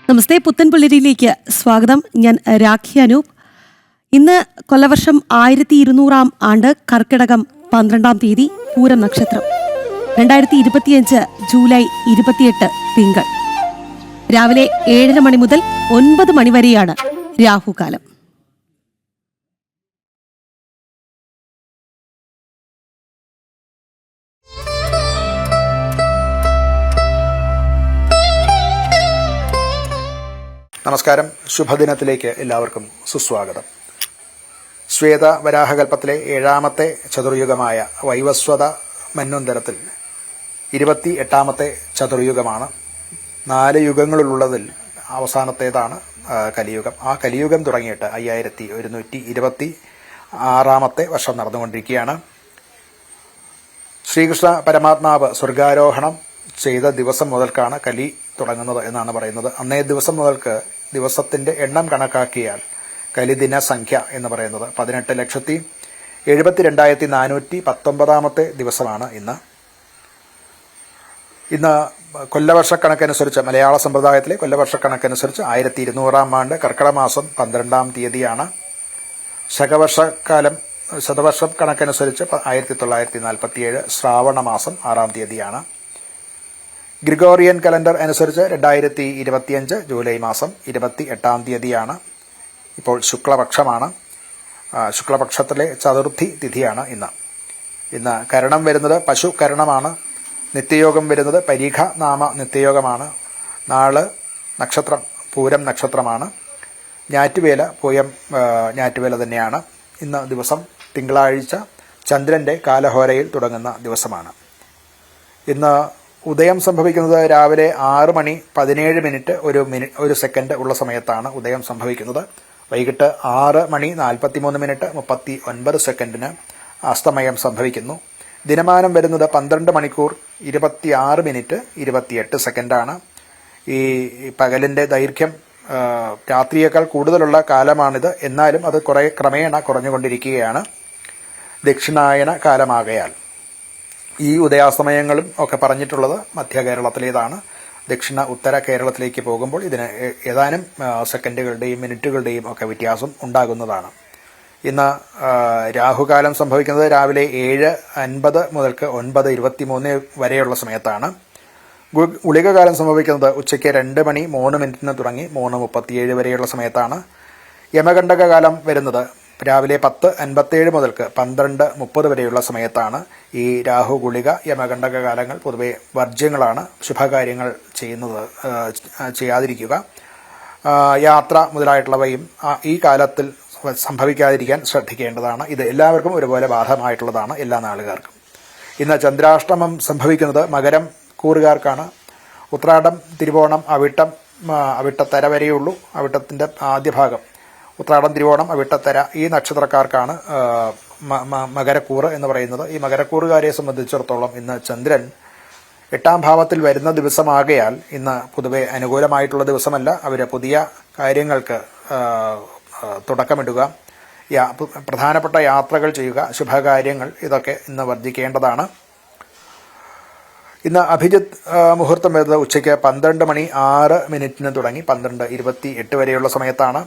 നമസ്തേ, പുത്തൻപുള്ളിരിയിലേക്ക് സ്വാഗതം. ഞാൻ രാഖി അനൂപ്. ഇന്ന് കൊല്ലവർഷം 1200 ആണ്ട്, കർക്കിടകം 12 തീയതി, പൂരം നക്ഷത്രം. 2025 ജൂലൈ 28 തിങ്കൾ. രാവിലെ 7:30 മണി മുതൽ 9 മണി വരെയാണ് രാഹുകാലം. നമസ്കാരം. ശുഭദിനത്തിലേക്ക് എല്ലാവർക്കും സുസ്വാഗതം. ശ്വേത വരാഹകൽപ്പത്തിലെ 7ാമത്തെ ചതുർയുഗമായ വൈവസ്വത മന്വന്തരത്തിൽ 28ാമത്തെ ചതുർയുഗമാണ്. 4 യുഗങ്ങളിലുള്ളതിൽ അവസാനത്തേതാണ് കലിയുഗം. ആ കലിയുഗം തുടങ്ങിയിട്ട് 5126ാമത്തെ വർഷം നടന്നുകൊണ്ടിരിക്കുകയാണ്. ശ്രീകൃഷ്ണ പരമാത്മാവ് സ്വർഗാരോഹണം ചെയ്ത ദിവസം മുതൽക്കാണ് കലി തുടങ്ങുന്നത് എന്നാണ് പറയുന്നത്. അന്നേ ദിവസം മുതൽക്ക് ദിവസത്തിന്റെ എണ്ണം കണക്കാക്കിയാൽ കലിദിന സംഖ്യ എന്ന് പറയുന്നത് 18,72,419 ദിവസമാണ് ഇന്ന്. കൊല്ലവർഷക്കണക്കനുസരിച്ച്, മലയാള സമ്പ്രദായത്തിലെ കൊല്ലവർഷക്കണക്കനുസരിച്ച് 1200 ആണ്ട് കർക്കിടമാസം 12 തീയതിയാണ്. ശതവർഷം കണക്കനുസരിച്ച് 1947 ശ്രാവണ മാസം 6 തീയതിയാണ്. ഗ്രിഗോറിയൻ കലണ്ടർ അനുസരിച്ച് 2025 ജൂലൈ മാസം 28 തീയതിയാണ്. ഇപ്പോൾ ശുക്ലപക്ഷമാണ്. ശുക്ലപക്ഷത്തിലെ ചതുർത്ഥി തിഥിയാണ് ഇന്ന് കരണം വരുന്നത് പശു കരണമാണ്. നിത്യയോഗം വരുന്നത് പരീഖ നാമ നിത്യയോഗമാണ്. നാള് നക്ഷത്രം പൂരം നക്ഷത്രമാണ്. ഞാറ്റുവേല പൂയം ഞാറ്റുവേല തന്നെയാണ്. ഇന്ന് ദിവസം തിങ്കളാഴ്ച ചന്ദ്രന്റെ കാലഹോരയിൽ തുടങ്ങുന്ന ദിവസമാണ്. ഇന്ന് ഉദയം സംഭവിക്കുന്നത് രാവിലെ 6:17 1 സെക്കൻഡ് ഉള്ള സമയത്താണ് ഉദയം സംഭവിക്കുന്നത്. വൈകിട്ട് 6:43 39 സെക്കൻഡിന് അസ്തമയം സംഭവിക്കുന്നു. ദിനമാനം വരുന്നത് 12 മണിക്കൂർ 26 മിനിറ്റ് 28 സെക്കൻഡാണ്. ഈ പകലിന്റെ ദൈർഘ്യം രാത്രിയേക്കാൾ കൂടുതലുള്ള കാലമാണിത്. എന്നാലും അത് ക്രമേണ കുറഞ്ഞുകൊണ്ടിരിക്കുകയാണ്. ദക്ഷിണായന കാലമാകയാൽ ഈ ഉദയാസ്തമയങ്ങളും ഒക്കെ പറഞ്ഞിട്ടുള്ളത് മധ്യ കേരളത്തിലേതാണ്. ദക്ഷിണ ഉത്തര കേരളത്തിലേക്ക് പോകുമ്പോൾ ഇതിന് ഏതാനും സെക്കൻഡുകളുടെയും മിനിറ്റുകളുടെയും ഒക്കെ വ്യത്യാസം ഉണ്ടാകുന്നതാണ്. ഇന്ന് രാഹുകാലം സംഭവിക്കുന്നത് രാവിലെ 7:50 മുതൽക്ക് 9:23 വരെയുള്ള സമയത്താണ്. ഗുളികകാലം സംഭവിക്കുന്നത് ഉച്ചയ്ക്ക് 2:03 തുടങ്ങി 3:37 വരെയുള്ള സമയത്താണ്. യമകണ്ഠക കാലം വരുന്നത് രാവിലെ 10:57 മുതൽക്ക് 12:30 വരെയുള്ള സമയത്താണ്. ഈ രാഹു ഗുളിക യമകണ്ഠക കാലങ്ങൾ പൊതുവെ വർജ്യങ്ങളാണ്. ശുഭകാര്യങ്ങൾ ചെയ്യാതിരിക്കുക, യാത്ര മുതലായിട്ടുള്ളവയും ഈ കാലത്തിൽ സംഭവിക്കാതിരിക്കാൻ ശ്രദ്ധിക്കേണ്ടതാണ്. ഇത് എല്ലാവർക്കും ഒരുപോലെ ബാധകമായിട്ടുള്ളതാണ്, എല്ലാ നാളുകാർക്കും. ഇന്ന് ചന്ദ്രാഷ്ടമം സംഭവിക്കുന്നത് മകരം കൂറുകാർക്കാണ്. ഉത്രാടം, തിരുവോണം, അവിട്ടത്തര വരെയുള്ളൂ. അവിട്ടത്തിന്റെ ആദ്യ ഭാഗം ഉത്രാടം, തിരുവോണം, അവിട്ടത്തര ഈ നക്ഷത്രക്കാർക്കാണ് മകരക്കൂറ് എന്ന് പറയുന്നത്. ഈ മകരക്കൂറുകാരെ സംബന്ധിച്ചിടത്തോളം ഇന്ന് ചന്ദ്രൻ 8ാം ഭാവത്തിൽ വരുന്ന ദിവസമാകയാൽ ഇന്ന് പൊതുവെ അനുകൂലമായിട്ടുള്ള ദിവസമല്ല. അവർ പുതിയ കാര്യങ്ങൾക്ക് തുടക്കമിടുക, പ്രധാനപ്പെട്ട യാത്രകൾ ചെയ്യുക, ശുഭകാര്യങ്ങൾ ഇതൊക്കെ ഇന്ന് വർദ്ധിക്കേണ്ടതാണ്. ഇന്ന് അഭിജിത്ത് മുഹൂർത്തം വരുന്നത് ഉച്ചയ്ക്ക് 12:06 തുടങ്ങി 12:28 വരെയുള്ള സമയത്താണ്.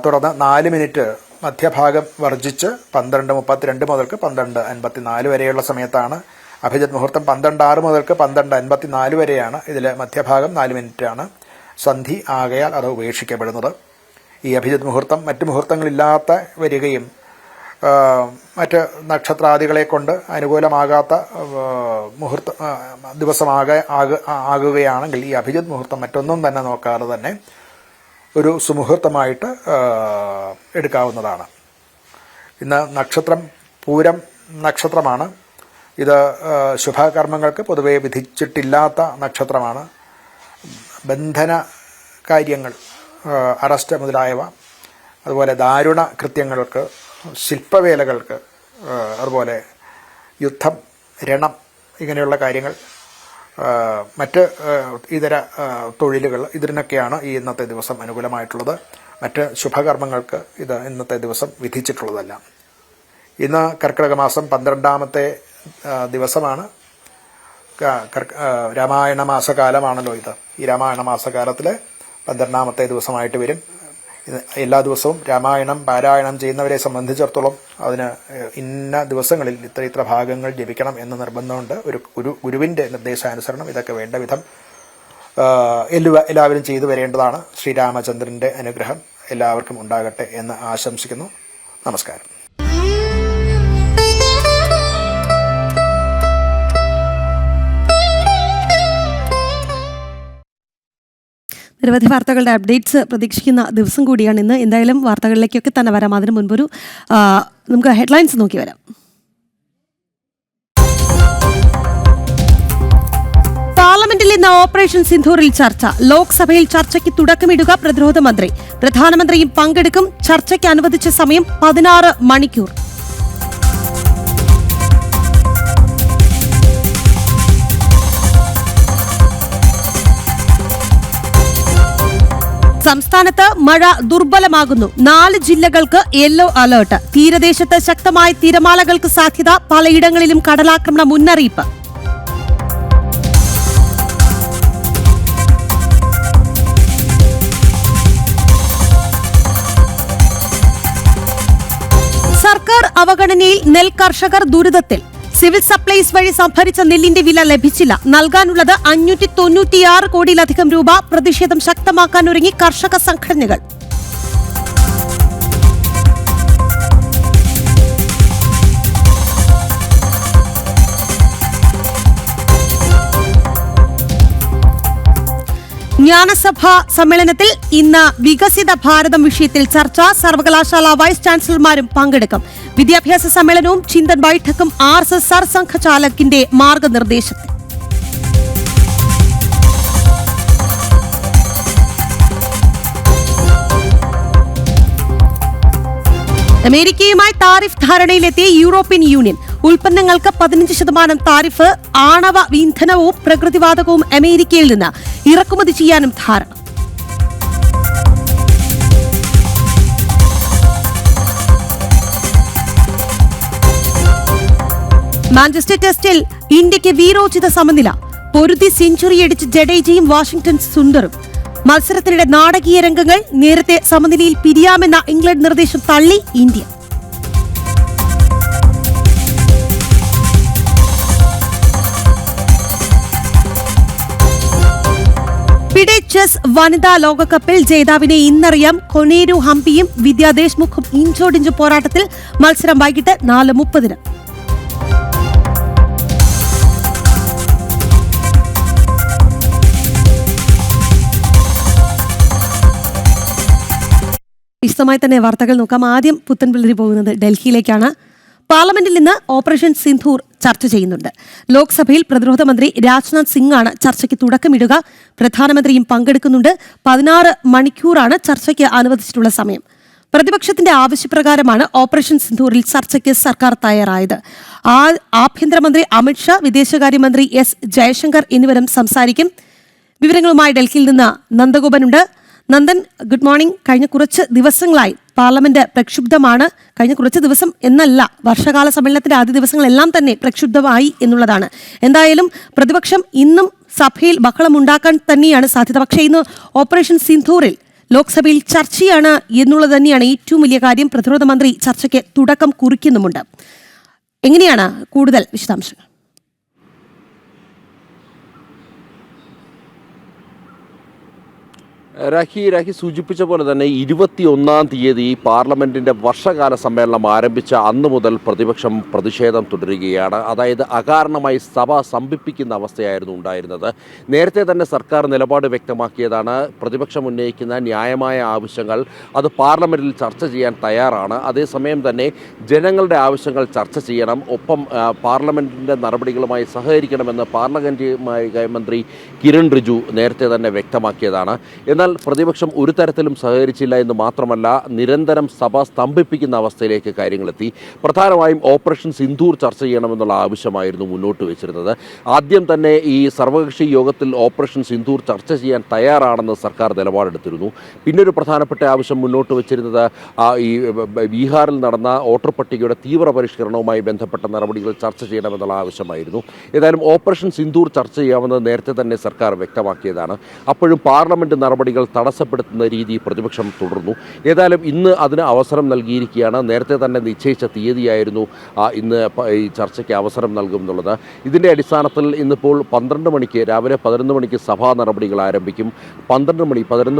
തുടർന്ന് 4 മിനിറ്റ് മധ്യഭാഗം വർജിച്ച് 12:32 മുതൽക്ക് 12:54 വരെയുള്ള സമയത്താണ്. അഭിജിത്ത് മുഹൂർത്തം 12:06 മുതൽക്ക് 12:54 വരെയാണ്. ഇതിൽ മധ്യഭാഗം 4 മിനിറ്റാണ്. സന്ധി ആകയാൽ അത് ഉപേക്ഷിക്കപ്പെടുന്നത്. ഈ അഭിജിത്ത് മുഹൂർത്തം മറ്റ് മുഹൂർത്തങ്ങളില്ലാത്ത വരികയും മറ്റ് നക്ഷത്രാദികളെ കൊണ്ട് അനുകൂലമാകാത്ത ദിവസമാകുകയാണെങ്കിൽ ഈ അഭിജിത്ത് മുഹൂർത്തം മറ്റൊന്നും തന്നെ നോക്കാതെ തന്നെ ഒരു സുമുഹൂർത്തമായിട്ട് എടുക്കാവുന്നതാണ്. ഇന്ന് നക്ഷത്രം പൂരം നക്ഷത്രമാണ്. ഇത് ശുഭകർമ്മങ്ങൾക്ക് പൊതുവെ വിധിച്ചിട്ടില്ലാത്ത നക്ഷത്രമാണ്. ബന്ധന കാര്യങ്ങൾ, അറസ്റ്റ് മുതലായവ, അതുപോലെ ദാരുണ കൃത്യങ്ങൾക്ക്, ശില്പവേലകൾക്ക്, അതുപോലെ യുദ്ധം, രണം, ഇങ്ങനെയുള്ള കാര്യങ്ങൾ, മറ്റ് ഇതര തൊഴിലുകൾ, ഇതിനൊക്കെയാണ് ഈ ഇന്നത്തെ ദിവസം അനുകൂലമായിട്ടുള്ളത്. മറ്റ് ശുഭകർമ്മങ്ങൾക്ക് ഇത് ഇന്നത്തെ ദിവസം വിധിച്ചിട്ടുള്ളതല്ല. ഇന്ന് കർക്കിടക മാസം 12ാമത്തെ ദിവസമാണ്. രാമായണ മാസകാലമാണല്ലോ ഇത്. ഈ രാമായണ മാസകാലത്തിലെ 12ാമത്തെ ദിവസമായിട്ട് വരും. എല്ലാ ദിവസവും രാമായണം പാരായണം ചെയ്യുന്നവരെ സംബന്ധിച്ചിടത്തോളം അതിന് ഇന്ന ദിവസങ്ങളിൽ ഇത്ര ഭാഗങ്ങൾ ജപിക്കണം എന്ന് നിർബന്ധമുണ്ട്. ഒരു ഗുരുവിൻ്റെ നിർദ്ദേശാനുസരണം ഇതൊക്കെ വേണ്ട വിധം എല്ലാവരും ചെയ്തു വരേണ്ടതാണ്. ശ്രീരാമചന്ദ്രൻ്റെ അനുഗ്രഹം എല്ലാവർക്കും ഉണ്ടാകട്ടെ എന്ന് ആശംസിക്കുന്നു. നമസ്കാരം. നിരവധി വാർത്തകളുടെ അപ്ഡേറ്റ്സ് പ്രതീക്ഷിക്കുന്ന ദിവസം കൂടിയാണ് ഇന്ന്. എന്തായാലും വാർത്തകളിലേക്കൊക്കെ തന്നെ വരാം. അതിന് മുൻപൊരു നമുക്ക് ഹെഡ്ലൈൻസ് നോക്കി വരാം. പാർലമെന്റിൽ ഇന്ന് ഓപ്പറേഷൻ സിന്ധൂറിൽ ചർച്ച. ലോക്സഭയിൽ ചർച്ചയ്ക്ക് തുടക്കമിടുക പ്രതിരോധ മന്ത്രി. പ്രധാനമന്ത്രിയും പങ്കെടുക്കും. ചർച്ചയ്ക്ക് അനുവദിച്ച സമയം 16 മണിക്കൂർ. സംസ്ഥാനത്ത് മഴ ദുർബലമാകുന്നു. 4 ജില്ലകൾക്ക് യെല്ലോ അലർട്ട്. തീരദേശത്ത് ശക്തമായ തിരമാലകൾക്ക് സാധ്യത. പലയിടങ്ങളിലും കടലാക്രമണ മുന്നറിയിപ്പ്. സർക്കാർ അവഗണനയിൽ നെൽ കർഷകർ ദുരിതത്തിൽ. സിവിൽ സപ്ലൈസ് വഴി സംഭരിച്ച നെല്ലിന്റെ വില ലഭിച്ചില്ല. നൽകാനുള്ളത് 596 കോടിയിലധികം രൂപ. പ്രതിഷേധം ശക്തമാക്കാനൊരുങ്ങി കർഷക സംഘടനകൾ. ജ്ഞാനസഭാ സമ്മേളനത്തിൽ ഇന്ന് വികസിത ഭാരതം വിഷയത്തിൽ ചർച്ച. സർവകലാശാല വൈസ് ചാൻസലർമാരും പങ്കെടുക്കും. വിദ്യാഭ്യാസ സമ്മേളനവും ചിന്തൻ ബൈഠക്കും RSS സർസംഘചാലകിന്റെ മാർഗനിർദ്ദേശത്തിൽ. അമേരിക്കയുമായി താരിഫ് ധാരണയിലെത്തിയ യൂറോപ്യൻ യൂണിയൻ. ഉൽപ്പന്നങ്ങൾക്ക് 15% താരിഫ്. ആണവ ഇന്ധനവും പ്രകൃതിവാതകവും അമേരിക്കയിൽ നിന്ന് ഇറക്കുമതി ചെയ്യാനും ധാരണ. മാഞ്ചസ്റ്റർ ടെസ്റ്റിൽ ഇന്ത്യക്ക് വീരോചിത സമനില. പൊരുതി സെഞ്ചുറിയടിച്ച് ജഡേജയും വാഷിംഗ്ടൺ സുന്ദറും. മത്സരത്തിനിടെ നാടകീയ രംഗങ്ങൾ. നേരത്തെ സമനിലയിൽ പിരിയാമെന്ന ഇംഗ്ലണ്ട് നിർദ്ദേശം തള്ളി ഇന്ത്യ. ഫിഡെ ചെസ് വനിതാ ലോകകപ്പിൽ ജേതാവിനെ ഇന്നറിയാം. കൊനേരു ഹംപിയും വിദ്യാ ദേശ്മുഖും ഇഞ്ചോടിഞ്ച് പോരാട്ടത്തിൽ. മത്സരം വൈകിട്ട് 4:30. വിശദമായി തന്നെ വാർത്തകൾ നോക്കാം. ആദ്യം പുത്തൻപിള്ളരി പോകുന്നത് ഡൽഹിയിലേക്കാണ്. പാർലമെന്റിൽ ഇന്ന് ഓപ്പറേഷൻ സിന്ധൂർ ചർച്ച ചെയ്യുന്നുണ്ട്. ലോക്സഭയിൽ പ്രതിരോധ മന്ത്രി രാജ്നാഥ് സിംഗ് ആണ് ചർച്ചയ്ക്ക് തുടക്കമിടുക. പ്രധാനമന്ത്രിയും പങ്കെടുക്കുന്നുണ്ട്. 16 മണിക്കൂറാണ് ചർച്ചയ്ക്ക് അനുവദിച്ചിട്ടുള്ള സമയം. പ്രതിപക്ഷത്തിന്റെ ആവശ്യപ്രകാരമാണ് ഓപ്പറേഷൻ സിന്ധൂറിൽ ചർച്ചയ്ക്ക് സർക്കാർ തയ്യാറായത്. ആഭ്യന്തരമന്ത്രി അമിത്ഷാ, വിദേശകാര്യമന്ത്രി S ജയശങ്കർ എന്നിവരും സംസാരിക്കും. വിവരങ്ങളുമായി ഡൽഹിയിൽ നിന്ന് നന്ദഗോപനുണ്ട്. Nandan, good morning. കഴിഞ്ഞ കുറച്ച് ദിവസങ്ങളായി പാർലമെന്റ് പ്രക്ഷുബ്ധമാണ്. കഴിഞ്ഞ കുറച്ച് ദിവസം എന്നല്ല, വർഷകാല സമ്മേളനത്തിന്റെ ആദ്യ ദിവസങ്ങളെല്ലാം തന്നെ പ്രക്ഷുബ്ധമായി എന്നുള്ളതാണ്. എന്തായാലും പ്രതിപക്ഷം ഇന്നും സഭയിൽ ബഹളമുണ്ടാക്കാൻ തന്നെയാണ് സാധ്യത. പക്ഷേ ഇന്ന് ഓപ്പറേഷൻ സിന്ധൂറിൽ ലോക്സഭയിൽ ചർച്ചയാണ് എന്നുള്ളത് തന്നെയാണ് ഏറ്റവും വലിയ കാര്യം. പ്രതിരോധ മന്ത്രി ചർച്ചയ്ക്ക് തുടക്കം കുറിക്കുന്നുമുണ്ട്. എങ്ങനെയാണ് കൂടുതൽ വിശദാംശങ്ങൾ? രാഖി സൂചിപ്പിച്ച പോലെ തന്നെ 21-ാം തീയതി പാർലമെന്റിന്റെ വർഷകാല സമ്മേളനം ആരംഭിച്ച അന്നു മുതൽ പ്രതിപക്ഷം പ്രതിഷേധം തുടരുകയാണ്. അതായത് അകാരണമായി സഭ സ്തംഭിപ്പിക്കുന്ന അവസ്ഥയായിരുന്നു ഉണ്ടായിരുന്നത്. നേരത്തെ തന്നെ സർക്കാർ നിലപാട് വ്യക്തമാക്കിയതാണ്. പ്രതിപക്ഷം ഉന്നയിക്കുന്ന ന്യായമായ ആവശ്യങ്ങൾ അത് പാർലമെന്റിൽ ചർച്ച ചെയ്യാൻ തയ്യാറാണ്. അതേസമയം തന്നെ ജനങ്ങളുടെ ആവശ്യങ്ങൾ ചർച്ച ചെയ്യണം, ഒപ്പം പാർലമെന്റിന്റെ നടപടികളുമായി സഹകരിക്കണമെന്ന് പാർലമെന്റ് മന്ത്രി കിരൺ റിജു നേരത്തെ തന്നെ വ്യക്തമാക്കിയതാണ്. എന്നാൽ എന്നാൽ പ്രതിപക്ഷം ഒരു തരത്തിലും സഹകരിച്ചില്ല എന്ന് മാത്രമല്ല, നിരന്തരം സഭ സ്തംഭിപ്പിക്കുന്ന അവസ്ഥയിലേക്ക് കാര്യങ്ങളെത്തി. പ്രധാനമായും ഓപ്പറേഷൻ സിന്ദൂർ ചർച്ച ചെയ്യണമെന്നുള്ള ആവശ്യമായിരുന്നു മുന്നോട്ട് വെച്ചിരുന്നത്. ആദ്യം തന്നെ ഈ സർവകക്ഷി യോഗത്തിൽ ഓപ്പറേഷൻ സിന്ദൂർ ചർച്ച ചെയ്യാൻ തയ്യാറാണെന്ന് സർക്കാർ നിലപാടെടുത്തിരുന്നു. പിന്നൊരു പ്രധാനപ്പെട്ട ആവശ്യം മുന്നോട്ട് വെച്ചിരുന്നത് ഈ ബീഹാറിൽ നടന്ന വോട്ടർ പട്ടികയുടെ തീവ്ര പരിഷ്കരണവുമായി ബന്ധപ്പെട്ട നടപടികൾ ചർച്ച ചെയ്യണമെന്നുള്ള ആവശ്യമായിരുന്നു. ഏതായാലും ഓപ്പറേഷൻ സിന്ദൂർ ചർച്ച ചെയ്യാമെന്ന് നേരത്തെ തന്നെ സർക്കാർ വ്യക്തമാക്കിയതാണ്. അപ്പോഴും പാർലമെന്റ് നടപടികൾ തടസ്സപ്പെടുത്തുന്ന രീതി പ്രതിപക്ഷം തുടർന്നു. ഏതായാലും ഇന്ന് അതിന് അവസരം നൽകിയിരിക്കുകയാണ്. നേരത്തെ തന്നെ നിശ്ചയിച്ച തീയതിയായിരുന്നു ഇന്ന് ഈ ചർച്ചയ്ക്ക് അവസരം നൽകുമെന്നുള്ളത്. ഇതിൻ്റെ അടിസ്ഥാനത്തിൽ ഇന്നിപ്പോൾ 12 മണിക്ക്, രാവിലെ 11 മണിക്ക് സഭാ നടപടികൾ ആരംഭിക്കും. 11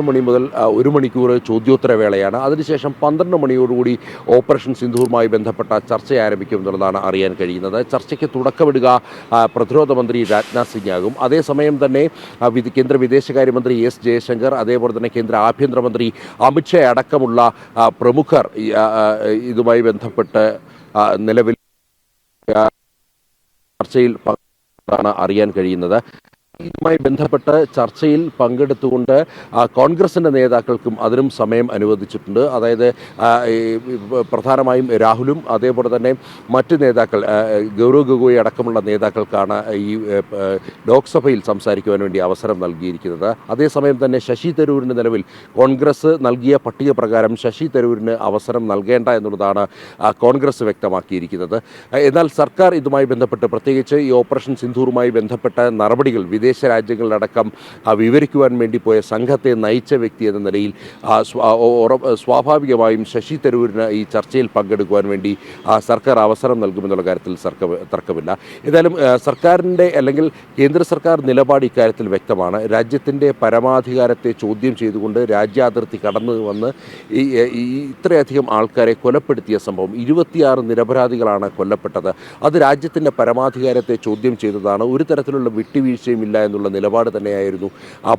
മണി മുതൽ 1 മണിക്കൂർ ചോദ്യോത്തര വേളയാണ്. അതിനുശേഷം 12 മണിയോടുകൂടി ഓപ്പറേഷൻ സിന്ദൂറുമായി ബന്ധപ്പെട്ട ചർച്ച ആരംഭിക്കും എന്നുള്ളതാണ് അറിയാൻ കഴിയുന്നത്. ചർച്ചയ്ക്ക് തുടക്കമിടുക പ്രതിരോധ മന്ത്രി രാജ്നാഥ് സിംഗ് ആകും. അതേസമയം തന്നെ കേന്ദ്ര വിദേശകാര്യമന്ത്രി എസ് ജയശങ്കർ, അതേപോലെ തന്നെ കേന്ദ്ര ആഭ്യന്തരമന്ത്രി അമിത്ഷാ അടക്കമുള്ള പ്രമുഖർ ഇതുമായി ബന്ധപ്പെട്ട് നിലവിൽ ചർച്ചയിൽ അറിയാൻ കഴിയുന്നത്. ഇതുമായി ബന്ധപ്പെട്ട് ചർച്ചയിൽ പങ്കെടുത്തുകൊണ്ട് കോൺഗ്രസിൻ്റെ നേതാക്കൾക്കും അതിനും സമയം അനുവദിച്ചിട്ടുണ്ട്. അതായത് പ്രധാനമായും രാഹുലും അതേപോലെ തന്നെ മറ്റ് നേതാക്കൾ, ഗൗരവ് ഗൊഗോയി അടക്കമുള്ള നേതാക്കൾക്കാണ് ഈ ലോക്സഭയിൽ സംസാരിക്കുവാൻ വേണ്ടി അവസരം നൽകിയിരിക്കുന്നത്. അതേസമയം തന്നെ ശശി തരൂരിന് നിലവിൽ കോൺഗ്രസ് നൽകിയ പട്ടിക പ്രകാരം ശശി തരൂരിന് അവസരം നൽകേണ്ട എന്നുള്ളതാണ് കോൺഗ്രസ് വ്യക്തമാക്കിയിരിക്കുന്നത്. എന്നാൽ സർക്കാർ ഇതുമായി ബന്ധപ്പെട്ട്, പ്രത്യേകിച്ച് ഈ ഓപ്പറേഷൻ സിന്ദൂറുമായി ബന്ധപ്പെട്ട നടപടികൾ വിദേശ രാജ്യങ്ങളിലടക്കം വിവരിക്കുവാൻ വേണ്ടി പോയ സംഘത്തെ നയിച്ച വ്യക്തി എന്ന നിലയിൽ സ്വാഭാവികമായും ശശി തരൂരിന് ഈ ചർച്ചയിൽ പങ്കെടുക്കുവാൻ വേണ്ടി സർക്കാർ അവസരം നൽകുമെന്നുള്ള കാര്യത്തിൽ തർക്കമില്ല. ഏതായാലും സർക്കാരിൻ്റെ അല്ലെങ്കിൽ കേന്ദ്ര സർക്കാർ നിലപാട് ഇക്കാര്യത്തിൽ വ്യക്തമാണ്. രാജ്യത്തിൻ്റെ പരമാധികാരത്തെ ചോദ്യം ചെയ്തുകൊണ്ട് രാജ്യാതിർത്തി കടന്നു വന്ന് ഇത്രയധികം ആൾക്കാരെ കൊലപ്പെടുത്തിയ സംഭവം, 26 നിരപരാധികളാണ് കൊല്ലപ്പെട്ടത്. അത് രാജ്യത്തിൻ്റെ പരമാധികാരത്തെ ചോദ്യം ചെയ്തതാണ്. ഒരു തരത്തിലുള്ള വിട്ടുവീഴ്ചയും ഇല്ല എന്നുള്ള നിലപാട് തന്നെയായിരുന്നു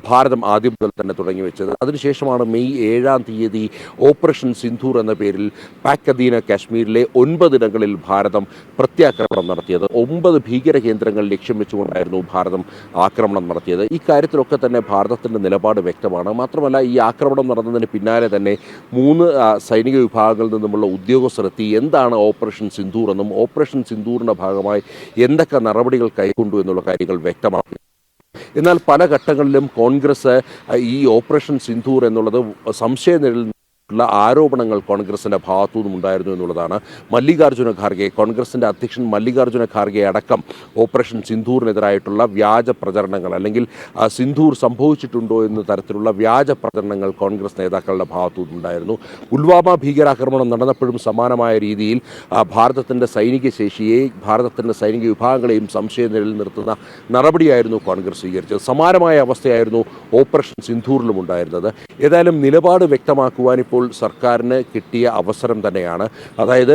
ഭാരതം ആദ്യം മുതൽ തന്നെ തുടങ്ങി വെച്ചത്. അതിനുശേഷമാണ് മെയ് 7-ാം തീയതി ഓപ്പറേഷൻ സിന്ദൂർ എന്ന പേരിൽ പാക് അധീന കാശ്മീരിലെ 9 ഇടങ്ങളിൽ ഭാരതം പ്രത്യാക്രമണം നടത്തിയത്. 9 ഭീകര കേന്ദ്രങ്ങൾ ലക്ഷ്യം വെച്ചുകൊണ്ടായിരുന്നു ഭാരതം ആക്രമണം നടത്തിയത്. ഈ കാര്യത്തിലൊക്കെ തന്നെ ഭാരതത്തിൻ്റെ നിലപാട് വ്യക്തമാണ്. മാത്രമല്ല, ഈ ആക്രമണം നടന്നതിന് പിന്നാലെ തന്നെ 3 സൈനിക വിഭാഗങ്ങളിൽ നിന്നുമുള്ള ഉദ്യോഗസ്ഥരെത്തി എന്താണ് ഓപ്പറേഷൻ സിന്ദൂർ എന്നും ഓപ്പറേഷൻ സിന്ദൂറിൻ്റെ ഭാഗമായി എന്തൊക്കെ നടപടികൾ കൈക്കൊണ്ടു എന്നുള്ള കാര്യങ്ങൾ വ്യക്തമാക്കി. എന്നാൽ പല ഘട്ടങ്ങളിലും കോൺഗ്രസ് ഈ ഓപ്പറേഷൻ സിന്ദൂർ എന്നുള്ളത് സംശയനിഴലിൽ ഉള്ള ആരോപണങ്ങൾ കോൺഗ്രസിൻ്റെ ഭാഗത്തു നിന്നും ഉണ്ടായിരുന്നു എന്നുള്ളതാണ്. മല്ലികാർജ്ജുന ഖാർഗെ, കോൺഗ്രസിൻ്റെ അധ്യക്ഷൻ മല്ലികാർജ്ജുന ഖാർഗെ അടക്കം ഓപ്പറേഷൻ സിന്ദൂറിനെതിരായിട്ടുള്ള വ്യാജ പ്രചരണങ്ങൾ, അല്ലെങ്കിൽ സിന്ദൂർ സംഭവിച്ചിട്ടുണ്ടോ എന്ന തരത്തിലുള്ള വ്യാജ പ്രചരണങ്ങൾ കോൺഗ്രസ് നേതാക്കളുടെ ഭാഗത്തു നിന്നുണ്ടായിരുന്നു. പുൽവാമ ഭീകരാക്രമണം നടന്നപ്പോഴും സമാനമായ രീതിയിൽ ഭാരതത്തിൻ്റെ സൈനിക ശേഷിയെ, ഭാരതത്തിൻ്റെ സൈനിക വിഭാഗങ്ങളെയും സംശയനിഴലിൽ നിർത്തുന്ന നടപടിയായിരുന്നു കോൺഗ്രസ് സ്വീകരിച്ചത്. സമാനമായ അവസ്ഥയായിരുന്നു ഓപ്പറേഷൻ സിന്ദൂറിലും ഉണ്ടായിരുന്നത്. ഏതായാലും നിലപാട് വ്യക്തമാക്കുവാൻ ഇപ്പോൾ സർക്കാരിന് കിട്ടിയ അവസരം തന്നെയാണ്. അതായത്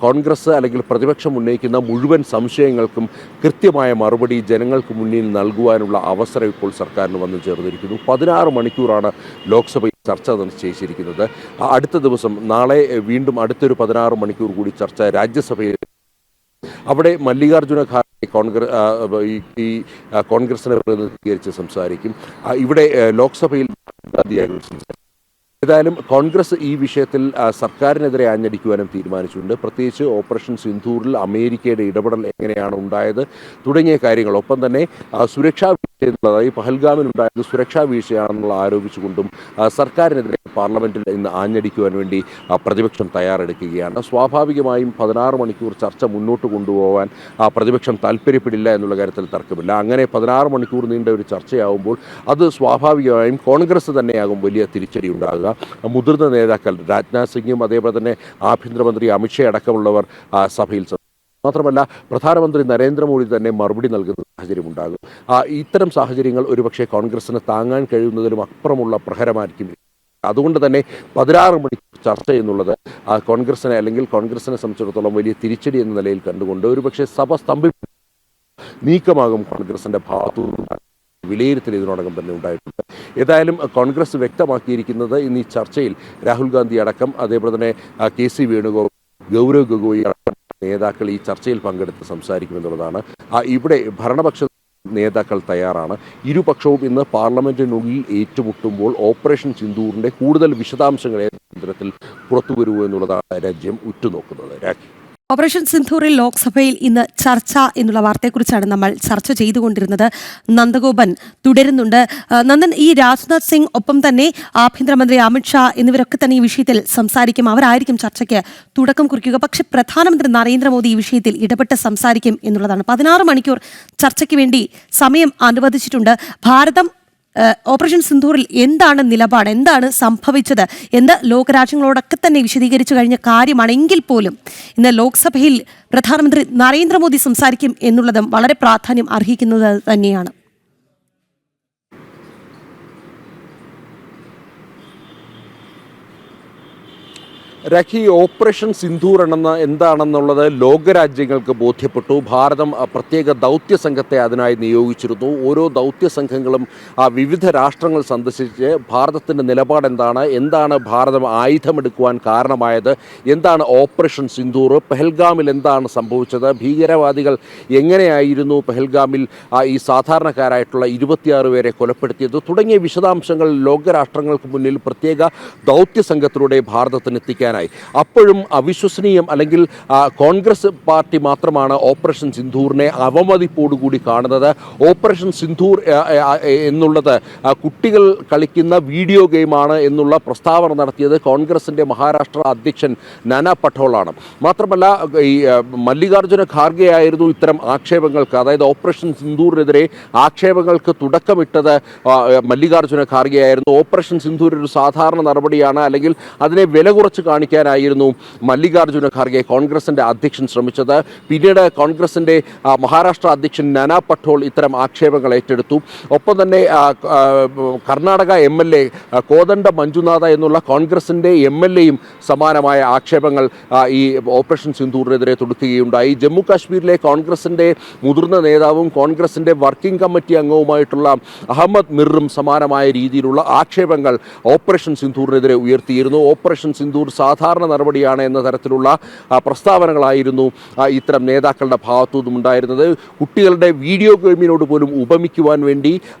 കോൺഗ്രസ് അല്ലെങ്കിൽ പ്രതിപക്ഷം ഉന്നയിക്കുന്ന മുഴുവൻ സംശയങ്ങൾക്കും കൃത്യമായ മറുപടി ജനങ്ങൾക്ക് മുന്നിൽ നൽകുവാനുള്ള അവസരം ഇപ്പോൾ സർക്കാരിന് വന്നു ചേർന്നിരിക്കുന്നു. 16 മണിക്കൂറാണ് ലോക്സഭയിൽ ചർച്ച നിശ്ചയിച്ചിരിക്കുന്നത്. അടുത്ത ദിവസം, നാളെ വീണ്ടും അടുത്തൊരു 16 മണിക്കൂർ കൂടി ചർച്ച രാജ്യസഭയിൽ. അവിടെ മല്ലികാർജ്ജുന ഖാർഗെ കോൺഗ്രസിനെ പ്രതിനിധീകരിച്ച് സംസാരിക്കും. ഇവിടെ ലോക്സഭയിൽ ഏതായാലും കോൺഗ്രസ് ഈ വിഷയത്തിൽ സർക്കാരിനെതിരെ ആഞ്ഞടിക്കുവാനും തീരുമാനിച്ചിട്ടുണ്ട്. പ്രത്യേകിച്ച് ഓപ്പറേഷൻ സിന്ദൂറിൽ അമേരിക്കയുടെ ഇടപെടൽ എങ്ങനെയാണ് ഉണ്ടായത് തുടങ്ങിയ കാര്യങ്ങൾ, ഒപ്പം തന്നെ സുരക്ഷാ വീഴ്ച എന്നുള്ളതായി പഹൽഗാമിലുണ്ടായത് സുരക്ഷാ വീഴ്ചയാണെന്നുള്ള ആരോപിച്ചുകൊണ്ടും സർക്കാരിനെതിരെ പാർലമെന്റിൽ ഇന്ന് ആഞ്ഞടിക്കുവാൻ വേണ്ടി പ്രതിപക്ഷം തയ്യാറെടുക്കുകയാണ്. സ്വാഭാവികമായും 16 മണിക്കൂർ ചർച്ച മുന്നോട്ട് കൊണ്ടുപോകാൻ പ്രതിപക്ഷം താല്പര്യപ്പെടില്ല എന്നുള്ള കാര്യത്തിൽ തർക്കമില്ല. അങ്ങനെ 16 മണിക്കൂർ നീണ്ട ഒരു ചർച്ചയാവുമ്പോൾ അത് സ്വാഭാവികമായും കോൺഗ്രസ് തന്നെയാകും വലിയ തിരിച്ചടി ഉണ്ടാകുക. മുതിർന്ന നേതാക്കൾ രാജ്നാഥ് സിംഗും അതേപോലെ തന്നെ ആഭ്യന്തരമന്ത്രി അമിത്ഷാ അടക്കമുള്ളവർ സഭയിൽ, മാത്രമല്ല പ്രധാനമന്ത്രി നരേന്ദ്രമോദി തന്നെ മറുപടി നൽകുന്ന സാഹചര്യമുണ്ടാകും. ഇത്തരം സാഹചര്യങ്ങൾ ഒരുപക്ഷെ കോൺഗ്രസിന് താങ്ങാൻ കഴിയുന്നതിലും അപ്പുറമുള്ള പ്രഹരമായിരിക്കും. അതുകൊണ്ട് തന്നെ 16 മണിക്കൂർ ചർച്ച എന്നുള്ളത് കോൺഗ്രസിനെ അല്ലെങ്കിൽ കോൺഗ്രസിനെ സംബന്ധിച്ചിടത്തോളം വലിയ തിരിച്ചടി എന്ന നിലയിൽ കണ്ടുകൊണ്ട് ഒരുപക്ഷെ സഭ സ്തംഭിപ്പിക്കുന്ന നീക്കമാകും കോൺഗ്രസിന്റെ ഭാഗത്തു വിലയിരുത്തൽ ഇതിനോടകം തന്നെ ഉണ്ടായിട്ടുണ്ട്. ഏതായാലും കോൺഗ്രസ് വ്യക്തമാക്കിയിരിക്കുന്നത് ഇന്ന് ഈ ചർച്ചയിൽ രാഹുൽ ഗാന്ധി അടക്കം അതേപോലെ തന്നെ KC വേണുഗോപാൽ, ഗൗരവ് ഗൊഗോയി അടക്കം നേതാക്കൾ ഈ ചർച്ചയിൽ പങ്കെടുത്ത് സംസാരിക്കുമെന്നുള്ളതാണ്. ഇവിടെ ഭരണപക്ഷ നേതാക്കൾ തയ്യാറാണ്. ഇരുപക്ഷവും ഇന്ന് പാർലമെന്റിനുള്ളിൽ ഏറ്റുമുട്ടുമ്പോൾ ഓപ്പറേഷൻ സിന്ദൂറിന്റെ കൂടുതൽ വിശദാംശങ്ങൾ കേന്ദ്രത്തിൽ പുറത്തുവരൂ എന്നുള്ളതാണ് രാജ്യം ഉറ്റുനോക്കുന്നത്. രാഖി. ഓപ്പറേഷൻ സിന്ധൂറിൽ ലോക്സഭയിൽ ഇന്ന് ചർച്ച എന്നുള്ള വാർത്തയെക്കുറിച്ചാണ് നമ്മൾ ചർച്ച ചെയ്തുകൊണ്ടിരുന്നത്. നന്ദഗോപൻ തുടരുന്നുണ്ട്. നന്ദൻ, ഈ രാജ്നാഥ് സിംഗ് ഒപ്പം തന്നെ ആഭ്യന്തരമന്ത്രി അമിത്ഷാ എന്നിവരൊക്കെ തന്നെ ഈ വിഷയത്തിൽ സംസാരിക്കും. അവരായിരിക്കും ചർച്ചയ്ക്ക് തുടക്കം കുറിക്കുക. പക്ഷെ പ്രധാനമന്ത്രി നരേന്ദ്രമോദി ഈ വിഷയത്തിൽ ഇടപെട്ട് സംസാരിക്കും എന്നുള്ളതാണ്. 16 മണിക്കൂർ ചർച്ചയ്ക്ക് വേണ്ടി സമയം അനുവദിച്ചിട്ടുണ്ട്. ഭാരതം ഓപ്പറേഷൻ സിന്ധൂറിൽ എന്താണ് നിലപാട്, എന്താണ് സംഭവിച്ചത് എന്ന് ലോകരാജ്യങ്ങളോടൊക്കെ തന്നെ വിശദീകരിച്ചു കഴിഞ്ഞ കാര്യമാണെങ്കിൽ പോലും ഇന്ന് ലോക്സഭയിൽ പ്രധാനമന്ത്രി നരേന്ദ്രമോദി സംസാരിക്കും എന്നുള്ളതും വളരെ പ്രാധാന്യം അർഹിക്കുന്നത് തന്നെയാണ്. രാഖി, ഓപ്പറേഷൻ സിന്ധൂർ എന്താണെന്നുള്ളത് ലോകരാജ്യങ്ങൾക്ക് ബോധ്യപ്പെട്ടു. ഭാരതം പ്രത്യേക ദൗത്യ സംഘത്തെ അതിനായി നിയോഗിച്ചിരുന്നു. ഓരോ ദൗത്യ സംഘങ്ങളും വിവിധ രാഷ്ട്രങ്ങൾ സന്ദർശിച്ച് ഭാരതത്തിൻ്റെ നിലപാട് എന്താണ് ഭാരതം ആയുധമെടുക്കുവാൻ കാരണമായത്, എന്താണ് ഓപ്പറേഷൻ സിന്ധൂർ, പെഹൽഗാമിൽ എന്താണ് സംഭവിച്ചത്, ഭീകരവാദികൾ എങ്ങനെയായിരുന്നു പെഹൽഗാമിൽ ഈ സാധാരണക്കാരായിട്ടുള്ള 26 പേരെ കൊലപ്പെടുത്തിയത് തുടങ്ങിയ വിശദാംശങ്ങൾ ലോകരാഷ്ട്രങ്ങൾക്ക് മുന്നിൽ പ്രത്യേക ദൗത്യ സംഘത്തിലൂടെ ഭാരതത്തിന് എത്തിക്കാൻ. അപ്പോഴും അവിശ്വസനീയം, അല്ലെങ്കിൽ കോൺഗ്രസ് പാർട്ടി മാത്രമാണ് ഓപ്പറേഷൻ സിന്ധൂറിനെ അവമതിപ്പോടുകൂടി കാണുന്നത്. ഓപ്പറേഷൻ സിന്ധൂർ എന്നുള്ളത് കുട്ടികൾ കളിക്കുന്ന വീഡിയോ ഗെയിമാണ് എന്നുള്ള പ്രസ്താവന നടത്തിയത് കോൺഗ്രസിന്റെ മഹാരാഷ്ട്ര അധ്യക്ഷൻ നാനാ പട്ടോളാണ്. മാത്രമല്ല, ഈ മല്ലികാർജ്ജുന ഖാർഗെ ആയിരുന്നു ഇത്തരം ആക്ഷേപങ്ങൾക്ക്, അതായത് ഓപ്പറേഷൻ സിന്ധൂറിനെതിരെ ആക്ഷേപങ്ങൾക്ക് തുടക്കമിട്ടത് മല്ലികാർജ്ജുന ഖാർഗെ ആയിരുന്നു. ഓപ്പറേഷൻ സിന്ധൂർ ഒരു സാധാരണ നടപടിയാണ്, അല്ലെങ്കിൽ അതിനെ വില കുറച്ച് കാണിക്കാനായിരുന്നു മല്ലികാർജ്ജുന ഖാർഗെ കോൺഗ്രസിന്റെ അധ്യക്ഷൻ ശ്രമിച്ചത്. പിന്നീട് കോൺഗ്രസിന്റെ മഹാരാഷ്ട്ര അധ്യക്ഷൻ നാനാ പട്ടോൾ ഇത്തരം ആക്ഷേപങ്ങൾ ഏറ്റെടുത്തു. ഒപ്പം തന്നെ കർണാടക MLA കോദണ്ഡ മഞ്ജുനാഥ എന്നുള്ള കോൺഗ്രസിന്റെ MLAയും സമാനമായ ആക്ഷേപങ്ങൾ ഈ ഓപ്പറേഷൻ സിന്ധൂറിനെതിരെ തൊടുക്കുകയുണ്ടായി. ജമ്മു കാശ്മീരിലെ കോൺഗ്രസിന്റെ മുതിർന്ന നേതാവും കോൺഗ്രസിന്റെ വർക്കിംഗ് കമ്മിറ്റി അംഗവുമായിട്ടുള്ള അഹമ്മദ് മിറും സമാനമായ രീതിയിലുള്ള ആക്ഷേപങ്ങൾ ഓപ്പറേഷൻ സിന്ധൂറിനെതിരെ ഉയർത്തിയിരുന്നു. ഓപ്പറേഷൻ സിന്ധൂർ സാധാരണ നടപടിയാണ് എന്ന തരത്തിലുള്ള പ്രസ്താവനകളായിരുന്നു ഇത്തരം നേതാക്കളുടെ ഭാഗത്തു നിന്നും ഉണ്ടായിരുന്നത്. കുട്ടികളുടെ വീഡിയോ ഗെയിമിനോട് പോലും ഉപമിക്കുവാൻ വേണ്ടി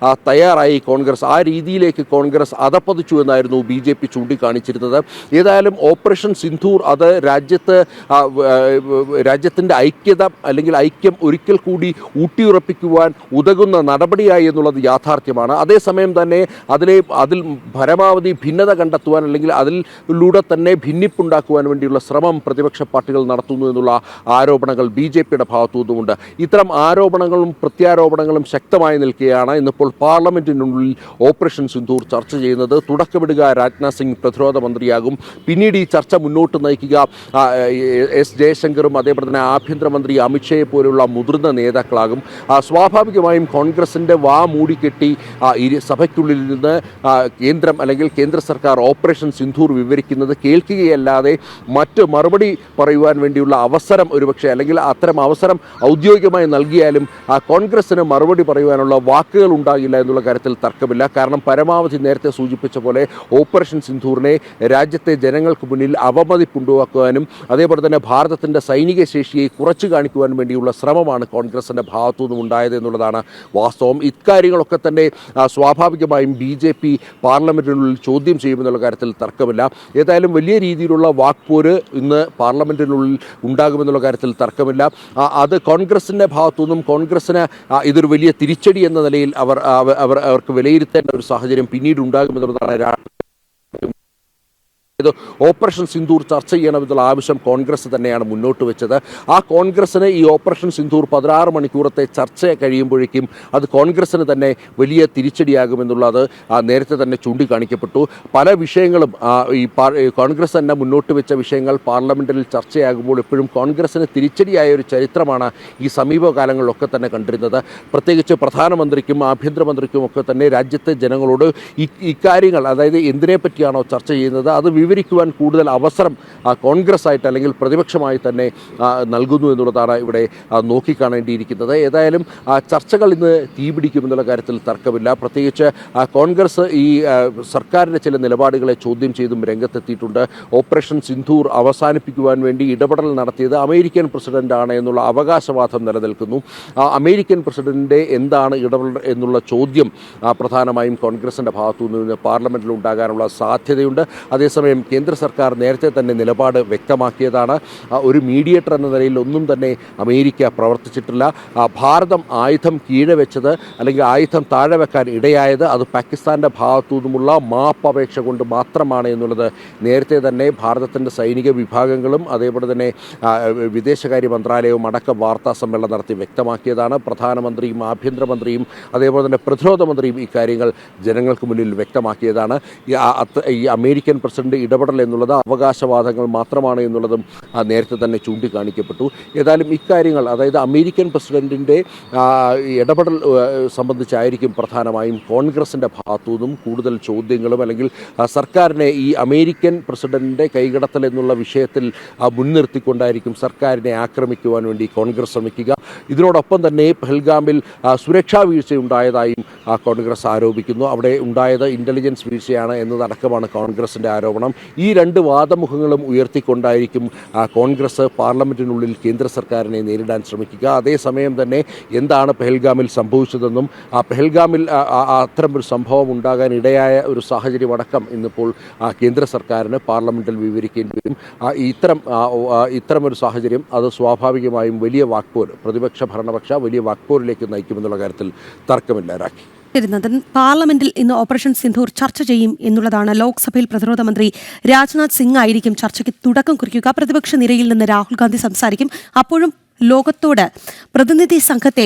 തയ്യാറായി കോൺഗ്രസ്. ആ രീതിയിലേക്ക് കോൺഗ്രസ് അധപ്പതിച്ചു എന്നായിരുന്നു BJP ചൂണ്ടിക്കാണിച്ചിരുന്നത്. ഏതായാലും ഓപ്പറേഷൻ സിന്ധൂർ അത് രാജ്യത്തിൻ്റെ ഐക്യത, അല്ലെങ്കിൽ ഐക്യം ഒരിക്കൽ കൂടി ഊട്ടിയുറപ്പിക്കുവാൻ ഉതകുന്ന നടപടിയായി എന്നുള്ളത് യാഥാർത്ഥ്യമാണ്. അതേസമയം തന്നെ അതിൽ പരമാവധി ഭിന്നത കണ്ടെത്തുവാൻ, അല്ലെങ്കിൽ അതിലൂടെ തന്നെ ഭിന്നിപ്പുണ്ടാക്കുവാൻ വേണ്ടിയുള്ള ശ്രമം പ്രതിപക്ഷ പാർട്ടികൾ നടത്തുന്നു എന്നുള്ള ആരോപണങ്ങൾ BJPയുടെ ഭാഗത്തു നിന്നുമുണ്ട്. ഇത്തരം ആരോപണങ്ങളും പ്രത്യാരോപണങ്ങളും ശക്തമായി നിൽക്കുകയാണ്. ഇന്നിപ്പോൾ പാർലമെന്റിനുള്ളിൽ ഓപ്പറേഷൻ സിന്ധൂർ ചർച്ച ചെയ്യുന്നത്. തുടക്കമിടുക രാജ്നാഥ് സിംഗ് പ്രതിരോധ മന്ത്രിയാകും. പിന്നീട് ഈ ചർച്ച മുന്നോട്ട് നയിക്കുക S ജയശങ്കറും അതേപോലെ തന്നെ ആഭ്യന്തരമന്ത്രി അമിത്ഷയെ പോലുള്ള മുതിർന്ന നേതാക്കളാകും. സ്വാഭാവികമായും കോൺഗ്രസിൻ്റെ മൂടിക്കെട്ടി സഭയ്ക്കുള്ളിൽ നിന്ന് കേന്ദ്രം, അല്ലെങ്കിൽ കേന്ദ്ര സർക്കാർ ഓപ്പറേഷൻ സിന്ധൂർ വിവരിക്കുന്നത് കേൾക്കുകയല്ലാതെ മറ്റ് മറുപടി പറയുവാൻ വേണ്ടിയുള്ള അവസരം ഒരുപക്ഷെ, അല്ലെങ്കിൽ അത്തരം അവസരം ഔദ്യോഗികമായി നൽകിയാലും കോൺഗ്രസിന് മറുപടി പറയുവാനുള്ള വാക്കുകൾ ഉണ്ടാകില്ല എന്നുള്ള കാര്യത്തിൽ തർക്കമില്ല. കാരണം പരമാവധി നേരത്തെ സൂചിപ്പിച്ച പോലെ ഓപ്പറേഷൻ സിന്ധൂറിനെ രാജ്യത്തെ ജനങ്ങൾക്ക് മുന്നിൽ അവമതിപ്പുണ്ടാക്കുവാനും അതേപോലെ തന്നെ ഭാരതത്തിൻ്റെ സൈനിക ശേഷിയെ കുറച്ചു കാണിക്കുവാൻ വേണ്ടിയുള്ള ശ്രമമാണ് കോൺഗ്രസിൻ്റെ ഭാഗത്തു നിന്നും ഉണ്ടായത് എന്നുള്ളതാണ് വാസ്തവം. ഇക്കാര്യങ്ങളൊക്കെ തന്നെ സ്വാഭാവികമായും BJP പാർലമെന്റിനുള്ളിൽ ചോദ്യം ചെയ്യുമെന്നുള്ള കാര്യത്തിൽ തർക്കമില്ല. ഏതായാലും വലിയ രീതിയിലുള്ള വാക്പോര് ഇന്ന് പാർലമെന്റിനുള്ളിൽ ഉണ്ടാകുമെന്നുള്ള കാര്യത്തിൽ തർക്കമില്ല. അത് കോൺഗ്രസിൻ്റെ ഭാഗത്തുനിന്നും കോൺഗ്രസിന് ഇതൊരു വലിയ തിരിച്ചടി എന്ന നിലയിൽ അവർക്ക് വിലയിരുത്തേണ്ട ഒരു സാഹചര്യം പിന്നീട് ഉണ്ടാകുമെന്നുള്ളതാണ്. ഓപ്പറേഷൻ സിന്ധൂർ ചർച്ച ചെയ്യണമെന്നുള്ള ആവശ്യം കോൺഗ്രസ് തന്നെയാണ് മുന്നോട്ട് വെച്ചത്. ആ കോൺഗ്രസിന് ഈ ഓപ്പറേഷൻ സിന്ധൂർ 16 മണിക്കൂറത്തെ ചർച്ച കഴിയുമ്പോഴേക്കും അത് കോൺഗ്രസിന് തന്നെ വലിയ തിരിച്ചടിയാകുമെന്നുള്ളത് നേരത്തെ തന്നെ ചൂണ്ടിക്കാണിക്കപ്പെട്ടു. പല വിഷയങ്ങളും ഈ കോൺഗ്രസ് തന്നെ മുന്നോട്ട് വെച്ച വിഷയങ്ങൾ പാർലമെന്റിൽ ചർച്ചയാകുമ്പോൾ എപ്പോഴും കോൺഗ്രസിന് തിരിച്ചടിയായ ഒരു ചരിത്രമാണ് ഈ സമീപകാലങ്ങളിലൊക്കെ തന്നെ കണ്ടിരുന്നത്. പ്രത്യേകിച്ച് പ്രധാനമന്ത്രിക്കും ആഭ്യന്തരമന്ത്രിക്കും ഒക്കെ തന്നെ രാജ്യത്തെ ജനങ്ങളോട് ഇക്കാര്യങ്ങൾ, അതായത് എന്തിനെ പറ്റിയാണോ ചർച്ച ചെയ്യുന്നത് അത് വിവരിക്കുവാൻ കൂടുതൽ അവസരം കോൺഗ്രസ് ആയിട്ട് അല്ലെങ്കിൽ പ്രതിപക്ഷമായി തന്നെ നൽകുന്നു എന്നുള്ളതാണ് ഇവിടെ നോക്കിക്കാണേണ്ടിയിരിക്കുന്നത്. ഏതായാലും ചർച്ചകൾ ഇന്ന് തീപിടിക്കുമെന്നുള്ള കാര്യത്തിൽ തർക്കമില്ല. പ്രത്യേകിച്ച് കോൺഗ്രസ് ഈ സർക്കാരിൻ്റെ ചില നിലപാടുകളെ ചോദ്യം ചെയ്തും രംഗത്തെത്തിയിട്ടുണ്ട്. ഓപ്പറേഷൻ സിന്ധൂർ അവസാനിപ്പിക്കുവാൻ വേണ്ടി ഇടപെടൽ നടത്തിയത് അമേരിക്കൻ പ്രസിഡന്റാണ് എന്നുള്ള അവകാശവാദം നിലനിൽക്കുന്നു. അമേരിക്കൻ പ്രസിഡന്റിൻ്റെ എന്താണ് ഇടപെടൽ എന്നുള്ള ചോദ്യം പ്രധാനമായും കോൺഗ്രസിൻ്റെ ഭാഗത്തു നിന്ന് പാർലമെൻറ്റിൽ ഉണ്ടാകാനുള്ള സാധ്യതയുണ്ട്. അതേസമയം കേന്ദ്ര സർക്കാർ നേരത്തെ തന്നെ നിലപാട് വ്യക്തമാക്കിയതാണ്. ഒരു മീഡിയേറ്റർ എന്ന നിലയിൽ ഒന്നും തന്നെ അമേരിക്ക പ്രവർത്തിച്ചിട്ടില്ല. ഭാരതം ആയുധം കീഴെ വെച്ചത് അല്ലെങ്കിൽ ആയുധം താഴെ വെക്കാൻ ഇടയായത് അത് പാകിസ്ഥാൻ്റെ ഭാഗത്തു നിന്നുമുള്ള മാപ്പപേക്ഷ കൊണ്ട് മാത്രമാണ് എന്നുള്ളത് നേരത്തെ തന്നെ ഭാരതത്തിൻ്റെ സൈനിക വിഭാഗങ്ങളും അതേപോലെ തന്നെ വിദേശകാര്യ മന്ത്രാലയവും അടക്കം വാർത്താ സമ്മേളനം നടത്തി വ്യക്തമാക്കിയതാണ്. പ്രധാനമന്ത്രിയും ആഭ്യന്തരമന്ത്രിയും അതേപോലെ തന്നെ പ്രതിരോധ മന്ത്രിയും ഇക്കാര്യങ്ങൾ ജനങ്ങൾക്ക് മുന്നിൽ വ്യക്തമാക്കിയതാണ്. ഈ അമേരിക്കൻ പ്രസിഡന്റ് ഇടപെടൽ എന്നുള്ളത് അവകാശവാദങ്ങൾ മാത്രമാണ് എന്നുള്ളതും നേരത്തെ തന്നെ ചൂണ്ടിക്കാണിക്കപ്പെട്ടു. ഏതായാലും ഇക്കാര്യങ്ങൾ അതായത് അമേരിക്കൻ പ്രസിഡന്റിൻ്റെ ഇടപെടൽ സംബന്ധിച്ചായിരിക്കും പ്രധാനമായും കോൺഗ്രസിൻ്റെ ഭാഗത്തു നിന്നും കൂടുതൽ ചോദ്യങ്ങളും അല്ലെങ്കിൽ സർക്കാരിനെ ഈ അമേരിക്കൻ പ്രസിഡന്റിൻ്റെ കൈകടത്തൽ എന്നുള്ള വിഷയത്തിൽ മുൻനിർത്തിക്കൊണ്ടായിരിക്കും സർക്കാരിനെ ആക്രമിക്കുവാൻ വേണ്ടി കോൺഗ്രസ് ശ്രമിക്കുക. ഇതിനോടൊപ്പം തന്നെ പെഹൽഗാമിൽ സുരക്ഷാ വീഴ്ചയുണ്ടായതായും കോൺഗ്രസ് ആരോപിക്കുന്നു. അവിടെ ഉണ്ടായത് ഇൻ്റലിജൻസ് വീഴ്ചയാണ് എന്നതടക്കമാണ് കോൺഗ്രസിൻ്റെ ആരോപണം. ഈ രണ്ട് വാദമുഖങ്ങളും ഉയർത്തിക്കൊണ്ടായിരിക്കും കോൺഗ്രസ് പാർലമെൻറ്റിനുള്ളിൽ കേന്ദ്ര സർക്കാരിനെ നേരിടാൻ ശ്രമിക്കുക. അതേസമയം തന്നെ എന്താണ് പെഹൽഗാമിൽ സംഭവിച്ചതെന്നും പെഹൽഗാമിൽ അത്തരമൊരു സംഭവം ഉണ്ടാകാൻ ഇടയായ ഒരു സാഹചര്യം അടക്കം ഇന്നിപ്പോൾ കേന്ദ്ര സർക്കാരിന് പാർലമെൻറ്റിൽ വിവരിക്കേണ്ടി വരും. ഇത്തരമൊരു സാഹചര്യം അത് സ്വാഭാവികമായും വലിയ വാക്പോര് പ്രതിപക്ഷ ഭരണപക്ഷ വലിയ വാക്പോരിലേക്ക് നയിക്കുമെന്നുള്ള കാര്യത്തിൽ തർക്കമില്ല. രാഖി പാർലമെന്റിൽ ഇന്ന് ഓപ്പറേഷൻ സിന്ധൂർ ചർച്ച ചെയ്യും എന്നുള്ളതാണ്. ലോക്സഭയിൽ പ്രതിരോധ മന്ത്രി രാജ്നാഥ് സിംഗ് ആയിരിക്കും ചർച്ചയ്ക്ക് തുടക്കം കുറിക്കുക. പ്രതിപക്ഷ നിരയിൽ നിന്ന് രാഹുൽ ഗാന്ധി സംസാരിക്കും. അപ്പോഴും ലോകത്തോട് പ്രതിനിധി സംഘത്തെ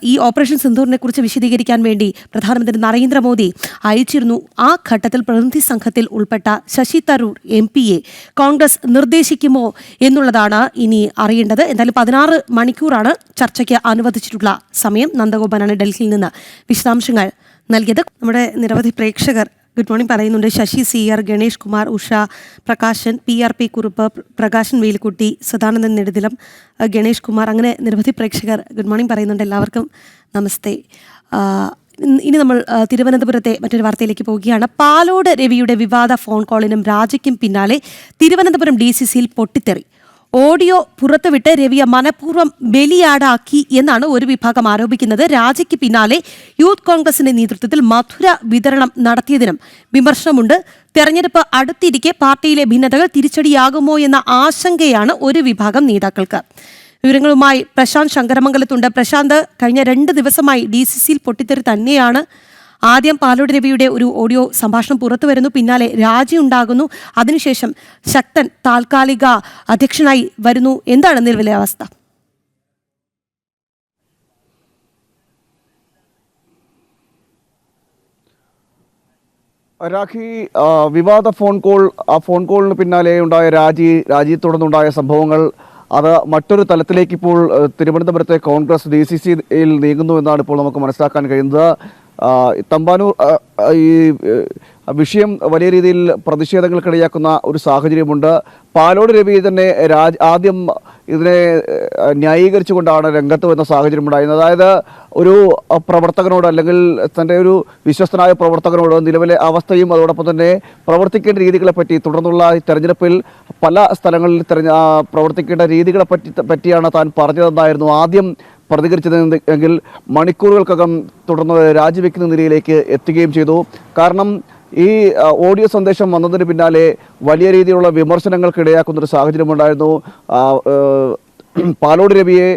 ഈ ഓപ്പറേഷൻ സിന്ധൂറിനെ കുറിച്ച് വിശദീകരിക്കാൻ വേണ്ടി പ്രധാനമന്ത്രി നരേന്ദ്രമോദി അയച്ചിരുന്നു. ആ ഘട്ടത്തിൽ പ്രതിനിധി സംഘത്തിൽ ഉൾപ്പെട്ട ശശി തരൂർ MP-യെ കോൺഗ്രസ് നിർദ്ദേശിക്കുമോ എന്നുള്ളതാണ് ഇനി അറിയേണ്ടത്. എന്തായാലും 16 മണിക്കൂറാണ് ചർച്ചയ്ക്ക് അനുവദിച്ചിട്ടുള്ള സമയം. നന്ദഗോപാലാണ് ഡൽഹിയിൽ നിന്ന് വിശദാംശങ്ങൾ നൽകിയത്. നമ്മുടെ നിരവധി പ്രേക്ഷകർ ഗുഡ് മോർണിംഗ് പറയുന്നുണ്ട്. ശശി CR, ഗണേഷ് കുമാർ, ഉഷ, പ്രകാശൻ, PRP കുറുപ്പ്, പ്രകാശൻ വേലിക്കുട്ടി, സദാനന്ദൻ നെടുതിലം, ഗണേഷ് കുമാർ, അങ്ങനെ നിരവധി പ്രേക്ഷകർ ഗുഡ് മോർണിംഗ് പറയുന്നുണ്ട്. എല്ലാവർക്കും നമസ്തേ. ഇനി നമ്മൾ തിരുവനന്തപുരത്തെ മറ്റൊരു വാർത്തയിലേക്ക് പോവുകയാണ്. പാലോട് രവിയുടെ വിവാദ ഫോൺ കോളിനും രാജിക്കും പിന്നാലെ തിരുവനന്തപുരം DCC-യിൽ പൊട്ടിത്തെറി. ഓഡിയോ പുറത്തുവിട്ട് രവിയെ മനഃപൂർവ്വം ബലിയാടാക്കി എന്നാണ് ഒരു വിഭാഗം ആരോപിക്കുന്നത്. രാജിക്ക് പിന്നാലെ യൂത്ത് കോൺഗ്രസിന്റെ നേതൃത്വത്തിൽ മധുര വിതരണം നടത്തിയതിനും വിമർശനമുണ്ട്. തെരഞ്ഞെടുപ്പ് അടുത്തിരിക്കെ പാർട്ടിയിലെ ഭിന്നതകൾ തിരിച്ചടിയാകുമോ എന്ന ആശങ്കയാണ് ഒരു വിഭാഗം നേതാക്കൾക്ക്. വിവരങ്ങളുമായി പ്രശാന്ത് ശങ്കരമംഗലത്തുണ്ട്. പ്രശാന്ത്, കഴിഞ്ഞ 2 ദിവസമായി DCC-യിൽ പൊട്ടിത്തെറി തന്നെയാണ്. ആദ്യം പാലോട് രവിയുടെ ഒരു ഓഡിയോ സംഭാഷണം പുറത്തു വരുന്നു, പിന്നാലെ രാജി ഉണ്ടാകുന്നു, അതിനുശേഷം ശക്തൻ താൽക്കാലിക അധ്യക്ഷനായി വരുന്നു. എന്താണ് നിലവിലെ അവസ്ഥ? രാഖി, വിവാദ ഫോൺ കോളിന് പിന്നാലെ ഉണ്ടായ രാജിയെ തുടർന്നുണ്ടായ സംഭവങ്ങൾ അത് മറ്റൊരു തലത്തിലേക്ക് ഇപ്പോൾ തിരുവനന്തപുരത്തെ കോൺഗ്രസ് DCC-യിൽ നീങ്ങുന്നു എന്നാണ് ഇപ്പോൾ നമുക്ക് മനസ്സിലാക്കാൻ കഴിയുന്നത്. തമ്പാനൂർ ഈ വിഷയം വലിയ രീതിയിൽ പ്രതിഷേധങ്ങൾക്കിടയാക്കുന്ന ഒരു സാഹചര്യമുണ്ട്. പാലോട് രവി തന്നെ ആദ്യം ഇതിനെ ന്യായീകരിച്ചുകൊണ്ടാണ് രംഗത്ത് വരുന്ന സാഹചര്യം ഉണ്ടായിരുന്നത്. അതായത് ഒരു പ്രവർത്തകനോട് അല്ലെങ്കിൽ തൻ്റെ ഒരു വിശ്വസ്തനായ പ്രവർത്തകനോട് നിലവിലെ അവസ്ഥയും അതോടൊപ്പം തന്നെ പ്രവർത്തിക്കേണ്ട രീതികളെ പറ്റി തുടർന്നുള്ള തെരഞ്ഞെടുപ്പിൽ പല സ്ഥലങ്ങളിൽ പ്രവർത്തിക്കേണ്ട രീതികളെ പറ്റിയാണ് താൻ പറഞ്ഞതെന്നായിരുന്നു ആദ്യം പ്രതികരിച്ചത് എങ്കിൽ മണിക്കൂറുകൾക്കകം തുടർന്ന് രാജിവെക്കുന്ന നിലയിലേക്ക് എത്തുകയും ചെയ്തു. കാരണം ഈ ഓഡിയോ സന്ദേശം വന്നതിന് പിന്നാലെ വലിയ രീതിയിലുള്ള വിമർശനങ്ങൾക്കിടയാക്കുന്നൊരു സാഹചര്യമുണ്ടായിരുന്നു. പാലോട് രവിയെ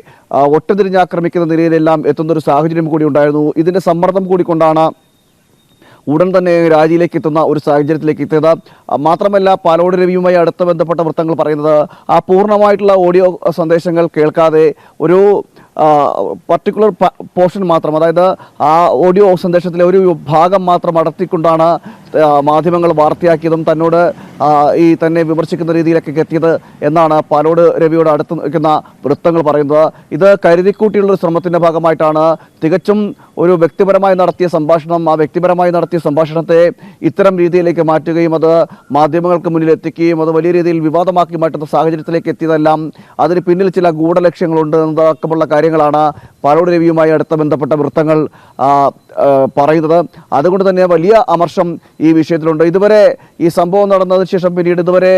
ഒറ്റതിരിഞ്ഞാക്രമിക്കുന്ന നിലയിലെല്ലാം എത്തുന്നൊരു സാഹചര്യം കൂടി ഉണ്ടായിരുന്നു. ഇതിൻ്റെ സമ്മർദ്ദം കൂടി കൊണ്ടാണ് ഉടൻ തന്നെ രാജിയിലേക്ക് എത്തുന്ന ഒരു സാഹചര്യത്തിലേക്ക് എത്തിയത്. മാത്രമല്ല, പാലോട് രവിയുമായി അടുത്ത ബന്ധപ്പെട്ട വൃത്തങ്ങൾ പറയുന്നത് ആ പൂർണ്ണമായിട്ടുള്ള ഓഡിയോ സന്ദേശങ്ങൾ കേൾക്കാതെ ഒരു പർട്ടിക്കുലർ പോർഷൻ മാത്രം, അതായത് ആ ഓഡിയോ സന്ദേശത്തിലെ ഒരു ഭാഗം മാത്രം അടർത്തിക്കൊണ്ടാണ് മാധ്യമങ്ങൾ വാർത്തയാക്കിയതും തന്നോട് ഈ തന്നെ വിമർശിക്കുന്ന രീതിയിലൊക്കെ എത്തിയത് എന്നാണ് പാലോട് രവിയോട് അടുത്ത് നിൽക്കുന്ന വൃത്തങ്ങൾ പറയുന്നത്. ഇത് കരുതിക്കൂട്ടിയുള്ള ഒരു ശ്രമത്തിൻ്റെ ഭാഗമായിട്ടാണ് തികച്ചും ഒരു വ്യക്തിപരമായി നടത്തിയ സംഭാഷണം, ആ വ്യക്തിപരമായി നടത്തിയ സംഭാഷണത്തെ ഇത്തരം രീതിയിലേക്ക് മാറ്റുകയും അത് മാധ്യമങ്ങൾക്ക് മുന്നിൽ എത്തിക്കുകയും അത് വലിയ രീതിയിൽ വിവാദമാക്കി മാറ്റുന്ന സാഹചര്യത്തിലേക്ക് എത്തിയതെല്ലാം അതിന് പിന്നിൽ ചില ഗൂഢലക്ഷ്യങ്ങളുണ്ട് എന്നതടക്കമുള്ള കാര്യങ്ങളാണ് പാലോട് രവിയുമായി അടുത്ത ബന്ധപ്പെട്ട വൃത്തങ്ങൾ പറയുന്നത്. അതുകൊണ്ട് തന്നെ വലിയ അമർഷം ഈ വിഷയത്തിലുണ്ട്. ഇതുവരെ ഈ സംഭവം നടന്നതിന് ശേഷം പിന്നീട് ഇതുവരെ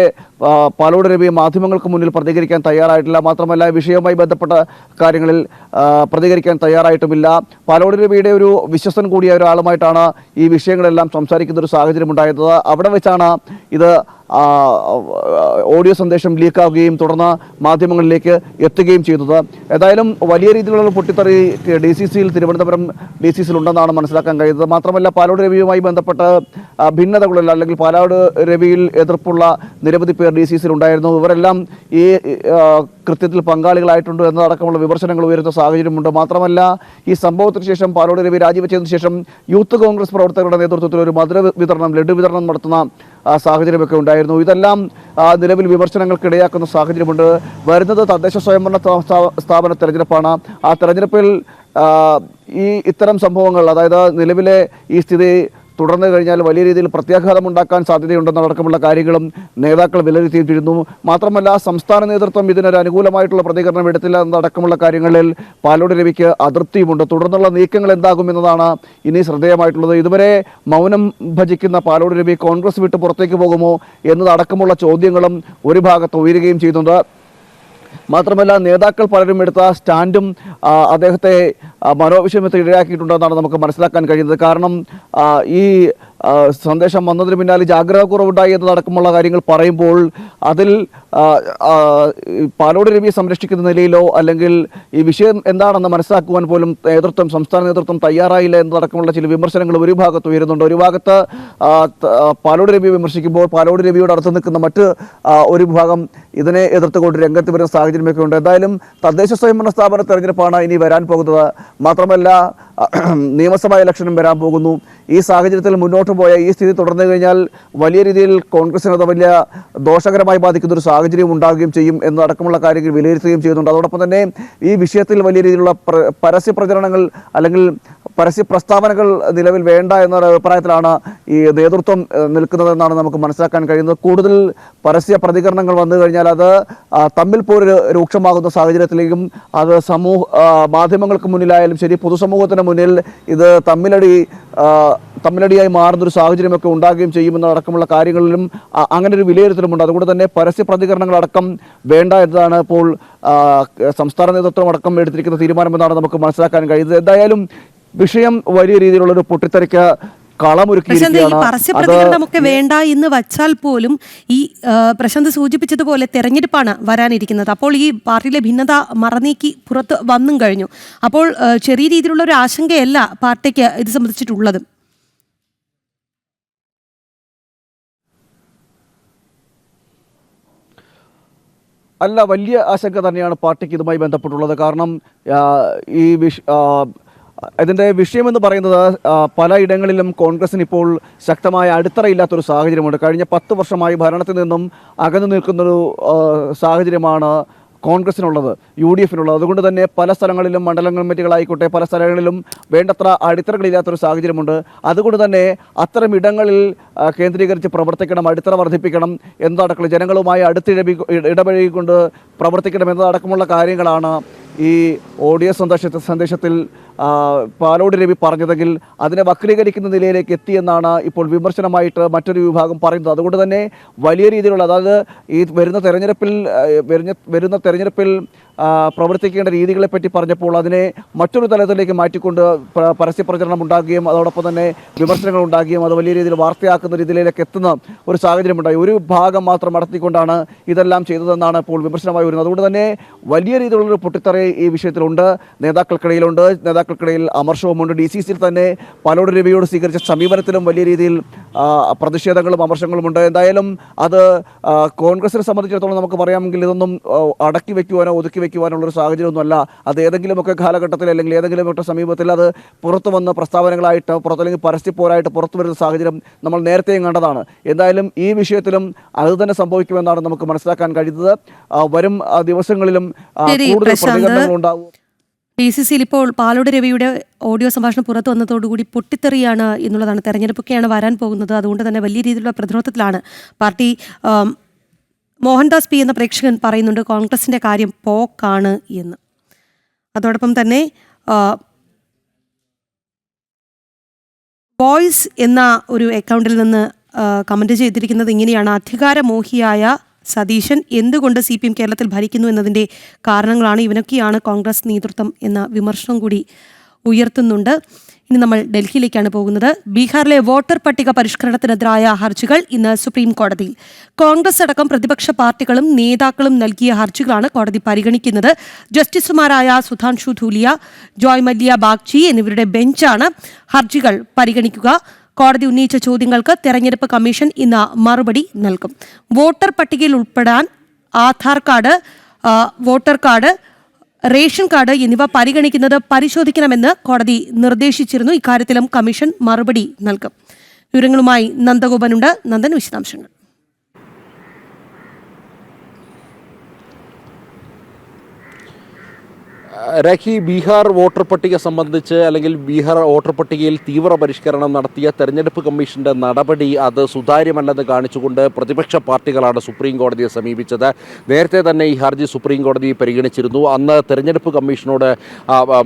പാലോട് രവി മാധ്യമങ്ങൾക്ക് മുന്നിൽ പ്രതികരിക്കാൻ തയ്യാറായിട്ടില്ല. മാത്രമല്ല വിഷയവുമായി ബന്ധപ്പെട്ട കാര്യങ്ങളിൽ പ്രതികരിക്കാൻ തയ്യാറായിട്ടുമില്ല. പാലോട് രവിയുടെ ഒരു വിശ്വസൻ കൂടിയ ഒരാളുമായിട്ടാണ് ഈ വിഷയങ്ങളെല്ലാം സംസാരിക്കുന്ന ഒരു സാഹചര്യം ഉണ്ടായത്. അവിടെ വെച്ചാണ് ഇത് ഓഡിയോ സന്ദേശം ലീക്കാവുകയും തുടർന്ന് മാധ്യമങ്ങളിലേക്ക് എത്തുകയും ചെയ്തത്. ഏതായാലും വലിയ രീതിയിലുള്ള പൊട്ടിത്തെറി DCCയിൽ തിരുവനന്തപുരം DCCയിൽ ഉണ്ടെന്നാണ് മനസ്സിലാക്കാൻ കഴിയുന്നത്. മാത്രമല്ല പാലോട് രവിയുമായി ബന്ധപ്പെട്ട് ഭിന്നതകളില്ല, അല്ലെങ്കിൽ പാലോട് രവിയിൽ എതിർപ്പുള്ള നിരവധി പേർ DCCയിൽ ഉണ്ടായിരുന്നു. ഇവരെല്ലാം ഈ കൃത്യത്തിൽ പങ്കാളികളായിട്ടുണ്ട് എന്നതടക്കമുള്ള വിമർശനങ്ങൾ ഉയരുന്ന സാഹചര്യമുണ്ട്. മാത്രമല്ല ഈ സംഭവത്തിന് ശേഷം പാലോട് രവി രാജിവെച്ചതിന് ശേഷം യൂത്ത് കോൺഗ്രസ് പ്രവർത്തകരുടെ നേതൃത്വത്തിൽ ഒരു മധുര വിതരണം, ലഡു വിതരണം നടത്തുന്ന സാഹചര്യമൊക്കെ ഉണ്ടായിരുന്നു. ഇതെല്ലാം നിലവിൽ വിമർശനങ്ങൾക്ക് ഇടയാക്കുന്ന സാഹചര്യമുണ്ട്. വരുന്നത് തദ്ദേശ സ്വയംഭരണ സ്ഥാപന തെരഞ്ഞെടുപ്പാണ്. ആ തെരഞ്ഞെടുപ്പിൽ ഇത്തരം സംഭവങ്ങൾ, അതായത് നിലവിലെ ഈ സ്ഥിതി തുടർന്നു കഴിഞ്ഞാൽ വലിയ രീതിയിൽ പ്രത്യാഘാതമുണ്ടാക്കാൻ സാധ്യതയുണ്ടെന്നടക്കമുള്ള കാര്യങ്ങളും നേതാക്കൾ വിലയിരുത്തിയിട്ടിരുന്നു. മാത്രമല്ല സംസ്ഥാന നേതൃത്വം ഇതിനൊരു അനുകൂലമായിട്ടുള്ള പ്രതികരണം എടുത്തില്ല എന്നടക്കമുള്ള കാര്യങ്ങളിൽ പാലോട് രവിക്ക് അതൃപ്തിയുമുണ്ട്. തുടർന്നുള്ള നീക്കങ്ങൾ എന്താകുമെന്നതാണ് ഇനി ശ്രദ്ധേയമായിട്ടുള്ളത്. ഇതുവരെ മൗനം ഭജിക്കുന്ന പാലോട് രവി കോൺഗ്രസ് വിട്ട് പുറത്തേക്ക് പോകുമോ എന്നതടക്കമുള്ള ചോദ്യങ്ങളും ഒരു ഭാഗത്ത് ഉയരുകയും ചെയ്യുന്നുണ്ട്. മാത്രമല്ല നേതാക്കൾ പലരും എടുത്ത സ്റ്റാൻഡും അദ്ദേഹത്തെ മനോവിഷമത്തിൽ ഇടയാക്കിയിട്ടുണ്ടെന്നാണ് നമുക്ക് മനസ്സിലാക്കാൻ കഴിയുന്നത്. കാരണം ഈ സന്ദേശം വന്നതിന് പിന്നാലെ ജാഗ്രതാക്കുറവുണ്ടായി എന്നതടക്കമുള്ള കാര്യങ്ങൾ പറയുമ്പോൾ അതിൽ പാലോട് രവിയെ സംരക്ഷിക്കുന്ന നിലയിലോ അല്ലെങ്കിൽ ഈ വിഷയം എന്താണെന്ന് മനസ്സിലാക്കുവാൻ പോലും സംസ്ഥാന നേതൃത്വം തയ്യാറായില്ല എന്നതടക്കമുള്ള ചില വിമർശനങ്ങൾ ഒരു ഭാഗത്ത് ഉയരുന്നുണ്ട്. ഒരു ഭാഗത്ത് പാലോട് രവിയെ വിമർശിക്കുമ്പോൾ പാലോട് രവിയോട് അടുത്ത് നിൽക്കുന്ന മറ്റ് ഒരു വിഭാഗം ഇതിനെ എതിർത്തുകൊണ്ട് രംഗത്ത് വരുന്ന സാഹചര്യമൊക്കെ ഉണ്ട്. എന്തായാലും തദ്ദേശ സ്വയംഭരണ സ്ഥാപന തെരഞ്ഞെടുപ്പാണ് ഇനി വരാൻ പോകുന്നത്. മാത്രമല്ല നിയമസഭാ ഇലക്ഷനും വരാൻ പോകുന്നു. ഈ സാഹചര്യത്തിൽ മുന്നോട്ട് പോയ ഈ സ്ഥിതി തുടർന്നു കഴിഞ്ഞാൽ വലിയ രീതിയിൽ കോൺഗ്രസിന് അത് വലിയ ദോഷകരമായി ബാധിക്കുന്ന ഒരു സാഹചര്യം ഉണ്ടാകുകയും ചെയ്യും എന്നടക്കമുള്ള കാര്യങ്ങൾ വിലയിരുത്തുകയും ചെയ്യുന്നുണ്ട്. അതോടൊപ്പം തന്നെ ഈ വിഷയത്തിൽ വലിയ രീതിയിലുള്ള പരസ്യ പ്രചരണങ്ങൾ അല്ലെങ്കിൽ പരസ്യ പ്രസ്താവനകൾ നിലവിൽ വേണ്ട എന്നൊരു അഭിപ്രായത്തിലാണ് ഈ നേതൃത്വം നിൽക്കുന്നതെന്നാണ് നമുക്ക് മനസ്സിലാക്കാൻ കഴിയുന്നത്. കൂടുതൽ പരസ്യ പ്രതികരണങ്ങൾ വന്നു കഴിഞ്ഞാൽ അത് തമ്മിൽ പോര് രൂക്ഷമാകുന്ന സാഹചര്യത്തിലേക്കും അത് മാധ്യമങ്ങൾക്ക് മുന്നിലായാലും ശരി പൊതുസമൂഹത്തിന് മുന്നിൽ ഇത് തമ്മിലടിയായി മാറുന്നൊരു സാഹചര്യമൊക്കെ ഉണ്ടാകുകയും ചെയ്യുമെന്നടക്കമുള്ള കാര്യങ്ങളിലും അങ്ങനെ ഒരു വിലയിരുത്തലുമുണ്ട്. അതുകൊണ്ട് തന്നെ പരസ്യ പ്രതികരണങ്ങളടക്കം വേണ്ട എന്നതാണ് ഇപ്പോൾ സംസ്ഥാന നേതൃത്വം അടക്കം എടുത്തിരിക്കുന്ന തീരുമാനമെന്നാണ് നമുക്ക് മനസ്സിലാക്കാൻ കഴിയുന്നത്. എന്തായാലും വിഷയം വലിയ രീതിയിലുള്ളൊരു പൊട്ടിത്തെറിക്ക് പരസ്യ പ്രതികരണമൊക്കെ വേണ്ട എന്ന് വച്ചാൽ പോലും ഈ പ്രശാന്ത് സൂചിപ്പിച്ചതുപോലെ തെരഞ്ഞെടുപ്പാണ് വരാനിരിക്കുന്നത്. അപ്പോൾ ഈ പാർട്ടിയിലെ ഭിന്നത മറനീക്കി പുറത്ത് വന്നും കഴിഞ്ഞു. അപ്പോൾ ചെറിയ രീതിയിലുള്ള ഒരു ആശങ്കയല്ല പാർട്ടിക്ക് ഇത് സംബന്ധിച്ചിട്ടുള്ളത്. അല്ല, വലിയ ആശങ്ക തന്നെയാണ് പാർട്ടിക്ക് ഇതുമായി ബന്ധപ്പെട്ടുള്ളത്. കാരണം ഇതിൻ്റെ വിഷയമെന്ന് പറയുന്നത് പലയിടങ്ങളിലും കോൺഗ്രസിന് ഇപ്പോൾ ശക്തമായ അടിത്തറയില്ലാത്തൊരു സാഹചര്യമുണ്ട്. കഴിഞ്ഞ 10 വർഷമായി ഭരണത്തിൽ നിന്നും അകന്നു നിൽക്കുന്നൊരു സാഹചര്യമാണ് കോൺഗ്രസിനുള്ളത്, UDFിനുള്ളത്. അതുകൊണ്ട് തന്നെ പല സ്ഥലങ്ങളിലും മണ്ഡലം കമ്മിറ്റികളായിക്കോട്ടെ പല സ്ഥലങ്ങളിലും വേണ്ടത്ര അടിത്തറകളില്ലാത്തൊരു സാഹചര്യമുണ്ട്. അതുകൊണ്ട് തന്നെ അത്തരം ഇടങ്ങളിൽ കേന്ദ്രീകരിച്ച് പ്രവർത്തിക്കണം, അടിത്തറ വർദ്ധിപ്പിക്കണം എന്നതടക്കം ജനങ്ങളുമായി ഇടപഴകിക്കൊണ്ട് പ്രവർത്തിക്കണം എന്നതടക്കമുള്ള കാര്യങ്ങളാണ് ഈ ഓഡിയോ സന്ദേശത്തിൽ പാലോട് രവി പറഞ്ഞതെങ്കിൽ അതിനെ വക്രീകരിക്കുന്ന നിലയിലേക്ക് എത്തിയെന്നാണ് ഇപ്പോൾ വിമർശനമായിട്ട് മറ്റൊരു വിഭാഗം പറയുന്നത്. അതുകൊണ്ട് തന്നെ വലിയ രീതിയിലുള്ള, അതായത് ഈ വരുന്ന തെരഞ്ഞെടുപ്പിൽ പ്രവർത്തിക്കേണ്ട രീതികളെപ്പറ്റി പറഞ്ഞപ്പോൾ അതിനെ മറ്റൊരു തലത്തിലേക്ക് മാറ്റിക്കൊണ്ട് പരസ്യ പ്രചരണം ഉണ്ടാകുകയും അതോടൊപ്പം തന്നെ വിമർശനങ്ങൾ ഉണ്ടാകുകയും അത് വലിയ രീതിയിൽ വാർത്തയാക്കുന്ന രീതിയിലേക്ക് എത്തുന്ന ഒരു സാഹചര്യമുണ്ടായി. ഒരു ഭാഗം മാത്രം നടത്തിക്കൊണ്ടാണ് ഇതെല്ലാം ചെയ്തതെന്നാണ് ഇപ്പോൾ വിമർശനമായി വരുന്നത്. അതുകൊണ്ട് തന്നെ വലിയ രീതിയിലുള്ളൊരു പൊട്ടിത്തെറി ഈ വിഷയത്തിലുണ്ട്, നേതാക്കൾക്കിടയിലുണ്ട്. നേതാക്കൾക്കിടയിൽ അമർഷവുമുണ്ട്. DCCയിൽ തന്നെ പാലോട് രവിയോട് സ്വീകരിച്ച സമീപനത്തിലും വലിയ രീതിയിൽ പ്രതിഷേധങ്ങളും അമർഷങ്ങളുമുണ്ട്. എന്തായാലും അത് കോൺഗ്രസിനെ സംബന്ധിച്ചിടത്തോളം നമുക്ക് പറയാമെങ്കിൽ ഇതൊന്നും അടക്കി വെക്കുവാനോ ഒതുക്കി വെക്കുവാനുള്ളൊരു സാഹചര്യമൊന്നുമല്ല. അത് ഏതെങ്കിലുമൊക്കെ കാലഘട്ടത്തിൽ അല്ലെങ്കിൽ ഏതെങ്കിലുമൊക്കെ സമീപത്തിൽ അത് പുറത്തു വന്ന് പ്രസ്താവനകളായിട്ട് അല്ലെങ്കിൽ പരസ്യപ്പോരായിട്ട് പുറത്തു വരുന്ന സാഹചര്യം നമ്മൾ നേരത്തെയും കണ്ടതാണ്. എന്തായാലും ഈ വിഷയത്തിലും അത് തന്നെ സംഭവിക്കുമെന്നാണ് നമുക്ക് മനസ്സിലാക്കാൻ കഴിയുന്നത്. വരും ദിവസങ്ങളിലും കൂടുതൽ പ്രതികരണങ്ങൾ ഉണ്ടാവും. DCCയിൽ ഇപ്പോൾ പാലോട് രവിയുടെ ഓഡിയോ സംഭാഷണം പുറത്തു വന്നതോടുകൂടി പൊട്ടിത്തെറിയാണ് എന്നുള്ളതാണ്. തെരഞ്ഞെടുപ്പൊക്കെയാണ് വരാൻ പോകുന്നത്. അതുകൊണ്ട് തന്നെ വലിയ രീതിയിലുള്ള പ്രതിരോധത്തിലാണ് പാർട്ടി. മോഹൻദാസ് പി എന്ന പ്രേക്ഷകൻ പറയുന്നുണ്ട് കോൺഗ്രസിന്റെ കാര്യം പോക്കാണ് എന്ന്. അതോടൊപ്പം തന്നെ വോയിസ് എന്ന ഒരു അക്കൗണ്ടിൽ നിന്ന് കമന്റ് ചെയ്തിരിക്കുന്നത് ഇങ്ങനെയാണ്: അധികാരമോഹിയായ സതീശൻ എന്തുകൊണ്ട് CPM കേരളത്തിൽ ഭരിക്കുന്നു എന്നതിൻ്റെ കാരണങ്ങളാണ് ഇവനൊക്കെയാണ് കോൺഗ്രസ് നേതൃത്വം എന്ന വിമർശനം കൂടി ഉയർത്തുന്നുണ്ട്. ഇനി നമ്മൾ ഡൽഹിയിലേക്കാണ് പോകുന്നത്. ബീഹാറിലെ വോട്ടർ പട്ടിക പരിഷ്കരണത്തിനെതിരായ ഹർജികൾ ഇന്ന് സുപ്രീം കോടതിയിൽ. കോൺഗ്രസ് അടക്കം പ്രതിപക്ഷ പാർട്ടികളും നേതാക്കളും നൽകിയ ഹർജികളാണ് കോടതി പരിഗണിക്കുന്നത്. ജസ്റ്റിസുമാരായ സുധാൻഷു ധൂലിയ, ജോയ് മല്യ ബാഗ്ചി എന്നിവരുടെ ബെഞ്ചാണ് ഹർജികൾ പരിഗണിക്കുക. കോടതി ഉന്നയിച്ച ചോദ്യങ്ങൾക്ക് തെരഞ്ഞെടുപ്പ് കമ്മീഷൻ ഇന്ന് മറുപടി നൽകും. വോട്ടർ പട്ടികയിൽ ഉൾപ്പെടാൻ Aadhaar card, voter card, ration card എന്നിവ പരിഗണിക്കുന്നത് പരിശോധിക്കണമെന്ന് കോടതി നിർദ്ദേശിച്ചിരുന്നു. ഇക്കാര്യത്തിലും കമ്മീഷൻ മറുപടി നൽകും. വിവരങ്ങളുമായി നന്ദഗോപനുണ്ട്. നന്ദൻ, വിശദാംശങ്ങൾ. രാഖി, ബീഹാർ വോട്ടർ പട്ടിക സംബന്ധിച്ച് അല്ലെങ്കിൽ ബീഹാർ വോട്ടർ പട്ടികയിൽ തീവ്ര പരിഷ്കരണം നടത്തിയ തെരഞ്ഞെടുപ്പ് കമ്മീഷന്റെ നടപടി അത് സുതാര്യമല്ലെന്ന് കാണിച്ചുകൊണ്ട് പ്രതിപക്ഷ പാർട്ടികളാണ് സുപ്രീം കോടതിയെ സമീപിച്ചത്. നേരത്തെ തന്നെ ഈ ഹർജി സുപ്രീം കോടതി പരിഗണിച്ചിരുന്നു. അന്ന് തെരഞ്ഞെടുപ്പ് കമ്മീഷനോട്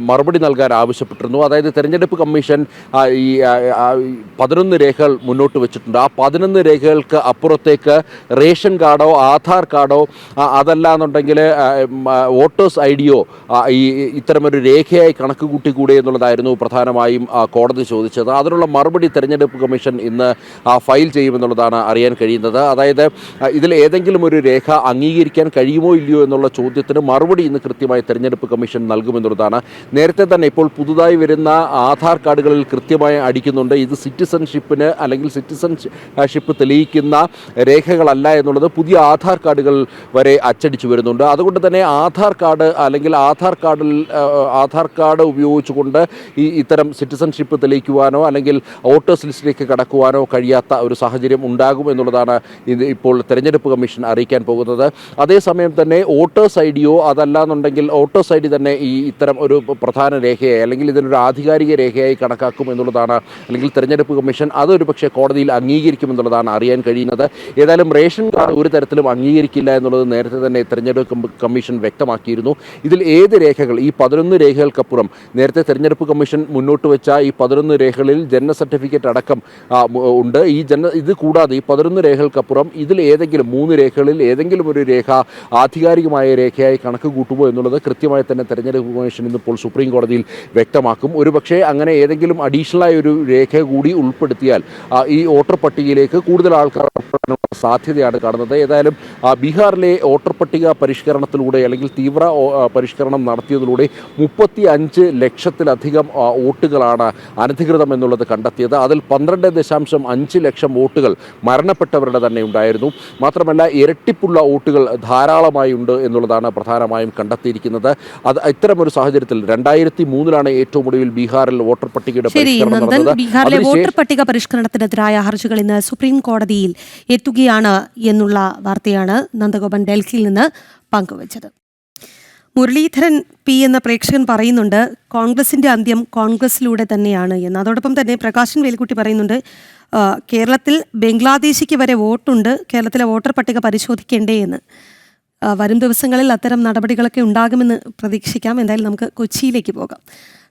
മറുപടി നൽകാൻ ആവശ്യപ്പെട്ടിരുന്നു. അതായത് തെരഞ്ഞെടുപ്പ് കമ്മീഷൻ ഈ 11 രേഖകൾ മുന്നോട്ട് വെച്ചിട്ടുണ്ട്. ആ 11 രേഖകൾക്ക് അപ്പുറത്തേക്ക് റേഷൻ കാർഡോ ആധാർ കാർഡോ അതല്ലാന്നുണ്ടെങ്കിൽ വോട്ടേഴ്സ് ഐഡിയോ ഈ ഇത്തരമൊരു രേഖയായി കണക്ക് കൂട്ടിക്കൂടെ എന്നുള്ളതായിരുന്നു പ്രധാനമായും കോടതി ചോദിച്ചത്. അതിനുള്ള മറുപടി തെരഞ്ഞെടുപ്പ് കമ്മീഷൻ ഇന്ന് ഫയൽ ചെയ്യുമെന്നുള്ളതാണ് അറിയാൻ കഴിയുന്നത്. അതായത് ഇതിൽ ഏതെങ്കിലും ഒരു രേഖ അംഗീകരിക്കാൻ കഴിയുമോ ഇല്ലയോ എന്നുള്ള ചോദ്യത്തിന് മറുപടി ഇന്ന് കൃത്യമായി തെരഞ്ഞെടുപ്പ് കമ്മീഷൻ നൽകുമെന്നുള്ളതാണ്. നേരത്തെ തന്നെ ഇപ്പോൾ പുതുതായി വരുന്ന ആധാർ കാർഡുകളിൽ കൃത്യമായി അടിക്കുന്നുണ്ട് ഇത് സിറ്റിസൺഷിപ്പിന് അല്ലെങ്കിൽ സിറ്റിസൺഷിപ്പ് തെളിയിക്കുന്ന രേഖകളല്ല എന്നുള്ളത് പുതിയ ആധാർ കാർഡുകൾ വരെ അച്ചടിച്ചു വരുന്നുണ്ട്. അതുകൊണ്ട് തന്നെ ആധാർ കാർഡ് അല്ലെങ്കിൽ ആധാർ കാർഡ് ഉപയോഗിച്ചുകൊണ്ട് ഇത്തരം സിറ്റിസൺഷിപ്പ് തെളിയിക്കുവാനോ അല്ലെങ്കിൽ വോട്ടേഴ്സ് ലിസ്റ്റിലേക്ക് കടക്കുവാനോ കഴിയാത്ത ഒരു സാഹചര്യം ഉണ്ടാകും എന്നുള്ളതാണ് ഇത് ഇപ്പോൾ തെരഞ്ഞെടുപ്പ് കമ്മീഷൻ അറിയിക്കാൻ പോകുന്നത്. അതേസമയം തന്നെ വോട്ടേഴ്സ് ഐഡിയോ അതല്ലാന്നുണ്ടെങ്കിൽ വോട്ടേഴ്സ് ഐ ഡി തന്നെ ഇത്തരം ഒരു പ്രധാന രേഖയായി അല്ലെങ്കിൽ ഇതിനൊരു ആധികാരിക രേഖയായി കണക്കാക്കും എന്നുള്ളതാണ് അല്ലെങ്കിൽ തെരഞ്ഞെടുപ്പ് കമ്മീഷൻ അതൊരു പക്ഷേ കോടതിയിൽ അംഗീകരിക്കുമെന്നുള്ളതാണ് അറിയാൻ കഴിയുന്നത്. ഏതായാലും റേഷൻ കാർഡ് ഒരു തരത്തിലും അംഗീകരിക്കില്ല എന്നുള്ളത് നേരത്തെ തന്നെ തെരഞ്ഞെടുപ്പ് കമ്മീഷൻ വ്യക്തമാക്കിയിരുന്നു. ഇതിൽ ഏത് രേഖകൾ ഈ 11 രേഖകൾക്കപ്പുറം നേരത്തെ തെരഞ്ഞെടുപ്പ് കമ്മീഷൻ മുന്നോട്ട് വെച്ച ഈ 11 രേഖകളിൽ ജനന സർട്ടിഫിക്കറ്റ് അടക്കം ഉണ്ട്. ഇത് കൂടാതെ ഈ 11 രേഖകൾക്കപ്പുറം ഇതിൽ ഏതെങ്കിലും 3 രേഖകളിൽ ഏതെങ്കിലും ഒരു രേഖ ആധികാരികമായ രേഖയായി കണക്ക് കൂട്ടുമോ എന്നുള്ളത് കൃത്യമായി തന്നെ തെരഞ്ഞെടുപ്പ് കമ്മീഷൻ ഇന്നിപ്പോൾ സുപ്രീം കോടതിയിൽ വ്യക്തമാക്കും. ഒരുപക്ഷെ അങ്ങനെ ഏതെങ്കിലും അഡീഷണലായ ഒരു രേഖ കൂടി ഉൾപ്പെടുത്തിയാൽ ഈ വോട്ടർ പട്ടികയിലേക്ക് കൂടുതൽ ആൾക്കാർ സാധ്യതയാണ് കാണുന്നത്. ഏതായാലും ബീഹാറിലെ വോട്ടർ പട്ടിക പരിഷ്കരണത്തിലൂടെ അല്ലെങ്കിൽ തീവ്ര പരിഷ്കരണം നടത്തിയതിലൂടെ 35 ലക്ഷത്തിലധികം വോട്ടുകളാണ് അനധികൃതം എന്നുള്ളത് കണ്ടെത്തിയത്. അതിൽ 12.5 ലക്ഷം വോട്ടുകൾ മരണപ്പെട്ടവരുടെ തന്നെ ഉണ്ടായിരുന്നു. മാത്രമല്ല ഇരട്ടിപ്പുള്ള വോട്ടുകൾ ധാരാളമായി ഉണ്ട് എന്നുള്ളതാണ് പ്രധാനമായും കണ്ടെത്തിയിരിക്കുന്നത്. അത് ഇത്തരമൊരു സാഹചര്യത്തിൽ 2003 ഏറ്റവും ഒടുവിൽ ബീഹാറിൽ വോട്ടർ പട്ടികയുടെ പരിഷ്കരണം നടന്നത്. ബീഹാറിലെ വോട്ടർ പട്ടിക പരിഷ്കരണത്തിനെതിരായ ഹർജികൾ ഇന്ന് സുപ്രീം കോടതിയിൽ എത്തുകയാണ് എന്നുള്ള വാർത്തയാണ് നന്ദഗോപൻ ഡൽഹിയിൽ നിന്ന് പങ്കുവച്ചത്. മുരളീധരൻ പി എന്ന പ്രേക്ഷകൻ പറയുന്നുണ്ട് കോൺഗ്രസിന്റെ അന്ത്യം കോൺഗ്രസിലൂടെ തന്നെയാണ് എന്ന്. അതോടൊപ്പം തന്നെ പ്രകാശൻ വേൽക്കുട്ടി പറയുന്നുണ്ട് കേരളത്തിൽ ബംഗ്ലാദേശിക്ക് വരെ വോട്ടുണ്ട്, കേരളത്തിലെ വോട്ടർ പട്ടിക പരിശോധിക്കേണ്ടേ എന്ന്. വരും ദിവസങ്ങളിൽ അത്തരം നടപടികളൊക്കെ ഉണ്ടാകുമെന്ന് പ്രതീക്ഷിക്കാം. എന്തായാലും നമുക്ക് കൊച്ചിയിലേക്ക് പോകാം.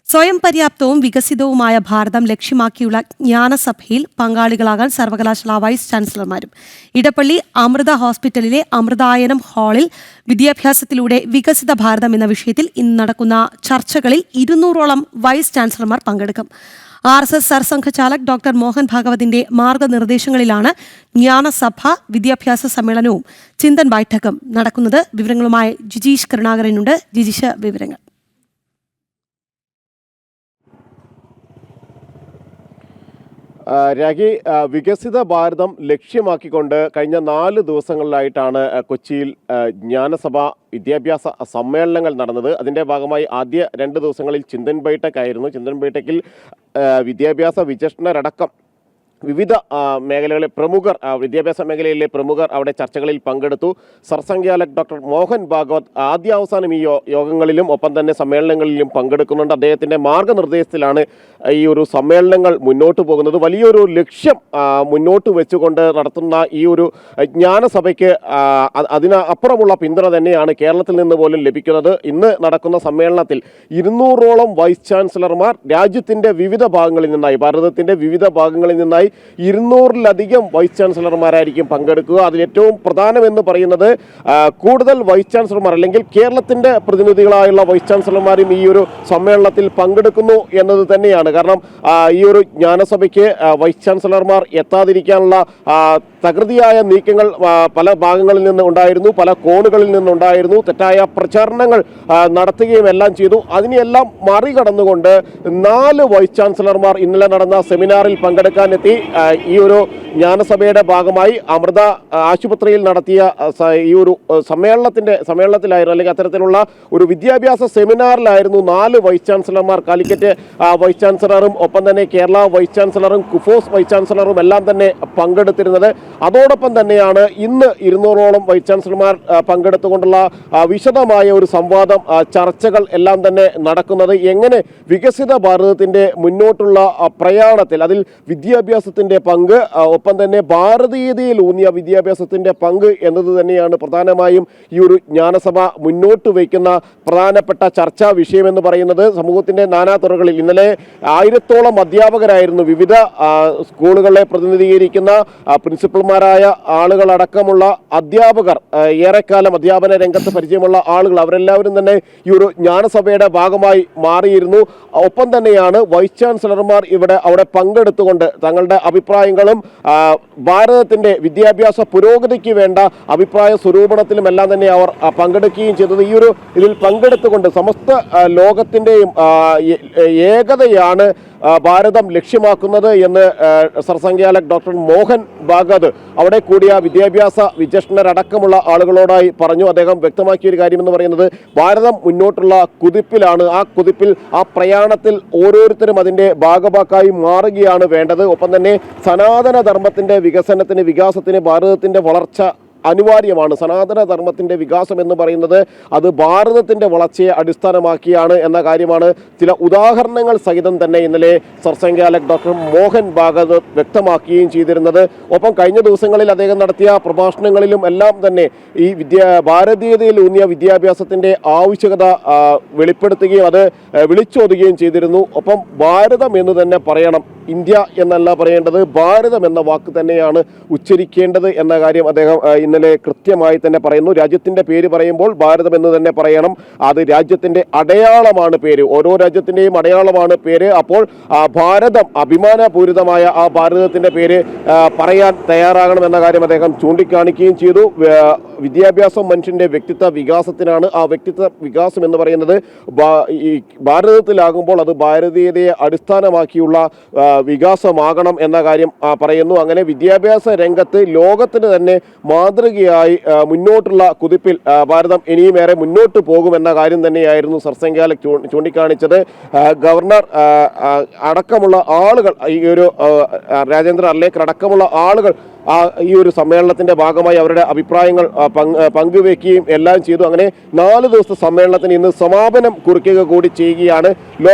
സ്വയം പര്യാപ്തവും വികസിതവുമായ ഭാരതം ലക്ഷ്യമാക്കിയുള്ള ജ്ഞാനസഭയിൽ പങ്കാളികളാകാൻ സർവകലാശാല വൈസ് ചാൻസലർമാരും. ഇടപ്പള്ളി അമൃത ഹോസ്പിറ്റലിലെ അമൃതായനം ഹാളിൽ വിദ്യാഭ്യാസത്തിലൂടെ വികസിത ഭാരതം എന്ന വിഷയത്തിൽ ഇന്ന് നടക്കുന്ന ചർച്ചകളിൽ 200ഓളം വൈസ് ചാൻസലർമാർ പങ്കെടുക്കും. RSS സർസംഘചാലക് ഡോക്ടർ മോഹൻ ഭാഗവതിന്റെ മാർഗനിർദ്ദേശങ്ങളിലാണ് ജ്ഞാനസഭ വിദ്യാഭ്യാസ സമ്മേളനവും ചിന്തൻ ബൈഠക്കും നടക്കുന്നത്. വിവരങ്ങളുമായി ജിജീഷ് കരുണാകരനുണ്ട്. ജിജീഷ്, വിവരങ്ങൾ. രാഖി, വികസിത ഭാരതം ലക്ഷ്യമാക്കിക്കൊണ്ട് കഴിഞ്ഞ 4 ദിവസങ്ങളിലായിട്ടാണ് കൊച്ചിയിൽ ജ്ഞാനസഭ വിദ്യാഭ്യാസ സമ്മേളനങ്ങൾ നടന്നത്. അതിൻ്റെ ഭാഗമായി ആദ്യ 2 ദിവസങ്ങളിൽ ചിന്തൻ ബൈഠക് ആയിരുന്നു. ചിന്തൻ ബൈഠക്കിൽ വിദ്യാഭ്യാസ വിചക്ഷണരടക്കം വിവിധ മേഖലകളിലെ പ്രമുഖർ, വിദ്യാഭ്യാസ മേഖലയിലെ പ്രമുഖർ അവിടെ ചർച്ചകളിൽ പങ്കെടുത്തു. സർസംഘചാലക് ഡോക്ടർ മോഹൻ ഭാഗവത് ആദ്യാവസാനം ഈ യോഗങ്ങളിലും ഒപ്പം തന്നെ സമ്മേളനങ്ങളിലും പങ്കെടുക്കുന്നുണ്ട്. അദ്ദേഹത്തിൻ്റെ മാർഗനിർദ്ദേശത്തിലാണ് ഈ ഒരു സമ്മേളനങ്ങൾ മുന്നോട്ട് പോകുന്നത്. വലിയൊരു ലക്ഷ്യം മുന്നോട്ട് വെച്ചുകൊണ്ട് നടത്തുന്ന ഈ ഒരു ജ്ഞാനസഭയ്ക്ക് അതിനപ്പുറമുള്ള പിന്തുണ തന്നെയാണ് കേരളത്തിൽ നിന്ന് പോലും ലഭിക്കുന്നത്. ഇന്ന് നടക്കുന്ന സമ്മേളനത്തിൽ 200ഓളം വൈസ് ചാൻസലർമാർ രാജ്യത്തിൻ്റെ വിവിധ ഭാഗങ്ങളിൽ നിന്നായി, ഭാരതത്തിൻ്റെ വിവിധ ഭാഗങ്ങളിൽ നിന്നായി 200-ലധികം വൈസ് ചാൻസലർമാരായിരിക്കും പങ്കെടുക്കുക. അതിൽ ഏറ്റവും പ്രധാനമെന്ന് പറയുന്നത് കൂടുതൽ വൈസ് ചാൻസലർമാർ അല്ലെങ്കിൽ കേരളത്തിൻ്റെ പ്രതിനിധികളായുള്ള വൈസ് ചാൻസലർമാരും ഈ ഒരു സമ്മേളനത്തിൽ പങ്കെടുക്കുന്നു എന്നത് തന്നെയാണ്. കാരണം ഈ ഒരു ജ്ഞാനസഭയ്ക്ക് വൈസ് ചാൻസലർമാർ എത്താതിരിക്കാനുള്ള തകൃതിയായ നീക്കങ്ങൾ പല ഭാഗങ്ങളിൽ നിന്ന് ഉണ്ടായിരുന്നു, പല കോണുകളിൽ നിന്നുണ്ടായിരുന്നു. തെറ്റായ പ്രചാരണങ്ങൾ നടത്തുകയും എല്ലാം ചെയ്തു. അതിനെല്ലാം മറികടന്നുകൊണ്ട് 4 വൈസ് ചാൻസലർമാർ ഇന്നലെ നടന്ന സെമിനാറിൽ പങ്കെടുക്കാനെത്തി. ഈ ഒരു ജ്ഞാനസഭയുടെ ഭാഗമായി അമൃത ആശുപത്രിയിൽ നടത്തിയ ഈ ഒരു സമ്മേളനത്തിലായിരുന്നു, അല്ലെങ്കിൽ അത്തരത്തിലുള്ള ഒരു വിദ്യാഭ്യാസ സെമിനാറിലായിരുന്നു 4 വൈസ് ചാൻസലർമാർ, കാലിക്കറ്റ് വൈസ് ചാൻസലറും ഒപ്പം തന്നെ കേരള വൈസ് ചാൻസലറും കുഫോസ് വൈസ് ചാൻസലറും എല്ലാം തന്നെ പങ്കെടുത്തിരുന്നത്. അതോടൊപ്പം തന്നെയാണ് ഇന്ന് 200ഓളം വൈസ് ചാൻസലർമാർ പങ്കെടുത്തുകൊണ്ടുള്ള വിശദമായ ഒരു സംവാദം, ചർച്ചകൾ എല്ലാം തന്നെ നടക്കുന്നത്. എങ്ങനെ വികസിത ഭാരതത്തിൻ്റെ മുന്നോട്ടുള്ള പ്രയാണത്തിൽ അതിൽ വിദ്യാഭ്യാസത്തിൻ്റെ പങ്ക്, ഒപ്പം തന്നെ ഭാരതീയതയിൽ ഊന്നിയ വിദ്യാഭ്യാസത്തിൻ്റെ പങ്ക് എന്നത് തന്നെയാണ് പ്രധാനമായും ഈ ഒരു ജ്ഞാനസഭ മുന്നോട്ട് വയ്ക്കുന്ന പ്രധാനപ്പെട്ട ചർച്ചാ വിഷയമെന്ന് പറയുന്നത്. സമൂഹത്തിൻ്റെ നാനാതുറകളിൽ ഇന്നലെ 1000ഓളം അധ്യാപകരായിരുന്നു, വിവിധ സ്കൂളുകളെ പ്രതിനിധീകരിക്കുന്ന പ്രിൻസിപ്പൽമാരായ ആളുകളടക്കമുള്ള അധ്യാപകർ, ഏറെക്കാലം അധ്യാപന രംഗത്ത് പരിചയമുള്ള ആളുകൾ, അവരെല്ലാവരും തന്നെ ഈ ഒരു ജ്ഞാനസഭയുടെ ഭാഗമായി മാറിയിരുന്നു. ഒപ്പം തന്നെയാണ് വൈസ് ചാൻസലർമാർ അവിടെ പങ്കെടുത്തുകൊണ്ട് തങ്ങളുടെ അഭിപ്രായങ്ങളും ഭാരതത്തിൻ്റെ വിദ്യാഭ്യാസ പുരോഗതിക്ക് വേണ്ട അഭിപ്രായ സ്വരൂപണത്തിലും എല്ലാം തന്നെ അവർ പങ്കെടുക്കുകയും ചെയ്തത്. ഇതിൽ പങ്കെടുത്തുകൊണ്ട് സമസ്ത ലോകത്തിൻ്റെയും ഏകതയാണ് ഭാരതം ലക്ഷ്യമാക്കുന്നത് എന്ന് സർസംഘചാലക് ഡോക്ടർ മോഹൻ ഭാഗവത് അവിടെ കൂടിയ വിദ്യാഭ്യാസ വിചക്ഷണരടക്കമുള്ള ആളുകളോടായി പറഞ്ഞു. അദ്ദേഹം വ്യക്തമാക്കിയൊരു കാര്യമെന്ന് പറയുന്നത് ഭാരതം മുന്നോട്ടുള്ള കുതിപ്പിലാണ്. ആ കുതിപ്പിൽ, ആ പ്രയാണത്തിൽ ഓരോരുത്തരും അതിൻ്റെ ഭാഗഭാക്കായി മാറുകയാണ് വേണ്ടത്. ഒപ്പം തന്നെ സനാതന ധർമ്മത്തിൻ്റെ വികാസത്തിന് ഭാരതത്തിൻ്റെ വളർച്ച അനിവാര്യമാണ്. സനാതന ധർമ്മത്തിൻ്റെ വികാസം എന്ന് പറയുന്നത് അത് ഭാരതത്തിൻ്റെ വളർച്ചയെ അടിസ്ഥാനമാക്കിയാണ് എന്ന കാര്യമാണ് ചില ഉദാഹരണങ്ങൾ സഹിതം തന്നെ ഇന്നലെ സർസംഘചാലക് ഡോക്ടർ മോഹൻ ഭാഗവത് വ്യക്തമാക്കുകയും ചെയ്തിരുന്നത്. ഒപ്പം കഴിഞ്ഞ ദിവസങ്ങളിൽ അദ്ദേഹം നടത്തിയ പ്രഭാഷണങ്ങളിലും എല്ലാം തന്നെ ഈ ഭാരതീയതയിൽ ഊന്നിയ വിദ്യാഭ്യാസത്തിൻ്റെ ആവശ്യകത വെളിപ്പെടുത്തുകയും അത് വിളിച്ചോതുകയും ചെയ്തിരുന്നു. ഒപ്പം ഭാരതം എന്ന് തന്നെ പറയണം, ഇന്ത്യ എന്നല്ല പറയേണ്ടത്, ഭാരതം എന്ന വാക്ക് തന്നെയാണ് ഉച്ചരിക്കേണ്ടത് എന്ന കാര്യം അദ്ദേഹം ഇന്നലെ കൃത്യമായി തന്നെ പറയുന്നു. രാജ്യത്തിൻ്റെ പേര് പറയുമ്പോൾ ഭാരതം എന്ന് തന്നെ പറയണം. അത് രാജ്യത്തിൻ്റെ അടയാളമാണ് പേര്, ഓരോ രാജ്യത്തിൻ്റെയും അടയാളമാണ് പേര്. അപ്പോൾ ഭാരതം, അഭിമാനപൂരിതമായ ആ ഭാരതത്തിൻ്റെ പേര് പറയാൻ തയ്യാറാകണമെന്ന കാര്യം അദ്ദേഹം ചൂണ്ടിക്കാണിക്കുകയും ചെയ്തു. വിദ്യാഭ്യാസം മനുഷ്യൻ്റെ വ്യക്തിത്വ വികാസത്തിനാണ്. ആ വ്യക്തിത്വ വികാസം എന്ന് പറയുന്നത് ഈ ഭാരതത്തിലാകുമ്പോൾ അത് ഭാരതീയതയെ അടിസ്ഥാനമാക്കിയുള്ള വികാസമാകണം എന്ന കാര്യം പറയുന്നു. അങ്ങനെ വിദ്യാഭ്യാസ രംഗത്ത് ലോകത്തിന് തന്നെ മാതൃകയായി മുന്നോട്ടുള്ള കുതിപ്പിൽ ഭാരതം ഇനിയുമേറെ മുന്നോട്ട് പോകുമെന്ന കാര്യം തന്നെയായിരുന്നു സർസംഘചാലക് ചൂണ്ടിക്കാണിച്ചത്. ഗവർണർ അടക്കമുള്ള ആളുകൾ, ഈ ഒരു രാജേന്ദ്ര അർലേക്കർ അടക്കമുള്ള ആളുകൾ ഈ ഒരു സമ്മേളനത്തിൻ്റെ ഭാഗമായി അവരുടെ അഭിപ്രായങ്ങൾ പങ്കുവെക്കുകയും എല്ലാം ചെയ്തു. അങ്ങനെ 4 ദിവസത്തെ സമ്മേളനത്തിന് ഇന്ന് സമാപനം കുറിക്കുക കൂടി ചെയ്യുകയാണ്.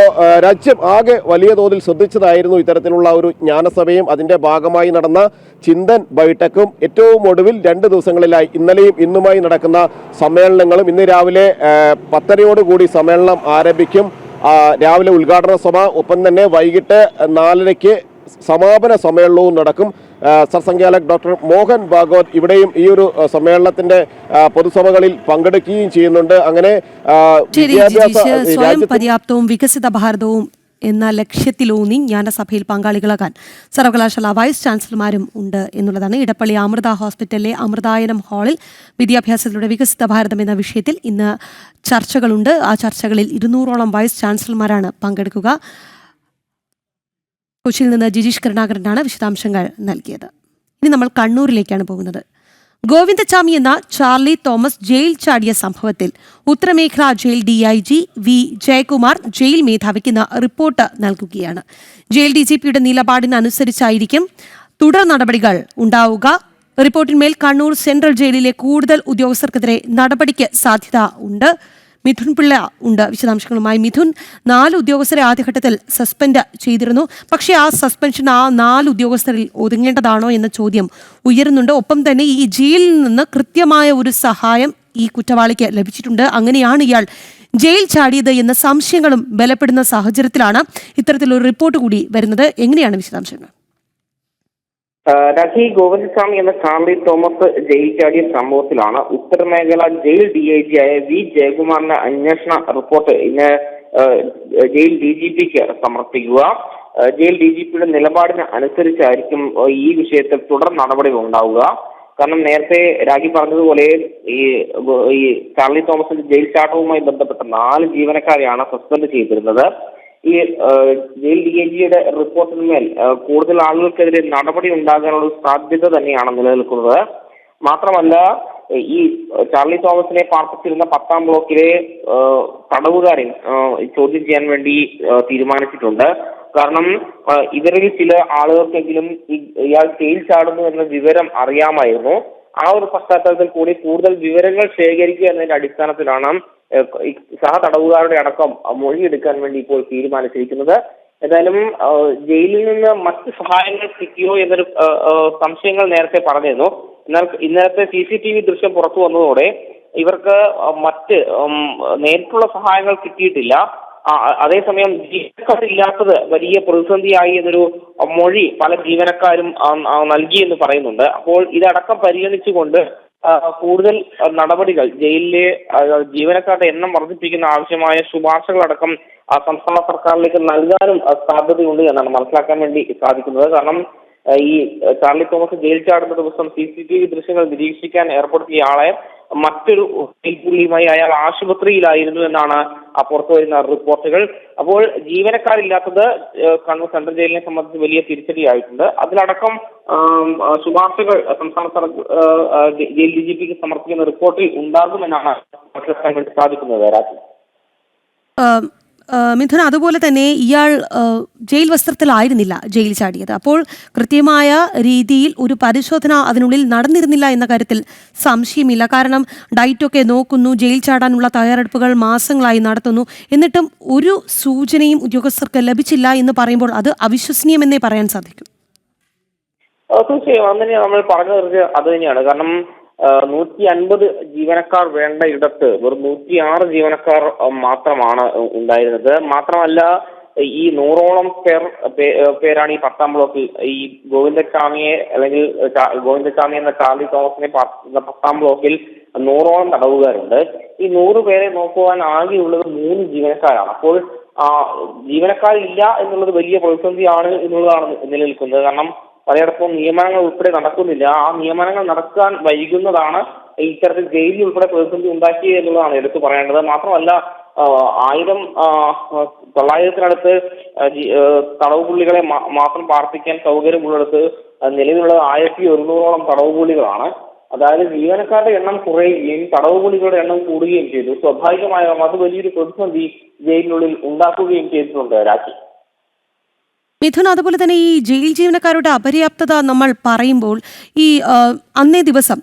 രാജ്യം ആകെ വലിയ തോതിൽ ശ്രദ്ധിച്ചതായിരുന്നു ഇത്തരത്തിലുള്ള ഒരു ജ്ഞാനസഭയും അതിൻ്റെ ഭാഗമായി നടന്ന ചിന്തൻ ബൈഠക്കും ഏറ്റവും ഒടുവിൽ 2 ദിവസങ്ങളിലായി ഇന്നലെയും ഇന്നുമായി നടക്കുന്ന സമ്മേളനങ്ങളും. ഇന്ന് രാവിലെ 10:30 സമ്മേളനം ആരംഭിക്കും. രാവിലെ ഉദ്ഘാടന സഭ, ഒപ്പം തന്നെ വൈകിട്ട് 4:30 സമാപന സമ്മേളനവും നടക്കും. സർസംഘചാലക് ഡോക്ടർ മോഹൻ ഭാഗവത് ഇവിടെയും ഈ ഒരു സമ്മേളനത്തിന്റെ പൊതുസഭകളിൽ പങ്കെടുക്കുകയും ചെയ്യുന്നുണ്ട്. അങ്ങനെ സ്വയം പര്യാപ്തവും വികസിത ഭാരതവും എന്ന ലക്ഷ്യത്തിലൂന്നി ജ്ഞാനസഭയിൽ പങ്കാളികളാകാൻ സർവകലാശാല വൈസ് ചാൻസലർമാരും ഉണ്ട് എന്നുള്ളതാണ്. ഇടപ്പള്ളി അമൃത ഹോസ്പിറ്റലിലെ അമൃതായനം ഹാളിൽ വിദ്യാഭ്യാസത്തിലൂടെ വികസിത ഭാരതം എന്ന വിഷയത്തിൽ ഇന്ന് ചർച്ചകളുണ്ട്. ആ ചർച്ചകളിൽ 200ഓളം വൈസ് ചാൻസലർമാരാണ് പങ്കെടുക്കുക. കൊച്ചിയിൽ നിന്ന് ജിജീഷ് കരുണാകരനാണ് വിശദാംശങ്ങൾ നൽകിയത്. ഇനി നമ്മൾ കണ്ണൂരിലേക്കാണ് പോകുന്നത്. ഗോവിന്ദച്ചാമി എന്ന ചാർലി തോമസ് ജയിൽ ചാടിയ സംഭവത്തിൽ ഉത്തരമേഖലാ jail DIG V Jayakumar jail മേധാവിക്ക് ഇന്ന് റിപ്പോർട്ട് നൽകുകയാണ്. ജയിൽ DGPയുടെ നിലപാടിനനുസരിച്ചായിരിക്കും തുടർ നടപടികൾ ഉണ്ടാവുക. റിപ്പോർട്ടിന്മേൽ കണ്ണൂർ സെൻട്രൽ ജയിലിലെ കൂടുതൽ ഉദ്യോഗസ്ഥർക്കെതിരെ നടപടിക്ക് സാധ്യത ഉണ്ട്. മിഥുൻ പിള്ള ഉണ്ട് വിശദാംശങ്ങളുമായി. മിഥുൻ, 4 ഉദ്യോഗസ്ഥരെ ആദ്യഘട്ടത്തിൽ സസ്പെൻഡ് ചെയ്തിരുന്നു. പക്ഷേ ആ സസ്പെൻഷൻ ആ 4 ഉദ്യോഗസ്ഥരിൽ ഒതുങ്ങേണ്ടതാണോ എന്ന ചോദ്യം ഉയരുന്നുണ്ട്. ഒപ്പം തന്നെ ഈ ജയിലിൽ നിന്ന് കൃത്യമായ ഒരു സഹായം ഈ കുറ്റവാളിക്ക് ലഭിച്ചിട്ടുണ്ട്. അങ്ങനെയാണ് ഇയാൾ ജയിൽ ചാടിയത് എന്ന സംശയങ്ങളും ബലപ്പെടുന്ന സാഹചര്യത്തിലാണ് ഇത്തരത്തിലൊരു റിപ്പോർട്ട് കൂടി വരുന്നത്. എങ്ങനെയാണ് വിശദാംശങ്ങൾ? രാഖി, ഗോവിന്ദസ്വാമി എന്ന ചാർലി തോമസ് ജയിൽ ചാടിയ സംഭവത്തിലാണ് ഉത്തരമേഖല ജയിൽ DIG ആയ വി ജയകുമാറിന്റെ അന്വേഷണ റിപ്പോർട്ട് ഇന്ന് ജയിൽ DGPക്ക് സമർപ്പിക്കുക. ജയിൽ DGPയുടെ നിലപാടിന് അനുസരിച്ചായിരിക്കും ഈ വിഷയത്തിൽ തുടർ നടപടികൾ ഉണ്ടാവുക. കാരണം നേരത്തെ രാഖി പറഞ്ഞതുപോലെ ഈ ചാർലി തോമസിന്റെ ജയിൽ ചാട്ടവുമായി ബന്ധപ്പെട്ട 4 ജീവനക്കാരെയാണ് സസ്പെൻഡ് ചെയ്തിരുന്നത്. ഈ ജയിൽ DIGയുടെ റിപ്പോർട്ടിന്മേൽ കൂടുതൽ ആളുകൾക്കെതിരെ നടപടി ഉണ്ടാകാനുള്ള സാധ്യത തന്നെയാണ് നിലനിൽക്കുന്നത്. മാത്രമല്ല, ഈ ചാർലി തോമസിനെ പാർപ്പിച്ചിരുന്ന 10ാം ബ്ലോക്കിലെ തടവുകാരെ ചോദ്യം ചെയ്യാൻ വേണ്ടി തീരുമാനിച്ചിട്ടുണ്ട്. കാരണം ഇവരിൽ ചില ആളുകൾക്കെങ്കിലും ഇയാൾ ജയിൽ ചാടുന്നു എന്ന വിവരം അറിയാമായിരുന്നു. ആ ഒരു പശ്ചാത്തലത്തിൽ കൂടി കൂടുതൽ വിവരങ്ങൾ ശേഖരിക്കുക എന്നതിന്റെ അടിസ്ഥാനത്തിലാണ് സഹ തടവുകാരുടെ അടക്കം മൊഴിയെടുക്കാൻ വേണ്ടി ഇപ്പോൾ തീരുമാനിച്ചിരിക്കുന്നത്. ഏതായാലും ജയിലിൽ നിന്ന് മറ്റ് സഹായങ്ങൾ കിട്ടിയോ എന്നൊരു സംശയങ്ങൾ നേരത്തെ പറഞ്ഞിരുന്നു. എന്നാൽ ഇന്നലത്തെ CCTV ദൃശ്യം പുറത്തു വന്നതോടെ ഇവർക്ക് മറ്റ് നേരിട്ടുള്ള സഹായങ്ങൾ കിട്ടിയിട്ടില്ല. അതേസമയം ജീവനക്കാരില്ലാത്തത് വലിയ പ്രതിസന്ധിയായി എന്നൊരു മൊഴി പല ജീവനക്കാരും നൽകിയെന്ന് പറയുന്നുണ്ട്. അപ്പോൾ ഇതടക്കം പരിഗണിച്ചുകൊണ്ട് കൂടുതൽ നടപടികൾ ജയിലിലെ ജീവനക്കാരുടെ എണ്ണം വർദ്ധിപ്പിക്കുന്ന ആവശ്യമായ ശുപാർശകളടക്കം സംസ്ഥാന സർക്കാരിലേക്ക് നൽകാനും സാധ്യതയുണ്ട് എന്നാണ് മനസ്സിലാക്കാൻ വേണ്ടി സാധിക്കുന്നത്. കാരണം ഈ ചാർലി തോമസ് ജയിൽ ചാടുന്ന ദിവസം CCTV ദൃശ്യങ്ങൾ നിരീക്ഷിക്കാൻ ഏർപ്പെടുത്തിയ ആളെ മറ്റൊരു പുള്ളിയുമായി അയാൾ ആശുപത്രിയിലായിരുന്നു എന്നാണ് പുറത്തു വരുന്ന റിപ്പോർട്ടുകൾ. അപ്പോൾ ജീവനക്കാരില്ലാത്തത് കണ്ണൂർ സെൻട്രൽ ജയിലിനെ സംബന്ധിച്ച് വലിയ തിരിച്ചടിയായിട്ടുണ്ട്. അതിലടക്കം ശുപാർശകൾ സംസ്ഥാന ജയിൽ DGPക്ക് സമർപ്പിക്കുന്ന റിപ്പോർട്ടിൽ ഉണ്ടാകുമെന്നാണ് മനസ്സിലാക്കാൻ വേണ്ടി സാധിക്കുന്നത്. രാജ്യം മിഥുൻ, അതുപോലെ തന്നെ ഇയാൾ ജയിൽ വസ്ത്രത്തിലായിരുന്നില്ല ജയിൽ ചാടിയത്. അപ്പോൾ കൃത്യമായ രീതിയിൽ ഒരു പരിശോധന അതിനുള്ളിൽ നടന്നിരുന്നില്ല എന്ന കാര്യത്തിൽ സംശയമില്ല. കാരണം ഡയറ്റൊക്കെ നോക്കുന്നു, ജയിൽ ചാടാനുള്ള തയ്യാറെടുപ്പുകൾ മാസങ്ങളായി നടത്തുന്നു. എന്നിട്ടും ഒരു സൂചനയും ഉദ്യോഗസ്ഥർക്ക് ലഭിച്ചില്ല എന്ന് പറയുമ്പോൾ അത് അവിശ്വസനീയമെന്നേ പറയാൻ സാധിക്കും. തീർച്ചയായും അങ്ങനെ നമ്മൾ പറഞ്ഞു തീർച്ചയായും അത് തന്നെയാണ്. കാരണം 150 ജീവനക്കാർ വേണ്ട ഇടത്ത് വെറും 106 ജീവനക്കാർ മാത്രമാണ് ഉണ്ടായിരുന്നത്. മാത്രമല്ല, ഈ 100ഓളം പേരാണ് ഈ 10ാം ബ്ലോക്കിൽ ഈ ഗോവിന്ദസ്വാമിയെ അല്ലെങ്കിൽ ഗോവിന്ദസ്വാമി എന്ന ചാർലി തോമസിനെ 10ാം ബ്ലോക്കിൽ 100ഓളം തടവുകാരുണ്ട്. ഈ 100 പേരെ നോക്കുവാൻ ആകെയുള്ളത് 3 ജീവനക്കാരാണ്. അപ്പോൾ ജീവനക്കാരില്ല എന്നുള്ളത് വലിയ പ്രതിസന്ധിയാണ് എന്നുള്ളതാണ് നിലനിൽക്കുന്നത്. കാരണം പലയിടത്തും നിയമനങ്ങൾ ഉൾപ്പെടെ നടക്കുന്നില്ല. ആ നിയമനങ്ങൾ നടക്കാൻ വൈകുന്നതാണ് ഇത്തരത്തിൽ ജയിലിൽ ഉൾപ്പെടെ പ്രതിസന്ധി ഉണ്ടാക്കിയത് എന്നുള്ളതാണ് എടുത്തു പറയേണ്ടത്. മാത്രമല്ല, 900-ത്തിനടുത്ത് തടവ് പുള്ളികളെ മാത്രം പാർപ്പിക്കാൻ സൗകര്യമുള്ളിടത്ത് നിലവിലുള്ള 1100ഓളം തടവ് പുള്ളികളാണ്. അതായത് ജീവനക്കാരുടെ എണ്ണം കുറയുകയും തടവ് പുള്ളികളുടെ എണ്ണം കൂടുകയും ചെയ്തു. സ്വാഭാവികമായും അത് വലിയൊരു പ്രതിസന്ധി ജയിലിനുള്ളിൽ ഉണ്ടാക്കുകയും ചെയ്തിട്ടുണ്ട്. രാജ്യം മിഥുൻ, അതുപോലെ തന്നെ ഈ ജയിൽ ജീവനക്കാരുടെ അപര്യാപ്തത നമ്മൾ പറയുമ്പോൾ ഈ അന്നേ ദിവസം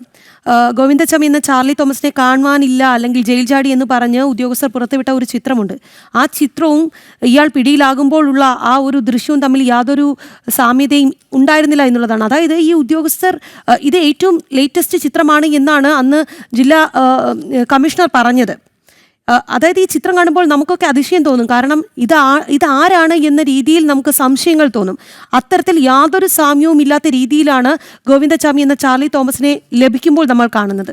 ഗോവിന്ദച്ചാമി എന്ന ചാർലി തോമസിനെ കാണുവാനില്ല അല്ലെങ്കിൽ ജയിൽ ചാടി എന്ന് പറഞ്ഞ് ഉദ്യോഗസ്ഥർ പുറത്തുവിട്ട ഒരു ചിത്രമുണ്ട്. ആ ചിത്രവും ഇയാൾ പിടിയിലാകുമ്പോഴുള്ള ആ ഒരു ദൃശ്യവും തമ്മിൽ യാതൊരു സാമ്യതയും ഉണ്ടായിരുന്നില്ല എന്നുള്ളതാണ്. അതായത് ഈ ഉദ്യോഗസ്ഥർ ഇത് ഏറ്റവും ലേറ്റസ്റ്റ് ചിത്രമാണ് എന്നാണ് അന്ന് ജില്ലാ കമ്മീഷണർ പറഞ്ഞത്. അതായത് ഈ ചിത്രം കാണുമ്പോൾ നമുക്കൊക്കെ അതിശയം തോന്നും. കാരണം ഇതാരാണ് എന്ന രീതിയിൽ നമുക്ക് സംശയങ്ങൾ തോന്നും. അത്തരത്തിൽ യാതൊരു സാമ്യവും ഇല്ലാത്ത രീതിയിലാണ് ഗോവിന്ദച്ചാമി എന്ന ചാർലി തോമസിനെ ലഭിക്കുമ്പോൾ നമ്മൾ കാണുന്നത്.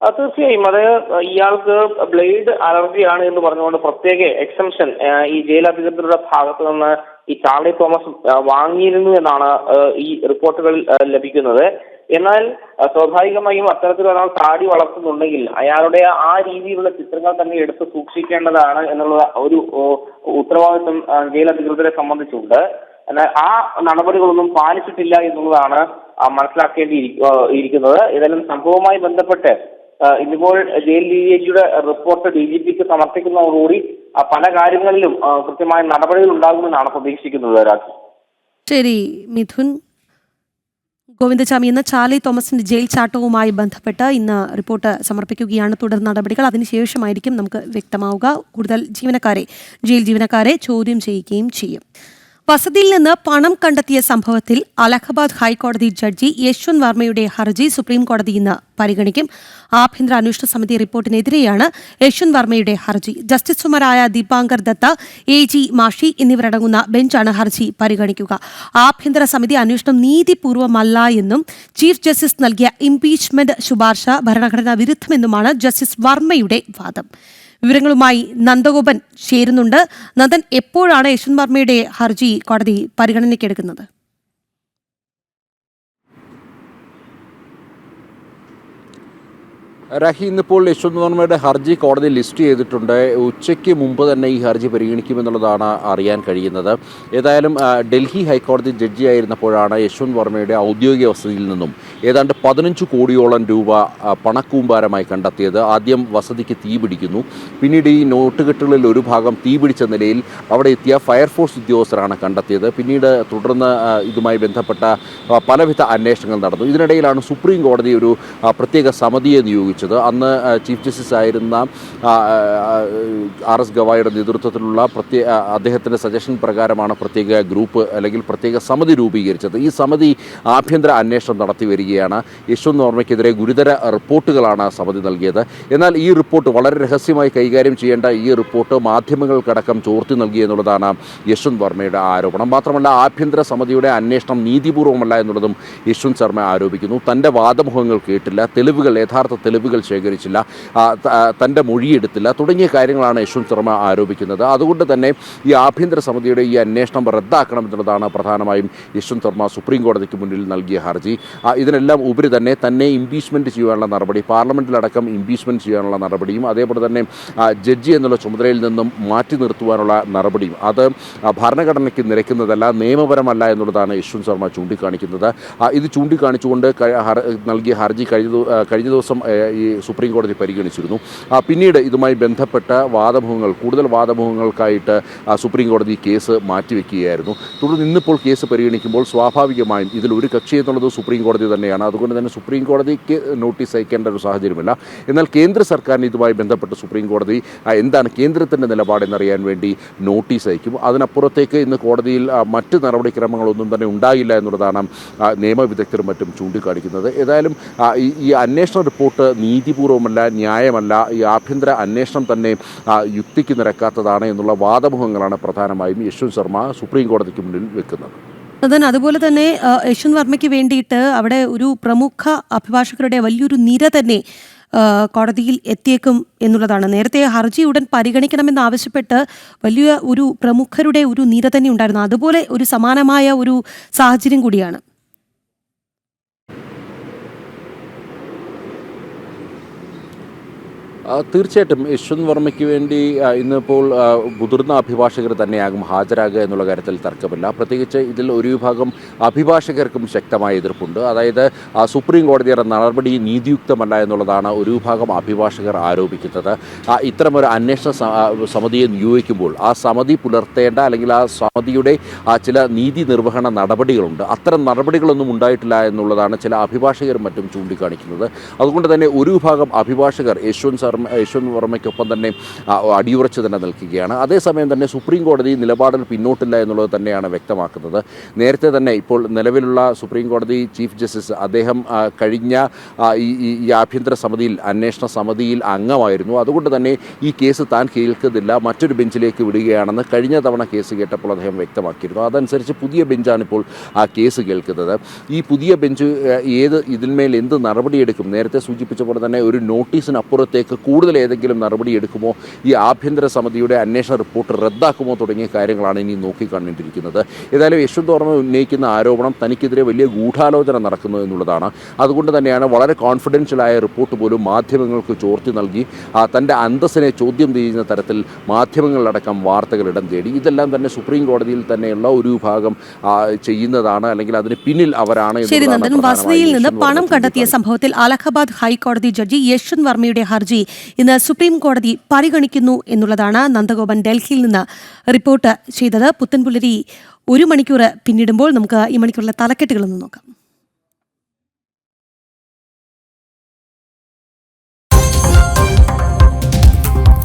തീർച്ചയായും അത് ഇയാൾക്ക് ബ്ലേഡ് അലർജിയാണ് എന്ന് പറഞ്ഞുകൊണ്ട് പ്രത്യേക എക്സംഷൻ ഈ ജയിൽ അധികൃതരുടെ ഭാഗത്തു നിന്ന് ഈ ചാർലി തോമസ് വാങ്ങിയിരുന്നു എന്നാണ് ഈ റിപ്പോർട്ടുകൾ ലഭിക്കുന്നത്. എന്നാൽ സ്വാഭാവികമായും അത്തരത്തിൽ ഒരാൾ താടി വളർത്തുന്നുണ്ടെങ്കിൽ അയാളുടെ ആ രീതിയിലുള്ള ചിത്രങ്ങൾ തന്നെ എടുത്ത് സൂക്ഷിക്കേണ്ടതാണ് എന്നുള്ള ഒരു ഉത്തരവാദിത്വം ജയിൽ അധികൃതരെ സംബന്ധിച്ചുണ്ട്. എന്നാൽ ആ നടപടികളൊന്നും പാലിച്ചിട്ടില്ല എന്നുള്ളതാണ് മനസ്സിലാക്കേണ്ടിയിരിക്കുന്നത്. ഏതായാലും സംഭവവുമായി ബന്ധപ്പെട്ട് ഇന്നിപ്പോൾ ജയിൽ DGPയുടെ റിപ്പോർട്ട് DGPക്ക് സമർപ്പിക്കുന്നതോടുകൂടി പല കാര്യങ്ങളിലും കൃത്യമായ നടപടികൾ ഉണ്ടാകുമെന്നാണ് പ്രതീക്ഷിക്കുന്നത്. രാജി, ശരി മിഥുൻ. ഗോവിന്ദചാമി ഇന്ന് ചാർലി തോമസിന്റെ ജയിൽ ചാട്ടവുമായി ബന്ധപ്പെട്ട് ഇന്ന് റിപ്പോർട്ട് സമർപ്പിക്കുകയാണ്. തുടർ നടപടികൾ അതിനുശേഷമായിരിക്കും നമുക്ക് വ്യക്തമാവുക. കൂടുതൽ ജയിൽ ജീവനക്കാരെ ചോദ്യം ചെയ്യുകയും ചെയ്യും. വസതിയിൽ നിന്ന് പണം കണ്ടെത്തിയ സംഭവത്തിൽ അലഹബാദ് ഹൈക്കോടതി ജഡ്ജി യശ്വന്ത് വർമ്മയുടെ ഹർജി സുപ്രീം കോടതി ഇന്ന് പരിഗണിക്കും. ആഭ്യന്തര അന്വേഷണ സമിതി റിപ്പോർട്ടിനെതിരെയാണ് യശ്വന്ത് വർമ്മയുടെ ഹർജി. ജസ്റ്റിസുമാരായ ദീപാങ്കർ ദത്ത, AG മാഷി എന്നിവരടങ്ങുന്ന ബെഞ്ചാണ് ഹർജി പരിഗണിക്കുക. ആഭ്യന്തര സമിതി അന്വേഷണം നീതിപൂർവമല്ല എന്നും ചീഫ് ജസ്റ്റിസ് നൽകിയ ഇംപീച്ച്മെന്റ് ശുപാർശ ഭരണഘടനാ വിരുദ്ധമെന്നുമാണ് ജസ്റ്റിസ് വർമ്മയുടെ വാദം. വിവരങ്ങളുമായി നന്ദഗോപൻ ചേരുന്നുണ്ട്. നന്ദൻ, എപ്പോഴാണ് യശ്വന്ത് വർമ്മയുടെ ഹർജി കോടതി പരിഗണനയ്ക്കെടുക്കുന്നത്? രാഹി, ഇന്നിപ്പോൾ യശ്വന്ത് വർമ്മയുടെ ഹർജി കോടതി ലിസ്റ്റ് ചെയ്തിട്ടുണ്ട്. ഉച്ചയ്ക്ക് മുമ്പ് തന്നെ ഈ ഹർജി പരിഗണിക്കുമെന്നുള്ളതാണ് അറിയാൻ കഴിയുന്നത്. ഏതായാലും ഡൽഹി ഹൈക്കോടതി ജഡ്ജിയായിരുന്നപ്പോഴാണ് യശ്വന്ത് വർമ്മയുടെ ഔദ്യോഗിക വസതിയിൽ നിന്നും ഏതാണ്ട് 15 കോടിയോളം രൂപ പണക്കൂമ്പാരമായി കണ്ടെത്തിയത്. ആദ്യം വസതിക്ക് തീ പിടിക്കുന്നു. പിന്നീട് ഈ നോട്ടുകെട്ടുകളിൽ ഒരു ഭാഗം തീ പിടിച്ച നിലയിൽ അവിടെ എത്തിയ ഫയർഫോഴ്സ് ഉദ്യോഗസ്ഥരാണ് കണ്ടെത്തിയത്. പിന്നീട് തുടർന്ന് ഇതുമായി ബന്ധപ്പെട്ട പലവിധ അന്വേഷണങ്ങൾ നടന്നു. ഇതിനിടയിലാണ് സുപ്രീം കോടതി ഒരു പ്രത്യേക സമിതിയെ നിയോഗിച്ചത്. അന്ന് ചീഫ് ജസ്റ്റിസ് ആയിരുന്ന RS ഗവായിയുടെ നേതൃത്വത്തിലുള്ള അദ്ദേഹത്തിൻ്റെ സജഷൻ പ്രകാരമാണ് പ്രത്യേക ഗ്രൂപ്പ് അല്ലെങ്കിൽ പ്രത്യേക സമിതി രൂപീകരിച്ചത്. ഈ സമിതി ആഭ്യന്തര അന്വേഷണം നടത്തി വരികയാണ്. യശ്വന്ത് വർമ്മയ്ക്കെതിരെ ഗുരുതര റിപ്പോർട്ടുകളാണ് സമിതി നൽകിയത്. എന്നാൽ ഈ റിപ്പോർട്ട് വളരെ രഹസ്യമായി കൈകാര്യം ചെയ്യേണ്ട ഈ റിപ്പോർട്ട് മാധ്യമങ്ങൾക്കടക്കം ചോർത്തി നൽകി എന്നുള്ളതാണ് യശ്വന്ത് വർമ്മയുടെ ആരോപണം. മാത്രമല്ല, ആഭ്യന്തര സമിതിയുടെ അന്വേഷണം നീതിപൂർവമല്ല എന്നുള്ളതും യശ്വന്ത് ശർമ്മ ആരോപിക്കുന്നു. തൻ്റെ വാദമുഖങ്ങൾ കേട്ടില്ല, യഥാർത്ഥ തെളിവുകൾ ശേഖരിച്ചില്ല, തൻ്റെ മൊഴിയെടുത്തില്ല തുടങ്ങിയ കാര്യങ്ങളാണ് യശ്വന്ത് ശർമ്മ ആരോപിക്കുന്നത്. അതുകൊണ്ട് തന്നെ ഈ ആഭ്യന്തര സമിതിയുടെ ഈ അന്വേഷണം റദ്ദാക്കണമെന്നുള്ളതാണ് പ്രധാനമായും യശ്വന്ത് ശർമ്മ സുപ്രീം കോടതിക്ക് മുന്നിൽ നൽകിയ ഹർജി. ഇതിനെല്ലാം ഉപരി തന്നെ ഇംപീച്ച്മെൻറ്റ് ചെയ്യാനുള്ള നടപടി, പാർലമെൻറ്റിലടക്കം ഇംപീച്ച്മെൻറ്റ് ചെയ്യാനുള്ള നടപടിയും അതേപോലെ തന്നെ ജഡ്ജി എന്നുള്ള ചുമതലയിൽ നിന്നും മാറ്റി നിർത്തുവാനുള്ള നടപടിയും അത് ഭരണഘടനയ്ക്ക് നിരക്കുന്നതല്ല, നിയമപരമല്ല എന്നുള്ളതാണ് യശ്വന്ത് ശർമ്മ ചൂണ്ടിക്കാണിക്കുന്നത്. ഇത് ചൂണ്ടിക്കാണിച്ചുകൊണ്ട് നൽകിയ ഹർജി കഴിഞ്ഞ ദിവസം ഈ സുപ്രീം കോടതി പരിഗണിച്ചിരുന്നു. പിന്നീട് ഇതുമായി ബന്ധപ്പെട്ട കൂടുതൽ വാദമുഖങ്ങൾക്കായിട്ട് സുപ്രീം കോടതി കേസ് മാറ്റിവെക്കുകയായിരുന്നു. തുടർന്ന് ഇന്നിപ്പോൾ കേസ് പരിഗണിക്കുമ്പോൾ സ്വാഭാവികമായും ഇതിൽ ഒരു കക്ഷി എന്നുള്ളത് സുപ്രീം കോടതി തന്നെയാണ്. അതുകൊണ്ട് തന്നെ സുപ്രീം കോടതിക്ക് നോട്ടീസ് അയക്കേണ്ട ഒരു സാഹചര്യമില്ല. എന്നാൽ കേന്ദ്ര സർക്കാരിന് ഇതുമായി ബന്ധപ്പെട്ട് സുപ്രീം കോടതി എന്താണ് കേന്ദ്രത്തിൻ്റെ നിലപാടെന്നറിയാൻ വേണ്ടി നോട്ടീസ് അയക്കും. അതിനപ്പുറത്തേക്ക് ഇന്ന് കോടതിയിൽ മറ്റ് നടപടിക്രമങ്ങളൊന്നും തന്നെ ഉണ്ടായില്ല എന്നുള്ളതാണ് നിയമവിദഗ്ധരും മറ്റും ചൂണ്ടിക്കാണിക്കുന്നത്. ഏതായാലും ഈ അന്വേഷണ റിപ്പോർട്ട് നീതിപൂർവമല്ല, ന്യായമല്ല, ഈ ആഭ്യന്തര അന്വേഷണം തന്നെ യുക്തിക്ക് നിരക്കാത്തതാണ് എന്നുള്ള വാദമുഖങ്ങളാണ് പ്രധാനമായും യശ്വന്ത് ശർമ്മ സുപ്രീം കോടതിക്ക് മുന്നിൽ വെക്കുന്നത്. അതുപോലെ തന്നെ യശ്വന്ത് വർമ്മയ്ക്ക് വേണ്ടിയിട്ട് അവിടെ ഒരു പ്രമുഖ അഭിഭാഷകരുടെ വലിയൊരു നിര തന്നെ കോടതിയിൽ എത്തിയേക്കും എന്നുള്ളതാണ്. നേരത്തെ ഹർജി ഉടൻ പരിഗണിക്കണമെന്നാവശ്യപ്പെട്ട് വലിയ ഒരു പ്രമുഖരുടെ ഒരു നിര തന്നെ ഉണ്ടായിരുന്നു. അതുപോലെ ഒരു സമാനമായ ഒരു സാഹചര്യം കൂടിയാണ്. തീർച്ചയായിട്ടും യശ്വന്ത് വർമ്മയ്ക്ക് വേണ്ടി ഇന്നിപ്പോൾ മുതിർന്ന അഭിഭാഷകർ തന്നെയാകും ഹാജരാകുക എന്നുള്ള കാര്യത്തിൽ തർക്കമില്ല. പ്രത്യേകിച്ച് ഇതിൽ ഒരു വിഭാഗം അഭിഭാഷകർക്കും ശക്തമായ എതിർപ്പുണ്ട്. അതായത് സുപ്രീം കോടതിയുടെ നടപടി നീതിയുക്തമല്ല എന്നുള്ളതാണ് ഒരു വിഭാഗം അഭിഭാഷകർ ആരോപിക്കുന്നത്. ഇത്തരമൊരു അന്വേഷണ സമിതിയെ നിയോഗിക്കുമ്പോൾ ആ സമിതി പുലർത്തേണ്ട അല്ലെങ്കിൽ ആ സമിതിയുടെ ചില നീതി നിർവഹണ നടപടികളുണ്ട്. അത്തരം നടപടികളൊന്നും ഉണ്ടായിട്ടില്ല എന്നുള്ളതാണ് ചില അഭിഭാഷകരും മറ്റും ചൂണ്ടിക്കാണിക്കുന്നത്. അതുകൊണ്ട് തന്നെ ഒരു വിഭാഗം അഭിഭാഷകർ യശ്വന്ത് വർമ്മയ്ക്കൊപ്പം തന്നെ അടിയുറച്ച് തന്നെ നിൽക്കുകയാണ്. അതേസമയം തന്നെ സുപ്രീം കോടതി നിലപാടിൽ പിന്നോട്ടില്ല എന്നുള്ളത് തന്നെയാണ് വ്യക്തമാക്കുന്നത്. നേരത്തെ തന്നെ ഇപ്പോൾ നിലവിലുള്ള സുപ്രീം കോടതി ചീഫ് ജസ്റ്റിസ് അദ്ദേഹം കഴിഞ്ഞ ഈ ആഭ്യന്തര സമിതിയിൽ അന്വേഷണ സമിതിയിൽ അംഗമായിരുന്നു. അതുകൊണ്ട് തന്നെ ഈ കേസ് താൻ കേൾക്കുന്നില്ല, മറ്റൊരു ബെഞ്ചിലേക്ക് വിടുകയാണെന്ന് കഴിഞ്ഞ തവണ കേസ് കേട്ടപ്പോൾ അദ്ദേഹം വ്യക്തമാക്കിയിരുന്നു. അതനുസരിച്ച് പുതിയ ബെഞ്ചാണിപ്പോൾ ആ കേസ് കേൾക്കുന്നത്. ഈ പുതിയ ബെഞ്ച് ഇതിന്മേൽ എന്ത് നടപടിയെടുക്കും? നേരത്തെ സൂചിപ്പിച്ച പോലെ തന്നെ ഒരു നോട്ടീസിനപ്പുറത്തേക്ക് കൂടുതൽ ഏതെങ്കിലും നടപടി എടുക്കുമോ, ഈ ആഭ്യന്തര സമിതിയുടെ അന്വേഷണ റിപ്പോർട്ട് റദ്ദാക്കുമോ തുടങ്ങിയ കാര്യങ്ങളാണ് ഇനി നോക്കിക്കണ്ടിരിക്കുന്നത്. ഏതായാലും യശ്വന്ത് വർമ്മ ഉന്നയിക്കുന്ന ആരോപണം തനിക്കെതിരെ വലിയ ഗൂഢാലോചന നടക്കുന്നു എന്നുള്ളതാണ്. അതുകൊണ്ട് തന്നെയാണ് വളരെ കോൺഫിഡൻഷ്യലായ റിപ്പോർട്ട് പോലും മാധ്യമങ്ങൾക്ക് ചോർത്തി നൽകി തൻ്റെ അന്തസ്സിനെ ചോദ്യം ചെയ്യുന്ന തരത്തിൽ മാധ്യമങ്ങളിലടക്കം വാർത്തകൾ ഇടം തേടി. ഇതെല്ലാം തന്നെ സുപ്രീം കോടതിയിൽ തന്നെയുള്ള ഒരു വിഭാഗം ചെയ്യുന്നതാണ്, അല്ലെങ്കിൽ അതിന് പിന്നിൽ അവരാണ്. ശരി നന്ദൻ, വസതിയിൽ നിന്ന് പണം കണ്ടെത്തിയ സംഭവത്തിൽ അലഹബാദ് ഹൈക്കോടതി ജഡ്ജി യശ്വന്ത് വർമ്മയുടെ ഹർജി ഇന്ന് സുപ്രീം കോടതി പരിഗണിക്കുന്നു എന്നുള്ളതാണ് നന്ദഗോപൻ ഡൽഹിയിൽ നിന്ന് റിപ്പോർട്ട് ചെയ്തത്. പുത്തൻപുലരി 1 മണിക്കൂർ പിന്നിടുമ്പോൾ നമുക്ക് ഈ മണിക്കൂറിലെ തലക്കെട്ടുകളൊന്ന് നോക്കാം.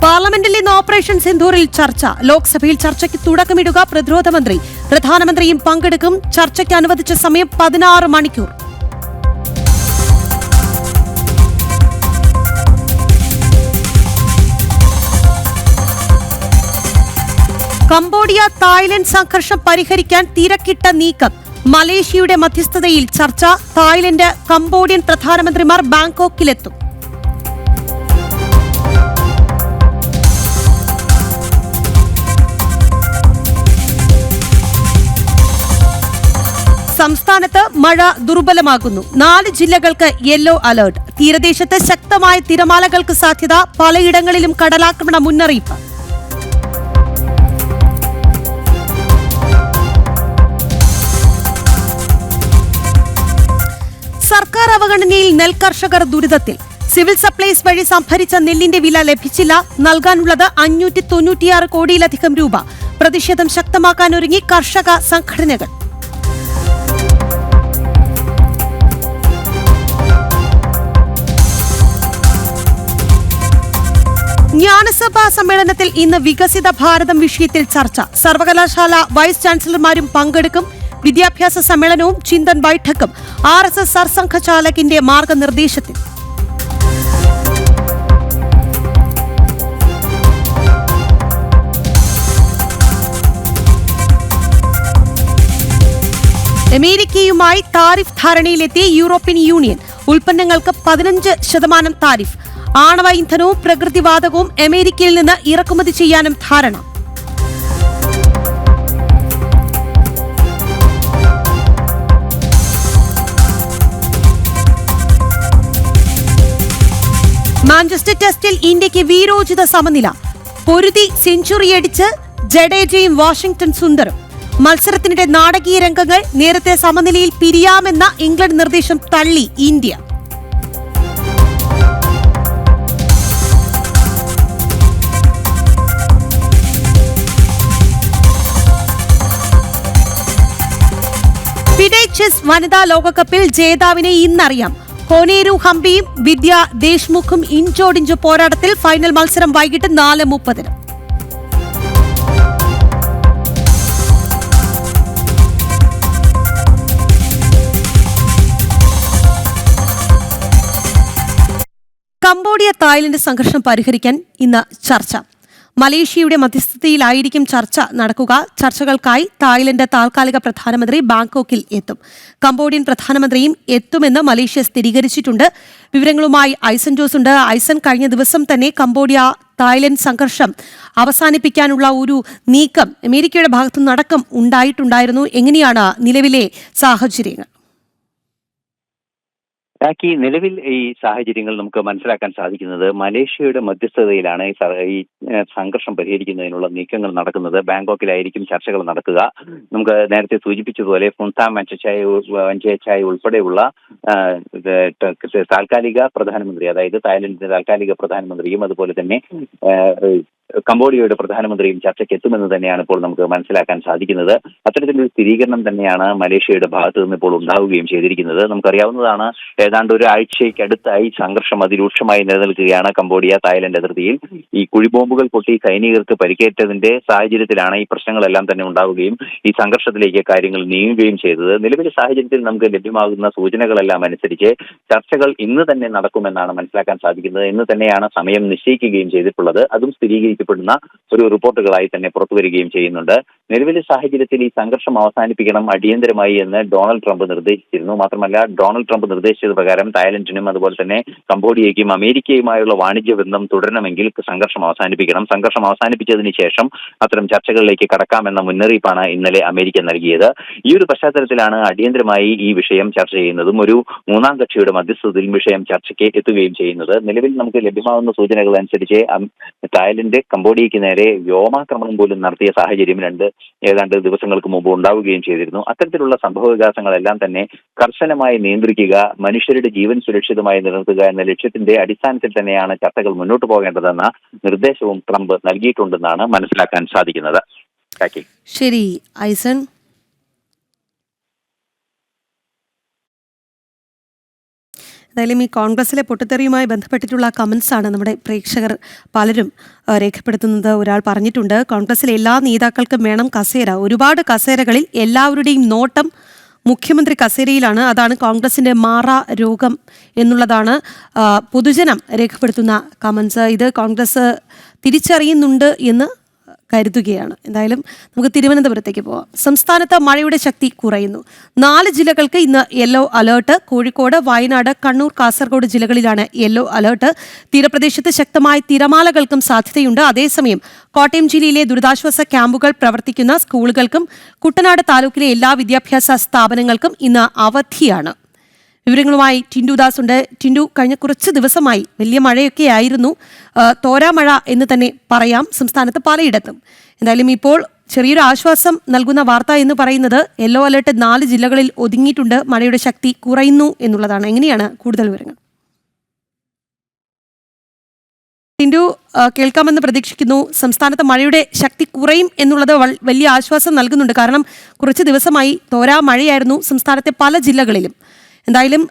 പാർലമെന്റിൽ ഇന്ന് ഓപ്പറേഷൻ സിന്ദൂറിൽ ചർച്ച. ലോക്സഭയിൽ ചർച്ചയ്ക്ക് തുടക്കമിടുക പ്രതിരോധ മന്ത്രി. പ്രധാനമന്ത്രിയും പങ്കെടുക്കും. ചർച്ചയ്ക്ക് അനുവദിച്ച സമയം 16 മണിക്കൂർ. കംബോഡിയ തായ്ലൻഡ് സംഘർഷം പരിഹരിക്കാൻ തിരക്കിട്ട നീക്കം. മലേഷ്യയുടെ മധ്യസ്ഥതയിൽ ചർച്ച. തായ്ലൻഡ് കംബോഡിയൻ പ്രധാനമന്ത്രിമാർ ബാങ്കോക്കിലെത്തും. സംസ്ഥാനത്ത് മഴ ദുർബലമാകുന്നു. 4 ജില്ലകൾക്ക് യെല്ലോ അലർട്ട്. തീരദേശത്ത് ശക്തമായ തിരമാലകൾക്ക് സാധ്യത. പലയിടങ്ങളിലും കടലാക്രമണ മുന്നറിയിപ്പ്. സർക്കാർ അവഗണനയിൽ നെൽകർഷകർ ദുരിതത്തിൽ. സിവിൽ സപ്ലൈസ് വഴി സംഭരിച്ച നെല്ലിന്റെ വില ലഭിച്ചില്ല. നൽകാനുള്ളത് 596 കോടിയിലധികം രൂപ. പ്രതിഷേധം ശക്തമാക്കാനൊരുങ്ങി കർഷക സംഘടനകൾ. ജ്ഞാനസഭാ സമ്മേളനത്തിൽ ഇന്ന് വികസിത ഭാരതം വിഷയത്തിൽ ചർച്ച. സർവകലാശാല വൈസ് ചാൻസലർമാരും പങ്കെടുക്കും. വിദ്യാഭ്യാസ സമ്മേളനവും ചിന്തൻ ബൈഠക്കും RSS സർസംഘചാലകിന്റെ മാർഗനിർദ്ദേശത്തിൽ. അമേരിക്കയുമായി താരിഫ് ധാരണയിലെത്തി യൂറോപ്യൻ യൂണിയൻ. ഉൽപ്പന്നങ്ങൾക്ക് 15% താരിഫ്. ആണവ ഇന്ധനവും പ്രകൃതിവാതകവും അമേരിക്കയിൽ നിന്ന് ഇറക്കുമതി ചെയ്യാനും ധാരണ. മാഞ്ചസ്റ്റർ ടെസ്റ്റിൽ ഇന്ത്യക്ക് വീരോചിത സമനില. പൊരുതി സെഞ്ചുറിയടിച്ച് ജഡേജയും വാഷിംഗ്ടൺ സുന്ദറും. മത്സരത്തിനിടെ നാടകീയ രംഗങ്ങൾ. നേരത്തെ സമനിലയിൽ പിരിയാമെന്ന ഇംഗ്ലണ്ട് നിർദ്ദേശം തള്ളി ഇന്ത്യ. ഫിഡെ ചെസ് വനിതാ ലോകകപ്പിൽ ജേതാവിനെ ഇന്നറിയാം. കോനേരു ഹംപിയും വിദ്യ ദേശ്മുഖും ഇഞ്ചോടിഞ്ച് പോരാട്ടത്തിൽ. ഫൈനൽ മത്സരം വൈകിട്ട് 4:30. കംബോഡിയ തായ്ലൻഡ് സംഘർഷം പരിഹരിക്കാൻ ഇന്ന് ചർച്ച. മലേഷ്യയുടെ മധ്യസ്ഥതയിലായിരിക്കും ചർച്ച നടക്കുക. ചർച്ചകൾക്കായി തായ്ലൻഡ് താൽക്കാലിക പ്രധാനമന്ത്രി ബാങ്കോക്കിൽ എത്തും. കംബോഡിയൻ പ്രധാനമന്ത്രിയും എത്തുമെന്ന് മലേഷ്യ സ്ഥിരീകരിച്ചിട്ടുണ്ട്. വിവരങ്ങളുമായി ഐസൻ ജോസ് ഉണ്ട്. ഐസൻ, കഴിഞ്ഞ ദിവസം തന്നെ കംബോഡിയ തായ്ലൻഡ് സംഘർഷം അവസാനിപ്പിക്കാനുള്ള ഒരു നീക്കം അമേരിക്കയുടെ ഭാഗത്തുനിന്നടക്കം ഉണ്ടായിട്ടുണ്ടായിരുന്നു. എങ്ങനെയാണ് നിലവിലെ സാഹചര്യങ്ങൾ? ഈ നിലവിൽ ഈ സാഹചര്യങ്ങൾ നമുക്ക് മനസ്സിലാക്കാൻ സാധിക്കുന്നത് മലേഷ്യയുടെ മധ്യസ്ഥതയിലാണ് ഈ സംഘർഷം പരിഹരിക്കുന്നതിനുള്ള നീക്കങ്ങൾ നടക്കുന്നത്. ബാങ്കോക്കിലായിരിക്കും ചർച്ചകൾ നടക്കുക. നമുക്ക് നേരത്തെ സൂചിപ്പിച്ചതുപോലെ ഫുങ്താം വഞ്ചേച്ചായ് ഉൾപ്പെടെയുള്ള താൽക്കാലിക പ്രധാനമന്ത്രി, അതായത് തായ്ലൻഡിന്റെ താൽക്കാലിക പ്രധാനമന്ത്രിയും അതുപോലെ തന്നെ കംബോഡിയയുടെ പ്രധാനമന്ത്രിയും ചർച്ചയ്ക്ക് എത്തുമെന്ന് തന്നെയാണ് ഇപ്പോൾ നമുക്ക് മനസ്സിലാക്കാൻ സാധിക്കുന്നത്. അത്തരത്തിലൊരു സ്ഥിരീകരണം തന്നെയാണ് മലേഷ്യയുടെ ഭാഗത്തു നിന്ന് ഇപ്പോൾ ഉണ്ടാവുകയും ചെയ്തിരിക്കുന്നത്. നമുക്കറിയാവുന്നതാണ്, ഏതാണ്ട് ഒരാഴ്ചയ്ക്കടുത്തായി സംഘർഷം അതിരൂക്ഷമായി നിലനിൽക്കുകയാണ് കംബോഡിയ തായ്ലൻഡ് അതിർത്തിയിൽ. ഈ കുഴിബോംബുകൾ പൊട്ടി സൈനികർക്ക് പരിക്കേറ്റതിന്റെ സാഹചര്യത്തിലാണ് ഈ പ്രശ്നങ്ങളെല്ലാം തന്നെ ഉണ്ടാവുകയും ഈ സംഘർഷത്തിലേക്ക് കാര്യങ്ങൾ നീങ്ങുകയും ചെയ്തത്. നിലവിലെ സാഹചര്യത്തിൽ നമുക്ക് ലഭ്യമാകുന്ന സൂചനകളെല്ലാം അനുസരിച്ച് ചർച്ചകൾ ഇന്ന് തന്നെ നടക്കുമെന്നാണ് മനസ്സിലാക്കാൻ സാധിക്കുന്നത്. ഇന്ന് തന്നെയാണ് സമയം നിശ്ചയിക്കുകയും ചെയ്തിട്ടുള്ളത്. അതും സ്ഥിരീകരിക്കപ്പെടുന്ന ഒരു റിപ്പോർട്ടുകളായി തന്നെ പുറത്തുവരികയും ചെയ്യുന്നുണ്ട്. നിലവിലെ സാഹചര്യത്തിൽ ഈ സംഘർഷം അവസാനിപ്പിക്കണം അടിയന്തരമായി എന്ന് ഡൊണാൾഡ് ട്രംപ് നിർദ്ദേശിച്ചിരുന്നു. മാത്രമല്ല ഡൊണാൾഡ് ട്രംപ് നിർദ്ദേശിച്ചത് പ്രകാരം തായ്ലൻഡിനും അതുപോലെ തന്നെ കംബോഡിയയ്ക്കും അമേരിക്കയുമായുള്ള വാണിജ്യ ബന്ധം തുടരണമെങ്കിൽ സംഘർഷം അവസാനിപ്പിക്കണം. സംഘർഷം അവസാനിപ്പിച്ചതിന് ശേഷം അത്തരം ചർച്ചകളിലേക്ക് കടക്കാമെന്ന മുന്നറിയിപ്പാണ് ഇന്നലെ അമേരിക്ക നൽകിയത്. ഈ ഒരു പശ്ചാത്തലത്തിലാണ് അടിയന്തരമായി ഈ വിഷയം ചർച്ച ചെയ്യുന്നതും ഒരു മൂന്നാം കക്ഷിയുടെ മധ്യസ്ഥതയിൽ വിഷയം ചർച്ചയ്ക്ക് എത്തുകയും ചെയ്യുന്നത്. നിലവിൽ നമുക്ക് ലഭ്യമാകുന്ന സൂചനകൾ അനുസരിച്ച് തായ്ലൻഡ് കംബോഡിയയ്ക്ക് നേരെ വ്യോമാക്രമണം പോലും നടത്തിയ സാഹചര്യം ഏതാണ്ട് ദിവസങ്ങൾക്ക് മുമ്പ് ഉണ്ടാവുകയും ചെയ്തിരുന്നു. അത്തരത്തിലുള്ള സംഭവ വികാസങ്ങളെല്ലാം തന്നെ കർശനമായി നിയന്ത്രിക്കുക, മനുഷ്യരുടെ ജീവൻ സുരക്ഷിതമായി നിലനിർത്തുക എന്ന ലക്ഷ്യത്തിന്റെ അടിസ്ഥാനത്തിൽ തന്നെയാണ് ചർച്ചകൾ മുന്നോട്ട് പോകേണ്ടതെന്ന നിർദ്ദേശവും ട്രംപ് നൽകിയിട്ടുണ്ടെന്നാണ് മനസ്സിലാക്കാൻ സാധിക്കുന്നത്. ശരി ഐസൺ. എന്തായാലും ഈ കോൺഗ്രസിലെ പൊട്ടിത്തെറിയുമായി ബന്ധപ്പെട്ടിട്ടുള്ള കമൻസ് ആണ് നമ്മുടെ പ്രേക്ഷകർ പലരും രേഖപ്പെടുത്തുന്നത്. ഒരാൾ പറഞ്ഞിട്ടുണ്ട്, കോൺഗ്രസിലെ എല്ലാ നേതാക്കൾക്കും വേണം കസേര. ഒരുപാട് കസേരകളിൽ എല്ലാവരുടെയും നോട്ടം മുഖ്യമന്ത്രി കസേരയിലാണ്. അതാണ് കോൺഗ്രസിന്റെ മാറാ രോഗം എന്നുള്ളതാണ് പൊതുജനം രേഖപ്പെടുത്തുന്ന കമൻസ്. ഇത് കോൺഗ്രസ് തിരിച്ചറിയുന്നുണ്ട് എന്ന് കരുതുകയാണ്. എന്തായാലും നമുക്ക് തിരുവനന്തപുരത്തേക്ക് പോവാം. സംസ്ഥാനത്ത് മഴയുടെ ശക്തി കുറയുന്നു. 4 ജില്ലകൾക്ക് ഇന്ന് യെല്ലോ അലേർട്ട്. കോഴിക്കോട്, വയനാട്, കണ്ണൂർ, കാസർഗോഡ് ജില്ലകളിലാണ് യെല്ലോ അലേർട്ട്. തീരപ്രദേശത്ത് ശക്തമായ തിരമാലകൾക്കും സാധ്യതയുണ്ട്. അതേസമയം കോട്ടയം ജില്ലയിലെ ദുരിതാശ്വാസ ക്യാമ്പുകൾ പ്രവർത്തിക്കുന്ന സ്കൂളുകൾക്കും കുട്ടനാട് താലൂക്കിലെ എല്ലാ വിദ്യാഭ്യാസ സ്ഥാപനങ്ങൾക്കും ഇന്ന് അവധിയാണ്. വിവരങ്ങളുമായി ടിൻഡു ദാസ് ഉണ്ട്. ടിൻഡു, കഴിഞ്ഞ കുറച്ച് ദിവസമായി വലിയ മഴയൊക്കെ ആയിരുന്നു, തോരാമഴ എന്ന് തന്നെ പറയാം സംസ്ഥാനത്ത് പലയിടത്തും. എന്തായാലും ഇപ്പോൾ ചെറിയൊരു ആശ്വാസം നൽകുന്ന വാർത്ത എന്ന് പറയുന്നത് യെല്ലോ അലേർട്ട് 4 ജില്ലകളിൽ ഒതുങ്ങിയിട്ടുണ്ട്, മഴയുടെ ശക്തി കുറയുന്നു എന്നുള്ളതാണ്. എങ്ങനെയാണ് കൂടുതൽ വിവരങ്ങൾ? ടിൻഡു, കേൾക്കാമെന്ന് പ്രതീക്ഷിക്കുന്നു. സംസ്ഥാനത്ത് മഴയുടെ ശക്തി കുറയും എന്നുള്ളത് വലിയ ആശ്വാസം നൽകുന്നുണ്ട്. കാരണം കുറച്ച് ദിവസമായി തോരാ മഴയായിരുന്നു സംസ്ഥാനത്തെ പല ജില്ലകളിലും. എന്തായാലും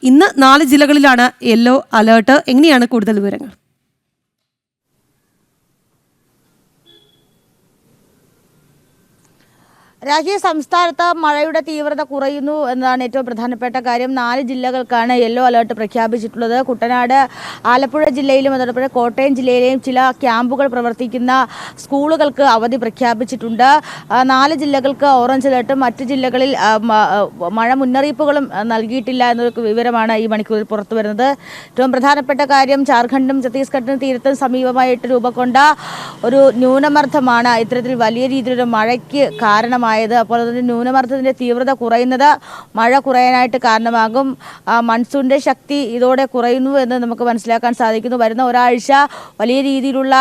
ഇന്ന് 4 ജില്ലകളിലാണ് യെല്ലോ അലേർട്ട്. എങ്ങനെയാണ് കൂടുതൽ വിവരങ്ങൾ? രാജ്യ സംസ്ഥാനത്ത് മഴയുടെ തീവ്രത കുറയുന്നു എന്നതാണ് ഏറ്റവും പ്രധാനപ്പെട്ട കാര്യം. 4 ജില്ലകൾക്കാണ് യെല്ലോ അലേർട്ട് പ്രഖ്യാപിച്ചിട്ടുള്ളത്. കുട്ടനാട്, ആലപ്പുഴ ജില്ലയിലും അതോടൊപ്പം കോട്ടയം ജില്ലയിലെയും ചില ക്യാമ്പുകൾ പ്രവർത്തിക്കുന്ന സ്കൂളുകൾക്ക് അവധി പ്രഖ്യാപിച്ചിട്ടുണ്ട്. 4 ജില്ലകൾക്ക് ഓറഞ്ച് അലേർട്ടും മറ്റ് ജില്ലകളിൽ മഴ മുന്നറിയിപ്പുകളും നൽകിയിട്ടില്ല എന്നൊരു വിവരമാണ് ഈ മണിക്കൂറിൽ പുറത്തു വരുന്നത്. ഏറ്റവും പ്രധാനപ്പെട്ട കാര്യം, ജാർഖണ്ഡും ഛത്തീസ്ഗഡിനും തീരത്തും സമീപമായിട്ട് രൂപം കൊണ്ട ഒരു ന്യൂനമർദ്ദമാണ് ഇത്തരത്തിൽ വലിയ രീതിയിലൊരു മഴയ്ക്ക് കാരണമായത്. അപ്പോൾ അതിന് ന്യൂനമർദ്ദത്തിന്റെ തീവ്രത കുറയുന്നത് മഴ കുറയാനായിട്ട് കാരണമാകും. മൺസൂണിന്റെ ശക്തി ഇതോടെ കുറയുന്നു എന്ന് നമുക്ക് മനസ്സിലാക്കാൻ സാധിക്കുന്നു. വരുന്ന ഒരാഴ്ച വലിയ രീതിയിലുള്ള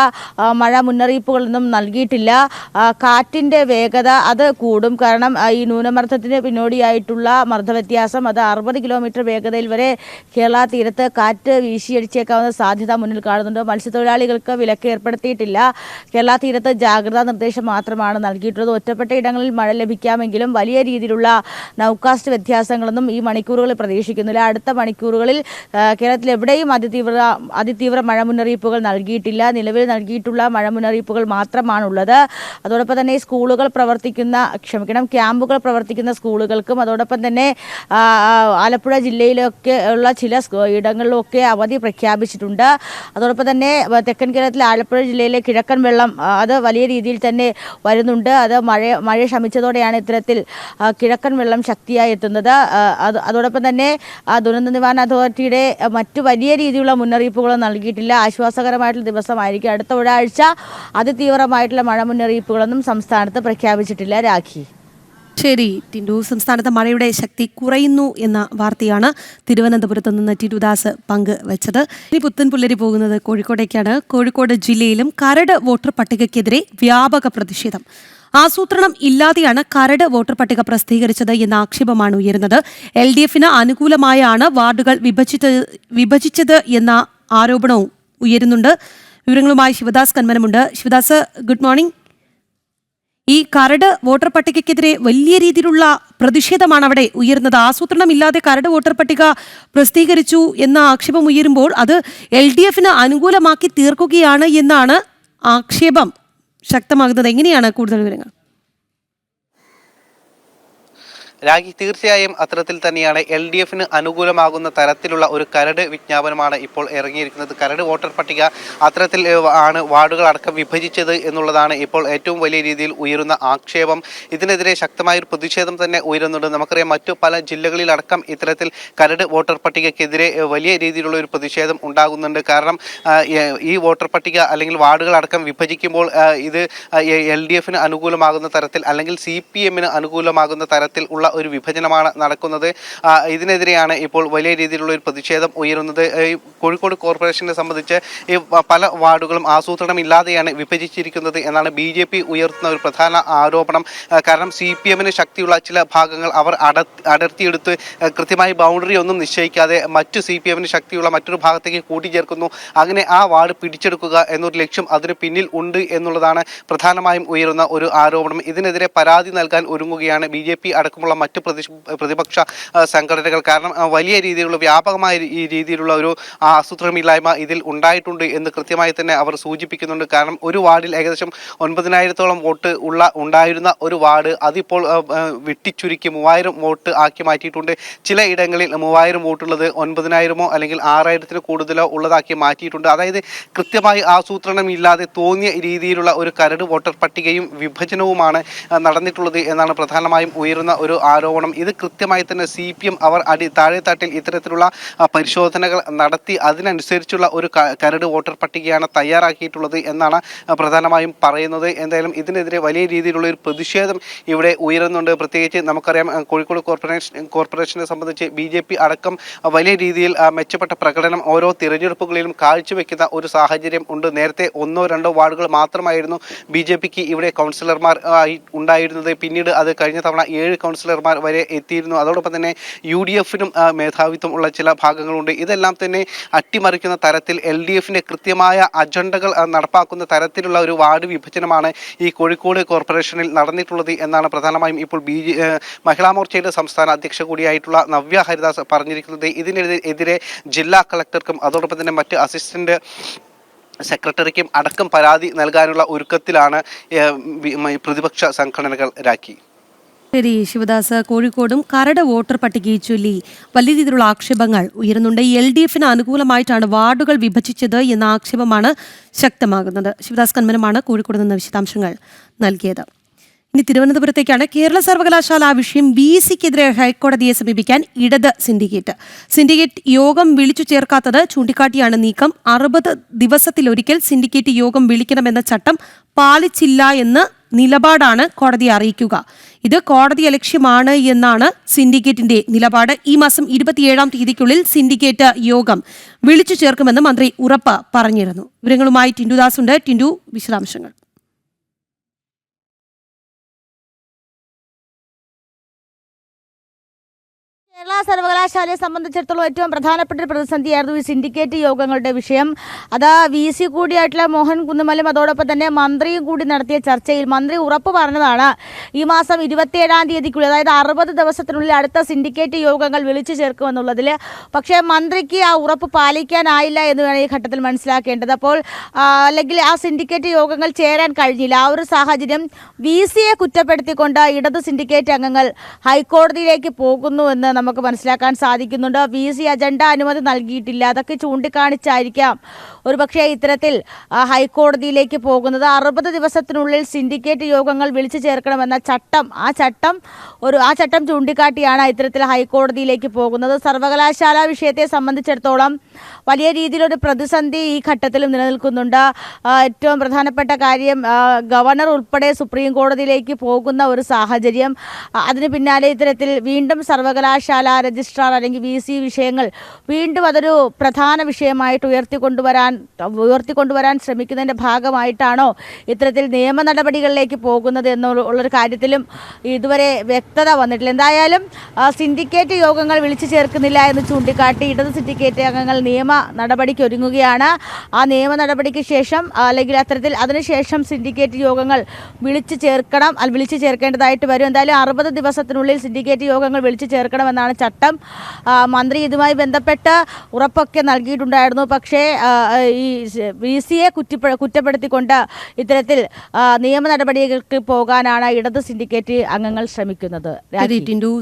മഴ മുന്നറിയിപ്പുകളൊന്നും നൽകിയിട്ടില്ല. കാറ്റിന്റെ വേഗത അത് കൂടും. കാരണം ഈ ന്യൂനമർദ്ദത്തിന് പിന്നോടിയായിട്ടുള്ള മർദ്ദവ്യത്യാസം അത് 60 കിലോമീറ്റർ വേഗതയിൽ വരെ കേരള തീരത്ത് കാറ്റ് വീശിയടിച്ചേക്കാവുന്ന സാധ്യത മുന്നിൽ കാണുന്നുണ്ട്. മത്സ്യത്തൊഴിലാളികൾക്ക് വിലക്ക് ഏർപ്പെടുത്തിയിട്ടില്ല. കേരള തീരത്ത് ജാഗ്രതാ നിർദ്ദേശം മാത്രമാണ് നൽകിയിട്ടുള്ളത്. ഒറ്റപ്പെട്ട ഇടങ്ങളിൽ മഴ ലഭിക്കാമെങ്കിലും വലിയ രീതിയിലുള്ള നൗകാസ്റ്റ് വ്യത്യാസങ്ങളൊന്നും ഈ മണിക്കൂറുകളിൽ പ്രതീക്ഷിക്കുന്നില്ല. അടുത്ത മണിക്കൂറുകളിൽ കേരളത്തിൽ എവിടെയും അതിതീവ്ര മഴ മുന്നറിയിപ്പുകൾ നൽകിയിട്ടില്ല. നിലവിൽ നൽകിയിട്ടുള്ള മഴ മുന്നറിയിപ്പുകൾ മാത്രമാണുള്ളത്. അതോടൊപ്പം തന്നെ ക്യാമ്പുകൾ പ്രവർത്തിക്കുന്ന സ്കൂളുകൾക്കും അതോടൊപ്പം തന്നെ ആലപ്പുഴ ജില്ലയിലൊക്കെ ഉള്ള ചില ഇടങ്ങളിലൊക്കെ അവധി പ്രഖ്യാപിച്ചിട്ടുണ്ട്. അതോടൊപ്പം തന്നെ തെക്കൻ കേരളത്തിലെ ആലപ്പുഴ ജില്ലയിലെ കിഴക്കൻ വെള്ളം അത് വലിയ രീതിയിൽ തന്നെ വരുന്നുണ്ട്. അത് മഴ ശമിച്ചതോടെയാണ് ഇത്തരത്തിൽ കിഴക്കൻ വെള്ളം ശക്തിയായി എത്തുന്നത്. അതോടൊപ്പം തന്നെ ദുരന്ത നിവാരണ അതോറിറ്റിയുടെ മറ്റു വലിയ രീതിയിലുള്ള മുന്നറിയിപ്പുകളും നൽകിയിട്ടില്ല. ആശ്വാസകരമായിട്ടുള്ള ദിവസമായിരിക്കും. അടുത്ത ഒരാഴ്ച അതിതീവ്രമായിട്ടുള്ള മഴ മുന്നറിയിപ്പുകളൊന്നും സംസ്ഥാനത്ത് പ്രഖ്യാപിച്ചിട്ടില്ല. രാഖി. ശരി ടിൻഡു, സംസ്ഥാനത്ത് മഴയുടെ ശക്തി കുറയുന്നു എന്ന വാർത്തയാണ് തിരുവനന്തപുരത്ത് നിന്ന് ടിൻഡു ദാസ് പങ്കുവച്ചത്. ഇനി പുത്തൻ പുല്ലരി പോകുന്നത് കോഴിക്കോടേക്കാണ്. കോഴിക്കോട് ജില്ലയിലും കരട് വോട്ടർ പട്ടികയ്ക്കെതിരെ വ്യാപക പ്രതിഷേധം. ആസൂത്രണം ഇല്ലാതെയാണ് കരട് വോട്ടർ പട്ടിക പ്രസിദ്ധീകരിച്ചത് എന്ന ആക്ഷേപമാണ് ഉയരുന്നത്. LDFന് അനുകൂലമായാണ് വാർഡുകൾ വിഭജിച്ചത് എന്ന ആരോപണവും ഉയരുന്നുണ്ട്. വിവരങ്ങളുമായി ശിവദാസ് കന്മനമുണ്ട്. Shivadas, good morning. ഈ കരട് വോട്ടർ പട്ടികയ്ക്കെതിരെ വലിയ രീതിയിലുള്ള പ്രതിഷേധമാണ് അവിടെ ഉയർന്നത്. ആസൂത്രണം ഇല്ലാതെ കരട് വോട്ടർ പട്ടിക പ്രസിദ്ധീകരിച്ചു എന്ന ആക്ഷേപം ഉയരുമ്പോൾ അത് LDFന് അനുകൂലമാക്കി തീർക്കുകയാണ് എന്നാണ് ആക്ഷേപം ശക്തമാകുന്നത്. എങ്ങനെയാണ് കൂടുതൽ വിവരങ്ങൾ? രാഖി, തീർച്ചയായും അത്തരത്തിൽ തന്നെയാണ് LDFന് അനുകൂലമാകുന്ന തരത്തിലുള്ള ഒരു കരട് വിജ്ഞാപനമാണ് ഇപ്പോൾ ഇറങ്ങിയിരിക്കുന്നത്. കരട് വോട്ടർ പട്ടിക അത്തരത്തിൽ ആണ് വാർഡുകൾ അടക്കം വിഭജിച്ചത് എന്നുള്ളതാണ് ഇപ്പോൾ ഏറ്റവും വലിയ രീതിയിൽ ഉയരുന്ന ആക്ഷേപം. ഇതിനെതിരെ ശക്തമായൊരു പ്രതിഷേധം തന്നെ ഉയരുന്നുണ്ട്. നമുക്കറിയാം, മറ്റു പല ജില്ലകളിലടക്കം ഇത്തരത്തിൽ കരട് വോട്ടർ പട്ടികയ്ക്കെതിരെ വലിയ രീതിയിലുള്ള ഒരു പ്രതിഷേധം ഉണ്ടാകുന്നുണ്ട്. കാരണം ഈ വോട്ടർ പട്ടിക അല്ലെങ്കിൽ വാർഡുകൾ അടക്കം വിഭജിക്കുമ്പോൾ ഇത് LDFന് അനുകൂലമാകുന്ന തരത്തിൽ അല്ലെങ്കിൽ CPMന് അനുകൂലമാകുന്ന തരത്തിൽ ഉള്ള ഒരു വിഭജനമാണ് നടക്കുന്നത്. ഇതിനെതിരെയാണ് ഇപ്പോൾ വലിയ രീതിയിലുള്ള ഒരു പ്രതിഷേധം ഉയരുന്നത്. കോഴിക്കോട് കോർപ്പറേഷനെ സംബന്ധിച്ച് ഈ പല വാർഡുകളും ആസൂത്രണമില്ലാതെയാണ് വിഭജിച്ചിരിക്കുന്നത് എന്നാണ് BJP ഉയർത്തുന്ന ഒരു പ്രധാന ആരോപണം. കാരണം CPMന് ശക്തിയുള്ള ചില ഭാഗങ്ങൾ അവർ അടർത്തിയെടുത്ത് കൃത്യമായി ബൗണ്ടറി ഒന്നും നിശ്ചയിക്കാതെ മറ്റു CPMന് ശക്തിയുള്ള മറ്റൊരു ഭാഗത്തേക്ക് കൂട്ടിച്ചേർക്കുന്നു. അങ്ങനെ ആ വാർഡ് പിടിച്ചെടുക്കുക എന്നൊരു ലക്ഷ്യം അതിന് പിന്നിൽ ഉണ്ട് എന്നുള്ളതാണ് പ്രധാനമായും ഉയരുന്ന ഒരു ആരോപണം. ഇതിനെതിരെ പരാതി നൽകാൻ ഒരുങ്ങുകയാണ് BJP അടക്കമുള്ള മറ്റു പ്രതിപക്ഷ സംഘടനകൾ. കാരണം വലിയ രീതിയിലുള്ള വ്യാപകമായ ഈ രീതിയിലുള്ള ഒരു ആസൂത്രണമില്ലായ്മ ഇതിൽ ഉണ്ടായിട്ടുണ്ട് എന്ന് കൃത്യമായി തന്നെ അവർ സൂചിപ്പിക്കുന്നുണ്ട്. കാരണം ഒരു വാർഡിൽ ഏകദേശം 9,000-ഓളം വോട്ട് ഉണ്ടായിരുന്ന ഒരു വാർഡ് അതിപ്പോൾ വെട്ടിച്ചുരുക്കി 3,000 വോട്ട് ആക്കി മാറ്റിയിട്ടുണ്ട്. ചില ഇടങ്ങളിൽ 3,000 വോട്ടുള്ളത് 9,000-ഓ അല്ലെങ്കിൽ 6,000-ന് കൂടുതലോ ഉള്ളതാക്കി മാറ്റിയിട്ടുണ്ട്. അതായത് കൃത്യമായി ആസൂത്രണമില്ലാതെ തോന്നിയ രീതിയിലുള്ള ഒരു കരട് വോട്ടർ പട്ടികയും വിഭജനവുമാണ് നടന്നിട്ടുള്ളത് എന്നാണ് പ്രധാനമായും ഉയരുന്ന ഒരു ആരോപണം. ഇത് കൃത്യമായി തന്നെ CPM അവർ താഴെത്തട്ടിൽ ഇത്തരത്തിലുള്ള പരിശോധനകൾ നടത്തി അതിനനുസരിച്ചുള്ള ഒരു കരട് വോട്ടർ പട്ടികയാണ് തയ്യാറാക്കിയിട്ടുള്ളത് എന്നാണ് പ്രധാനമായും പറയുന്നത്. എന്തായാലും ഇതിനെതിരെ വലിയ രീതിയിലുള്ള ഒരു പ്രതിഷേധം ഇവിടെ ഉയരുന്നുണ്ട്. പ്രത്യേകിച്ച് നമുക്കറിയാം, കോഴിക്കോട് കോർപ്പറേഷനെ സംബന്ധിച്ച് BJP അടക്കം വലിയ രീതിയിൽ മെച്ചപ്പെട്ട പ്രകടനം ഓരോ തിരഞ്ഞെടുപ്പുകളിലും കാഴ്ചവെക്കുന്ന ഒരു സാഹചര്യം ഉണ്ട്. നേരത്തെ 1-2 വാർഡുകൾ മാത്രമായിരുന്നു BJPക്ക് ഇവിടെ കൗൺസിലർമാർ ഉണ്ടായിരുന്നത്. പിന്നീട് അത് കഴിഞ്ഞ തവണ 7 കൗൺസിലർമാർ വരെ എത്തിയിരുന്നു. അതോടൊപ്പം തന്നെ UDFനും മേധാവിത്വം ഉള്ള ചില ഭാഗങ്ങളുണ്ട്. ഇതെല്ലാം തന്നെ അട്ടിമറിക്കുന്ന തരത്തിൽ LDFന്റെ കൃത്യമായ അജണ്ടകൾ നടപ്പാക്കുന്ന തരത്തിലുള്ള ഒരു വാർഡ് വിഭജനമാണ് ഈ കോഴിക്കോട് കോർപ്പറേഷനിൽ നടന്നിട്ടുള്ളത് എന്നാണ് പ്രധാനമായും ഇപ്പോൾ മഹിളാ മോർച്ചയുടെ സംസ്ഥാന അധ്യക്ഷ കൂടിയായിട്ടുള്ള നവ്യ ഹരിദാസ് പറഞ്ഞിരിക്കുന്നത്. ഇതിനെതിരെ ജില്ലാ കളക്ടർക്കും അതോടൊപ്പം തന്നെ മറ്റ് അസിസ്റ്റന്റ് സെക്രട്ടറിക്കും അടക്കം പരാതി നൽകാനുള്ള ഒരുക്കത്തിലാണ് പ്രതിപക്ഷ സംഘടനകൾ. രാഖി. ശരി ശിവദാസ്, കോഴിക്കോടും കരട് വോട്ടർ പട്ടികയെ ചൊല്ലി വലിയ രീതിയിലുള്ള ആക്ഷേപങ്ങൾ ഉയരുന്നുണ്ട്. LDFന് അനുകൂലമായിട്ടാണ് വാർഡുകൾ വിഭജിച്ചത് എന്ന ആക്ഷേപമാണ് ശക്തമാകുന്നത്. ശിവദാസ് കന്മനമാണ് കോഴിക്കോട് നിന്ന് വിശദാംശങ്ങൾ നൽകിയത്. ഇനി തിരുവനന്തപുരത്തേക്കാണ്. കേരള സർവകലാശാല വിഷയം VCക്കെതിരെ ഹൈക്കോടതിയെ സമീപിക്കാൻ ഇടത് സിൻഡിക്കേറ്റ് യോഗം വിളിച്ചു ചേർക്കാത്തത് ചൂണ്ടിക്കാട്ടിയാണ് നീക്കം. 60 ദിവസത്തിലൊരിക്കൽ സിൻഡിക്കേറ്റ് യോഗം വിളിക്കണമെന്ന ചട്ടം പാലിച്ചില്ല എന്ന നിലപാടാണ് കോടതിയെ അറിയിക്കുക. ഇത് കോടതിയെ ലക്ഷ്യമാണ് എന്നാണ് സിൻഡിക്കേറ്റിന്റെ നിലപാട്. ഈ മാസം 27-ാം തീയതിക്കുള്ളിൽ സിൻഡിക്കേറ്റ് യോഗം വിളിച്ചു ചേർക്കുമെന്ന് മന്ത്രി ഉറപ്പ് പറഞ്ഞിരുന്നു. വിവരങ്ങളുമായി ടിൻഡുദാസ് ഉണ്ട്. ടിൻഡു, വിശദാംശങ്ങൾ. കേരള സർവകലാശാലയെ സംബന്ധിച്ചിടത്തോളം ഏറ്റവും പ്രധാനപ്പെട്ട ഒരു പ്രതിസന്ധിയായിരുന്നു ഈ സിൻഡിക്കേറ്റ് യോഗങ്ങളുടെ വിഷയം. അത് VC കൂടിയായിട്ടുള്ള മോഹൻ കുന്നുമലും അതോടൊപ്പം തന്നെ മന്ത്രിയും കൂടി നടത്തിയ ചർച്ചയിൽ മന്ത്രി ഉറപ്പ് പറഞ്ഞതാണ് ഈ മാസം 27-ാം തീയതിക്കുള്ളിൽ, അതായത് 60 ദിവസത്തിനുള്ളിൽ അടുത്ത സിൻഡിക്കേറ്റ് യോഗങ്ങൾ വിളിച്ചു ചേർക്കുമെന്നുള്ളതിൽ. പക്ഷേ മന്ത്രിക്ക് ആ ഉറപ്പ് പാലിക്കാനായില്ല എന്ന് വേണം ഈ ഘട്ടത്തിൽ മനസ്സിലാക്കേണ്ടത്. അപ്പോൾ അല്ലെങ്കിൽ ആ സിൻഡിക്കേറ്റ് യോഗങ്ങൾ ചേരാൻ കഴിഞ്ഞില്ല. ആ ഒരു സാഹചര്യം VCയെ കുറ്റപ്പെടുത്തിക്കൊണ്ട് ഇടത് സിൻഡിക്കേറ്റ് അംഗങ്ങൾ ഹൈക്കോടതിയിലേക്ക് പോകുന്നുവെന്ന് നമുക്ക് മനസ്സിലാക്കാൻ സാധിക്കുന്നുണ്ട്. VC അജണ്ട അനുമതി നൽകിയിട്ടില്ല. അതൊക്കെ ചൂണ്ടിക്കാണിച്ചായിരിക്കാം ഒരുപക്ഷെ ഇത്തരത്തിൽ ഹൈക്കോടതിയിലേക്ക് പോകുന്നത്. 60 ദിവസത്തിനുള്ളിൽ സിൻഡിക്കേറ്റ് യോഗങ്ങൾ വിളിച്ചു ചേർക്കണമെന്ന ചട്ടം, ആ ചട്ടം ചൂണ്ടിക്കാട്ടിയാണ് ഇത്തരത്തിൽ ഹൈക്കോടതിയിലേക്ക് പോകുന്നത്. സർവകലാശാല വിഷയത്തെ സംബന്ധിച്ചിടത്തോളം വലിയ രീതിയിലൊരു പ്രതിസന്ധി ഈ ഘട്ടത്തിലും നിലനിൽക്കുന്നുണ്ട്. ഏറ്റവും പ്രധാനപ്പെട്ട കാര്യം, ഗവർണർ ഉൾപ്പെടെ സുപ്രീം കോടതിയിലേക്ക് പോകുന്ന ഒരു സാഹചര്യം. അതിന് പിന്നാലെ ഇത്തരത്തിൽ വീണ്ടും സർവകലാശാല രജിസ്ട്രാർ അല്ലെങ്കിൽ VC വിഷയങ്ങൾ വീണ്ടും അതൊരു പ്രധാന വിഷയമായിട്ട് ഉയർത്തിക്കൊണ്ടുവരാൻ ശ്രമിക്കുന്നതിൻ്റെ ഭാഗമായിട്ടാണോ ഇത്തരത്തിൽ നിയമ നടപടികളിലേക്ക് പോകുന്നത് എന്നുള്ളൊരു കാര്യത്തിലും ഇതുവരെ വ്യക്തത വന്നിട്ടില്ല. എന്തായാലും സിൻഡിക്കേറ്റ് യോഗങ്ങൾ വിളിച്ചു ചേർക്കുന്നില്ല എന്ന് ചൂണ്ടിക്കാട്ടി ഇടത് സിൻഡിക്കേറ്റ് അംഗങ്ങൾ നിയമ നടപടിക്ക് ഒരുങ്ങുകയാണ്. ആ നിയമ നടപടിക്ക് ശേഷം അല്ലെങ്കിൽ അതിനുശേഷം സിൻഡിക്കേറ്റ് യോഗങ്ങൾ വിളിച്ചു ചേർക്കേണ്ടതായിട്ട് വരും. എന്തായാലും 60 ദിവസത്തിനുള്ളിൽ സിൻഡിക്കേറ്റ് യോഗങ്ങൾ വിളിച്ചു ചേർക്കണമെന്നാണ് എന്നുള്ളതാണ് ചട്ടം. മന്ത്രി ഇതുമായി ബന്ധപ്പെട്ട് ഉറപ്പൊക്കെ നൽകിയിട്ടുണ്ടായിരുന്നു. പക്ഷേ ഈ VC-യെ കുറ്റപ്പെടുത്തിക്കൊണ്ട് ഇത്തരത്തിൽ നിയമ നടപടികൾക്ക് പോകാനാണ് ഇടത് സിൻഡിക്കേറ്റ് അംഗങ്ങൾ ശ്രമിക്കുന്നത്.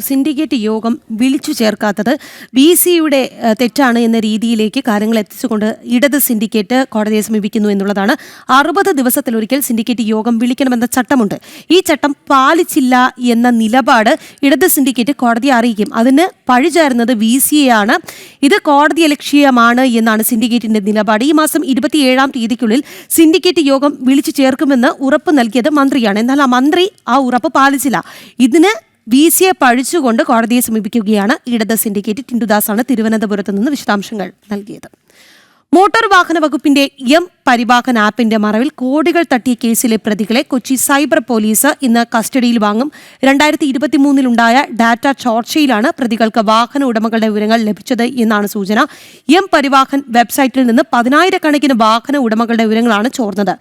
സിൻഡിക്കേറ്റ് യോഗം വിളിച്ചു ചേർക്കാത്തത് VC-യുടെ തെറ്റാണ് എന്ന രീതിയിലേക്ക് കാര്യങ്ങൾ എത്തിച്ചുകൊണ്ട് ഇടത് സിൻഡിക്കേറ്റ് കോടതിയെ സമീപിക്കുന്നു എന്നുള്ളതാണ്. 60 ദിവസത്തിലൊരിക്കൽ സിൻഡിക്കേറ്റ് യോഗം വിളിക്കണമെന്ന ചട്ടമുണ്ട്. ഈ ചട്ടം പാലിച്ചില്ല എന്ന നിലപാട് ഇടത് സിൻഡിക്കേറ്റ് കോടതിയെ അറിയിക്കും. അതിന് പഴിചാരുന്നത് VC-യാണ്. ഇത് കോടതി ലക്ഷ്യമാണ് എന്നാണ് സിൻഡിക്കേറ്റിന്റെ നിലപാട്. ഈ മാസം 27-ാം തീയതിക്കുള്ളിൽ സിൻഡിക്കേറ്റ് യോഗം വിളിച്ചു ചേർക്കുമെന്ന് ഉറപ്പ് നൽകിയത് മന്ത്രിയാണ്. എന്നാൽ ആ മന്ത്രി ആ ഉറപ്പ് പാലിച്ചില്ല. ഇതിന് VC-യെ പഴിച്ചുകൊണ്ട് കോടതിയെ സമീപിക്കുകയാണ് ഇടത് സിൻഡിക്കേറ്റ്. ടിൻഡുദാസാണ് തിരുവനന്തപുരത്ത് നിന്ന് വിശദാംശങ്ങൾ നൽകിയത്. മോട്ടോർ വാഹന വകുപ്പിന്റെ പരിവാഹൻ ആപ്പിന്റെ മറവിൽ കോടികൾ തട്ടിയ കേസിലെ പ്രതികളെ കൊച്ചി സൈബർ പോലീസ് ഇന്ന് കസ്റ്റഡിയിൽ വാങ്ങും. 2023-ലുണ്ടായ ഡാറ്റ ചോർച്ചയിലാണ് പ്രതികൾക്ക് വാഹന ഉടമകളുടെ വിവരങ്ങൾ ലഭിച്ചത് എന്നാണ് സൂചന. പരിവാഹൻ വെബ്സൈറ്റിൽ നിന്ന് 10,000-കണക്കിന് വാഹന ഉടമകളുടെ വിവരങ്ങളാണ് ചോർന്നത്.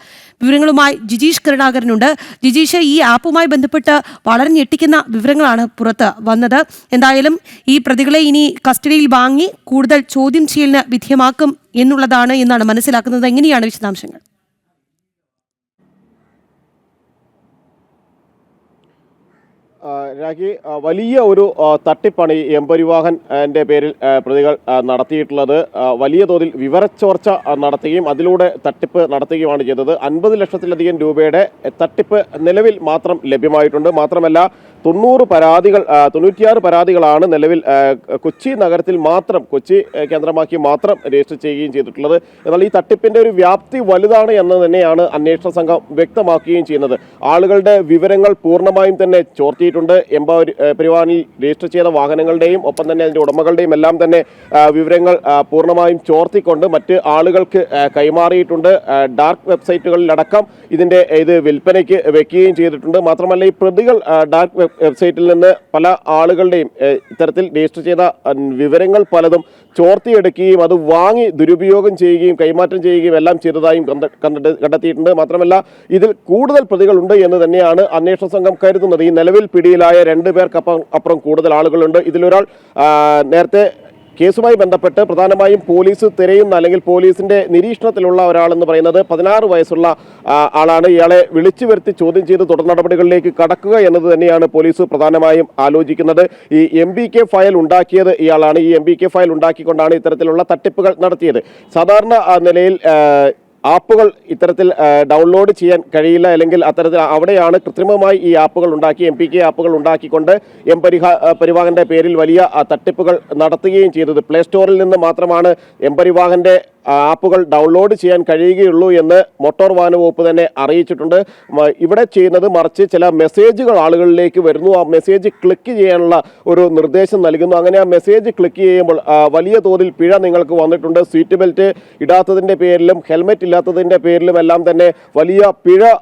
വിവരങ്ങളുമായി ജിജീഷ് കരുണാകരനുണ്ട്. ജിജീഷ്, ഈ ആപ്പുമായി ബന്ധപ്പെട്ട് വളരെ ഞെട്ടിക്കുന്ന വിവരങ്ങളാണ് പുറത്ത് വന്നത്. എന്തായാലും ഈ പ്രതികളെ ഇനി കസ്റ്റഡിയിൽ വാങ്ങി കൂടുതൽ ചോദ്യം ചെയ്യലിന് വിധേയമാക്കും എന്നുള്ളതാണ് എന്നാണ് മനസ്സിലാക്കുന്നത്. എങ്ങനെയാണ് വിശദാംശങ്ങൾ? രാഖി, വലിയ ഒരു തട്ടിപ്പാണ് ഈ പരിവാഹൻ്റെ പേരിൽ പ്രതികൾ നടത്തിയിട്ടുള്ളത്. വലിയ തോതിൽ വിവരച്ചോർച്ച നടത്തുകയും അതിലൂടെ തട്ടിപ്പ് നടത്തുകയുമാണ് ചെയ്തത്. 50 ലക്ഷത്തിലധികം രൂപയുടെ തട്ടിപ്പ് നിലവിൽ മാത്രം ലഭ്യമായിട്ടുണ്ട്. മാത്രമല്ല 96 പരാതികളാണ് നിലവിൽ കൊച്ചി നഗരത്തിൽ മാത്രം, കൊച്ചി കേന്ദ്രമാക്കി മാത്രം രജിസ്റ്റർ ചെയ്യുകയും ചെയ്തിട്ടുള്ളത്. എന്നാൽ ഈ തട്ടിപ്പിന്റെ ഒരു വ്യാപ്തി വലുതാണ് എന്ന് തന്നെയാണ് അന്വേഷണ സംഘം വ്യക്തമാക്കുകയും ചെയ്യുന്നത്. ആളുകളുടെ വിവരങ്ങൾ പൂർണ്ണമായും തന്നെ ചോർത്തിയിട്ടുണ്ട്. പരിവാഹനിൽ രജിസ്റ്റർ ചെയ്ത വാഹനങ്ങളുടെയും ഒപ്പം തന്നെ അതിന്റെ ഉടമകളുടെയും എല്ലാം തന്നെ വിവരങ്ങൾ പൂർണ്ണമായും ചോർത്തിക്കൊണ്ട് മറ്റ് ആളുകൾക്ക് കൈമാറിയിട്ടുണ്ട്. ഡാർക്ക് വെബ്സൈറ്റുകളിലടക്കം ഇത് വിൽപ്പനയ്ക്ക് വെക്കുകയും ചെയ്തിട്ടുണ്ട്. മാത്രമല്ല ഈ പ്രതികൾ ഡാർക്ക് വെബ്സൈറ്റിൽ നിന്ന് പല ആളുകളുടെയും ഇത്തരത്തിൽ രജിസ്റ്റർ ചെയ്ത വിവരങ്ങൾ പലതും ചോർത്തിയെടുക്കുകയും അത് വാങ്ങി ദുരുപയോഗം ചെയ്യുകയും കൈമാറ്റം ചെയ്യുകയും എല്ലാം ചെയ്തതായും കണ്ടെത്തിയിട്ടുണ്ട്. മാത്രമല്ല ഇതിൽ കൂടുതൽ പ്രതികളുണ്ട് എന്ന് തന്നെയാണ് അന്വേഷണ സംഘം കരുതുന്നത്. ഈ നിലവിൽ പിടിയിലായ 2 പേർക്കപ്പുറം കൂടുതൽ ആളുകളുണ്ട്. ഇതിലൊരാൾ നേരത്തെ കേസുമായി ബന്ധപ്പെട്ട് പ്രധാനമായും പോലീസ് തിരയുന്ന അല്ലെങ്കിൽ പോലീസിന്റെ നിരീക്ഷണത്തിലുള്ള ഒരാളെന്ന് പറയുന്നത് 16 വയസ്സുള്ള ആളാണ്. ഇയാളെ വിളിച്ചു വരുത്തി ചോദ്യം ചെയ്ത് തുടർ നടപടികളിലേക്ക് കടക്കുക എന്നത് തന്നെയാണ് പോലീസ് പ്രധാനമായും ആലോചിക്കുന്നത്. ഈ MBK ഫയൽ ഉണ്ടാക്കിയത് ഇയാളാണ്. ഈ MBK ഫയൽ ഉണ്ടാക്കിക്കൊണ്ടാണ് ഇത്തരത്തിലുള്ള തട്ടിപ്പുകൾ നടത്തിയത്. സാധാരണ നിലയിൽ ആപ്പുകൾ ഇത്തരത്തിൽ ഡൗൺലോഡ് ചെയ്യാൻ കഴിയില്ല, അല്ലെങ്കിൽ അത്തരത്തിൽ അവിടെയാണ് കൃത്രിമമായി ഈ ആപ്പുകൾ ഉണ്ടാക്കി MPK ആപ്പുകൾ ഉണ്ടാക്കിക്കൊണ്ട് പരിവാഹന്റെ പേരിൽ വലിയ തട്ടിപ്പുകൾ നടത്തുകയും ചെയ്തത്. പ്ലേ സ്റ്റോറിൽ നിന്ന് മാത്രമാണ് പരിവാഹന്റെ ആപ്പുകൾ ഡൗൺലോഡ് ചെയ്യാൻ കഴിയുകയുള്ളൂ എന്ന് മോട്ടോർ വാഹന വകുപ്പ് തന്നെ അറിയിച്ചിട്ടുണ്ട്. ഇവിടെ ചെയ്യുന്നത് മറിച്ച് ചില മെസ്സേജുകൾ ആളുകളിലേക്ക് വരുന്നു. ആ മെസ്സേജ് ക്ലിക്ക് ചെയ്യാനുള്ള ഒരു നിർദ്ദേശം നൽകുന്നു. അങ്ങനെ ആ മെസ്സേജ് ക്ലിക്ക് ചെയ്യുമ്പോൾ വലിയ തോതിൽ പിഴ നിങ്ങൾക്ക് വന്നിട്ടുണ്ട്. സീറ്റ് ബെൽറ്റ് ഇടാത്തതിൻ്റെ പേരിലും ഹെൽമെറ്റ് ഇല്ലാത്തതിൻ്റെ പേരിലും എല്ലാം തന്നെ വലിയ പിഴ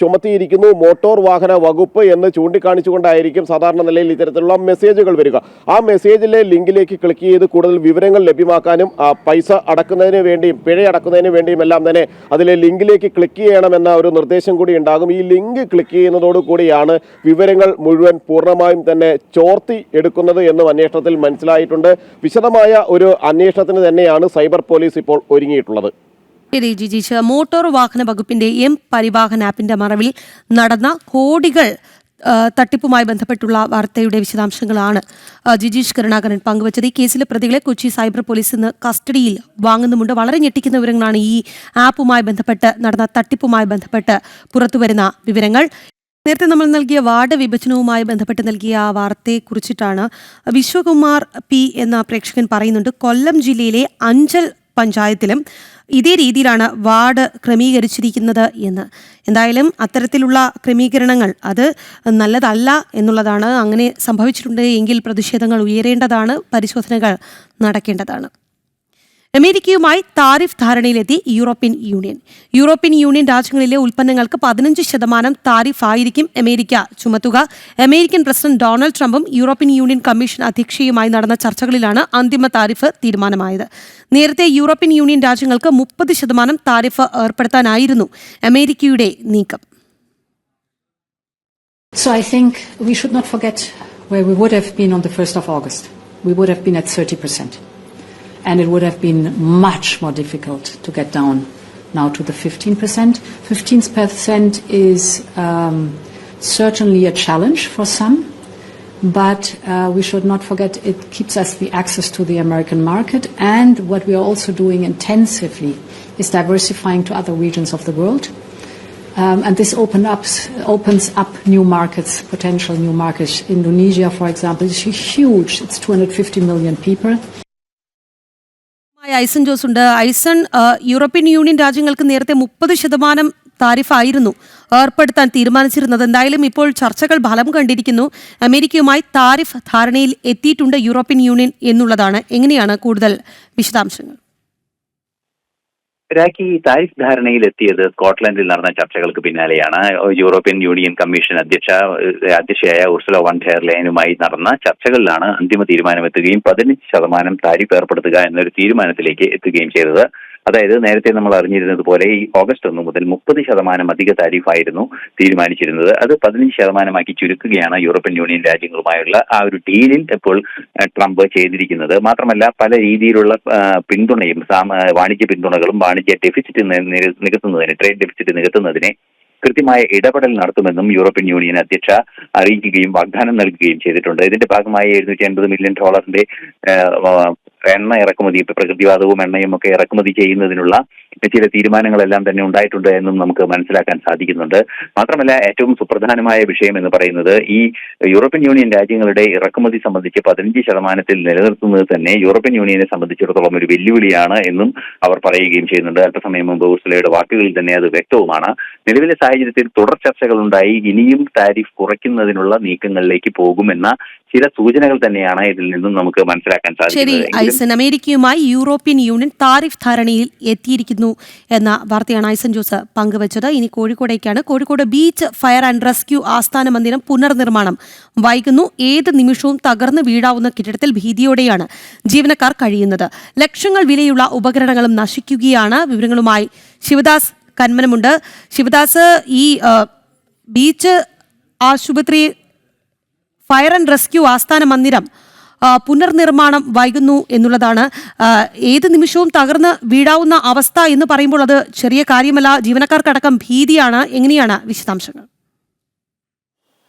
ചുമത്തിയിരിക്കുന്നു മോട്ടോർ വാഹന വകുപ്പ് എന്ന് ചൂണ്ടിക്കാണിച്ചുകൊണ്ടായിരിക്കും സാധാരണ നിലയിൽ ഇത്തരത്തിലുള്ള മെസ്സേജുകൾ വരിക. ആ മെസ്സേജിലെ ലിങ്കിലേക്ക് ക്ലിക്ക് ചെയ്ത് കൂടുതൽ വിവരങ്ങൾ ലഭ്യമാക്കാനും പൈസ അടക്കുന്നതിന് വേണ്ടിയും പിഴ അടക്കുന്നതിന് വേണ്ടിയും എല്ലാം തന്നെ അതിലെ ലിങ്കിലേക്ക് ക്ലിക്ക് ചെയ്യണമെന്ന ഒരു നിർദ്ദേശം കൂടി ഉണ്ടാകും. ഈ ലിങ്ക് ക്ലിക്ക് ചെയ്യുന്നതോടുകൂടിയാണ് വിവരങ്ങൾ മുഴുവൻ പൂർണ്ണമായും തന്നെ ചോർത്തി എടുക്കുന്നത് എന്നും അന്വേഷണത്തിൽ മനസ്സിലായിട്ടുണ്ട്. വിശദമായ ഒരു അന്വേഷണത്തിന് തന്നെയാണ് സൈബർ പോലീസ് ഇപ്പോൾ ഒരുങ്ങിയിട്ടുള്ളത്. മോട്ടോർ വാഹന വകുപ്പിന്റെ പരിവാഹൻ ആപ്പിന്റെ മറവിൽ നടന്ന കോടികൾ തട്ടിപ്പുമായി ബന്ധപ്പെട്ടുള്ള വാർത്തയുടെ വിശദാംശങ്ങളാണ് ജിജീഷ് കരുണാകരൻ പങ്കുവച്ചത്. ഈ കേസിലെ പ്രതികളെ കൊച്ചി സൈബർ പോലീസ് ഇന്ന് കസ്റ്റഡിയിൽ വാങ്ങുന്നുമുണ്ട്. വളരെ ഞെട്ടിക്കുന്ന വിവരങ്ങളാണ് ഈ ആപ്പുമായി ബന്ധപ്പെട്ട് നടന്ന തട്ടിപ്പുമായി ബന്ധപ്പെട്ട് പുറത്തുവരുന്ന വിവരങ്ങൾ. നേരത്തെ നമ്മൾ നൽകിയ വാർഡ് വിഭജനവുമായി ബന്ധപ്പെട്ട് നൽകിയ ആ വാർത്തയെക്കുറിച്ചിട്ടാണ് വിശ്വകുമാർ P എന്ന പ്രേക്ഷകൻ പറയുന്നുണ്ട്. കൊല്ലം ജില്ലയിലെ അഞ്ചൽ പഞ്ചായത്തിലും ഇതേ രീതിയിലാണ് വാർഡ് ക്രമീകരിച്ചിരിക്കുന്നത് എന്ന്. എന്തായാലും അത്തരത്തിലുള്ള ക്രമീകരണങ്ങൾ അത് നല്ലതല്ല എന്നുള്ളതാണ്. അങ്ങനെ സംഭവിച്ചിട്ടുണ്ട് എങ്കിൽ പ്രതിഷേധങ്ങൾ ഉയരേണ്ടതാണ്, പരിശോധനകൾ നടക്കേണ്ടതാണ്. അമേരിക്കയുമായി താരിഫ് ധാരണയിലെത്തി യൂറോപ്യൻ യൂണിയൻ രാജ്യങ്ങളിലെ ഉൽപ്പന്നങ്ങൾക്ക് 15% താരിഫ് ആയിരിക്കും അമേരിക്ക ചുമത്തുക. അമേരിക്കൻ പ്രസിഡന്റ് ഡൊണാൾഡ് ട്രംപും യൂറോപ്യൻ യൂണിയൻ കമ്മീഷൻ അധ്യക്ഷയുമായി നടന്ന ചർച്ചകളിലാണ് അന്തിമ താരിഫ് തീരുമാനമായത്. നേരത്തെ യൂറോപ്യൻ യൂണിയൻ രാജ്യങ്ങൾക്ക് 30% താരിഫ് ഏർപ്പെടുത്താനായിരുന്നു അമേരിക്കയുടെ നീക്കം. So I think we should not forget where we would have been on the 1st of August. we would have been at 30%. And it would have been much more difficult to get down now to the 15%. 15% is certainly a challenge for some, but we should not forget it keeps us the access to the American market, and what we are also doing intensively is diversifying to other regions of the world. And this opens up new markets, potential new markets. Indonesia, for example, is huge. It's 250 million people. Aison Jose ഉണ്ട്. Aison, European union രാജ്യങ്ങൾക്ക് നേരത്തെ 30% താരിഫായിരുന്നു ഏർപ്പെടുത്താൻ തീരുമാനിച്ചിരുന്നത്. എന്തായാലും ഇപ്പോൾ ചർച്ചകൾ ഫലം കണ്ടിരിക്കുന്നു. അമേരിക്കയുമായി താരിഫ് ധാരണയിൽ എത്തിയിട്ടുണ്ട് യൂറോപ്യൻ യൂണിയൻ എന്നുള്ളതാണ്. എങ്ങനെയാണ് കൂടുതൽ വിശദാംശങ്ങൾ? രാഖി, താരിഫ് ധാരണയിൽ എത്തിയത് സ്കോട്ട്ലൻഡിൽ നടന്ന ചർച്ചകൾക്ക് പിന്നാലെയാണ്. യൂറോപ്യൻ യൂണിയൻ കമ്മീഷൻ അധ്യക്ഷയായ ഉർസുല വോൺ ഡെർ ലെയനുമായി നടന്ന ചർച്ചകളിലാണ് അന്തിമ തീരുമാനമെത്തുകയും 15% താരിഫ് ഏർപ്പെടുത്തുക എന്നൊരു തീരുമാനത്തിലേക്ക് എത്തുകയും ചെയ്തത്. അതായത് നേരത്തെ നമ്മൾ അറിഞ്ഞിരുന്നത് പോലെ ഈ ഓഗസ്റ്റ് 1 മുതൽ 30% അധിക താരിഫായിരുന്നു തീരുമാനിച്ചിരുന്നത്. അത് 15% ചുരുക്കുകയാണ് യൂറോപ്യൻ യൂണിയൻ രാജ്യങ്ങളുമായുള്ള ആ ഒരു ഡീലിൽ ഇപ്പോൾ ട്രംപ് ചെയ്തിരിക്കുന്നത്. മാത്രമല്ല പല രീതിയിലുള്ള പിന്തുണയും വാണിജ്യ പിന്തുണകളും വാണിജ്യ ഡെഫിസിറ്റ് നികത്തുന്നതിന്, ട്രേഡ് ഡെഫിസിറ്റ് നികത്തുന്നതിനെ കൃത്യമായ ഇടപെടൽ നടത്തുമെന്നും യൂറോപ്യൻ യൂണിയൻ അധ്യക്ഷ അറിയിക്കുകയും വാഗ്ദാനം നൽകുകയും ചെയ്തിട്ടുണ്ട്. ഇതിന്റെ ഭാഗമായി $750 മില്യൺ എണ്ണ ഇറക്കുമതി, പ്രകൃതിവാതകവും എണ്ണയും ഒക്കെ ഇറക്കുമതി ചെയ്യുന്നതിനുള്ള ചില തീരുമാനങ്ങളെല്ലാം തന്നെ ഉണ്ടായിട്ടുണ്ട് എന്നും നമുക്ക് മനസ്സിലാക്കാൻ സാധിക്കുന്നുണ്ട്. മാത്രമല്ല ഏറ്റവും സുപ്രധാനമായ വിഷയം എന്ന് പറയുന്നത് ഈ യൂറോപ്യൻ യൂണിയൻ രാജ്യങ്ങളുടെ ഇറക്കുമതി സംബന്ധിച്ച് 15% നിലനിർത്തുന്നത് തന്നെ യൂറോപ്യൻ യൂണിയനെ സംബന്ധിച്ചിടത്തോളം ഒരു വെല്ലുവിളിയാണ് എന്നും അവർ പറയുകയും ചെയ്യുന്നുണ്ട്. അല്പസമയം മുമ്പ് ഉർസുലയുടെ വാക്കുകളിൽ തന്നെ അത് വ്യക്തവുമാണ്. നിലവിലെ സാഹചര്യത്തിൽ തുടർ ചർച്ചകളുണ്ടായി ഇനിയും താരിഫ് കുറയ്ക്കുന്നതിനുള്ള നീക്കങ്ങളിലേക്ക് പോകുമെന്ന ചില സൂചനകൾ തന്നെയാണ് ഇതിൽ നിന്നും നമുക്ക് മനസ്സിലാക്കാൻ സാധിക്കുന്നത്. അമേരിക്കയുമായി യൂറോപ്യൻ യൂണിയൻ താരിഫ് ധാരണയിൽ എത്തിയിരിക്കുന്നു എന്ന വാർത്തയാണ് ഐസൺ ജോസ് പങ്കുവച്ചത്. ഇനി കോഴിക്കോടേക്കാണ്. Kozhikode beach fire and rescue ആസ്ഥാന മന്ദിരം പുനർനിർമ്മാണം വൈകുന്നു. ഏത് നിമിഷവും തകർന്നു വീഴാവുന്ന കെട്ടിടത്തിൽ ഭീതിയോടെയാണ് ജീവനക്കാർ കഴിയുന്നത്. ലക്ഷങ്ങൾ വിലയുള്ള ഉപകരണങ്ങളും നശിക്കുകയാണ്. വിവരങ്ങളുമായി ശിവദാസ് കന്മനമുണ്ട്. ശിവദാസ്, ഈ ബീച്ച് ആശുപത്രി ഫയർ ആൻഡ് റെസ്ക്യൂ ആസ്ഥാന മന്ദിരം പുനർനിർമ്മാണം വൈകുന്നു എന്നുള്ളതാണ്. ഏത് നിമിഷവും തകർന്ന് വീഴാവുന്ന അവസ്ഥ എന്ന് പറയുമ്പോൾ അത് ചെറിയ കാര്യമല്ല. ജീവനക്കാർക്കടക്കം ഭീതിയാണ്. എങ്ങനെയാണ് വിശദാംശങ്ങൾ?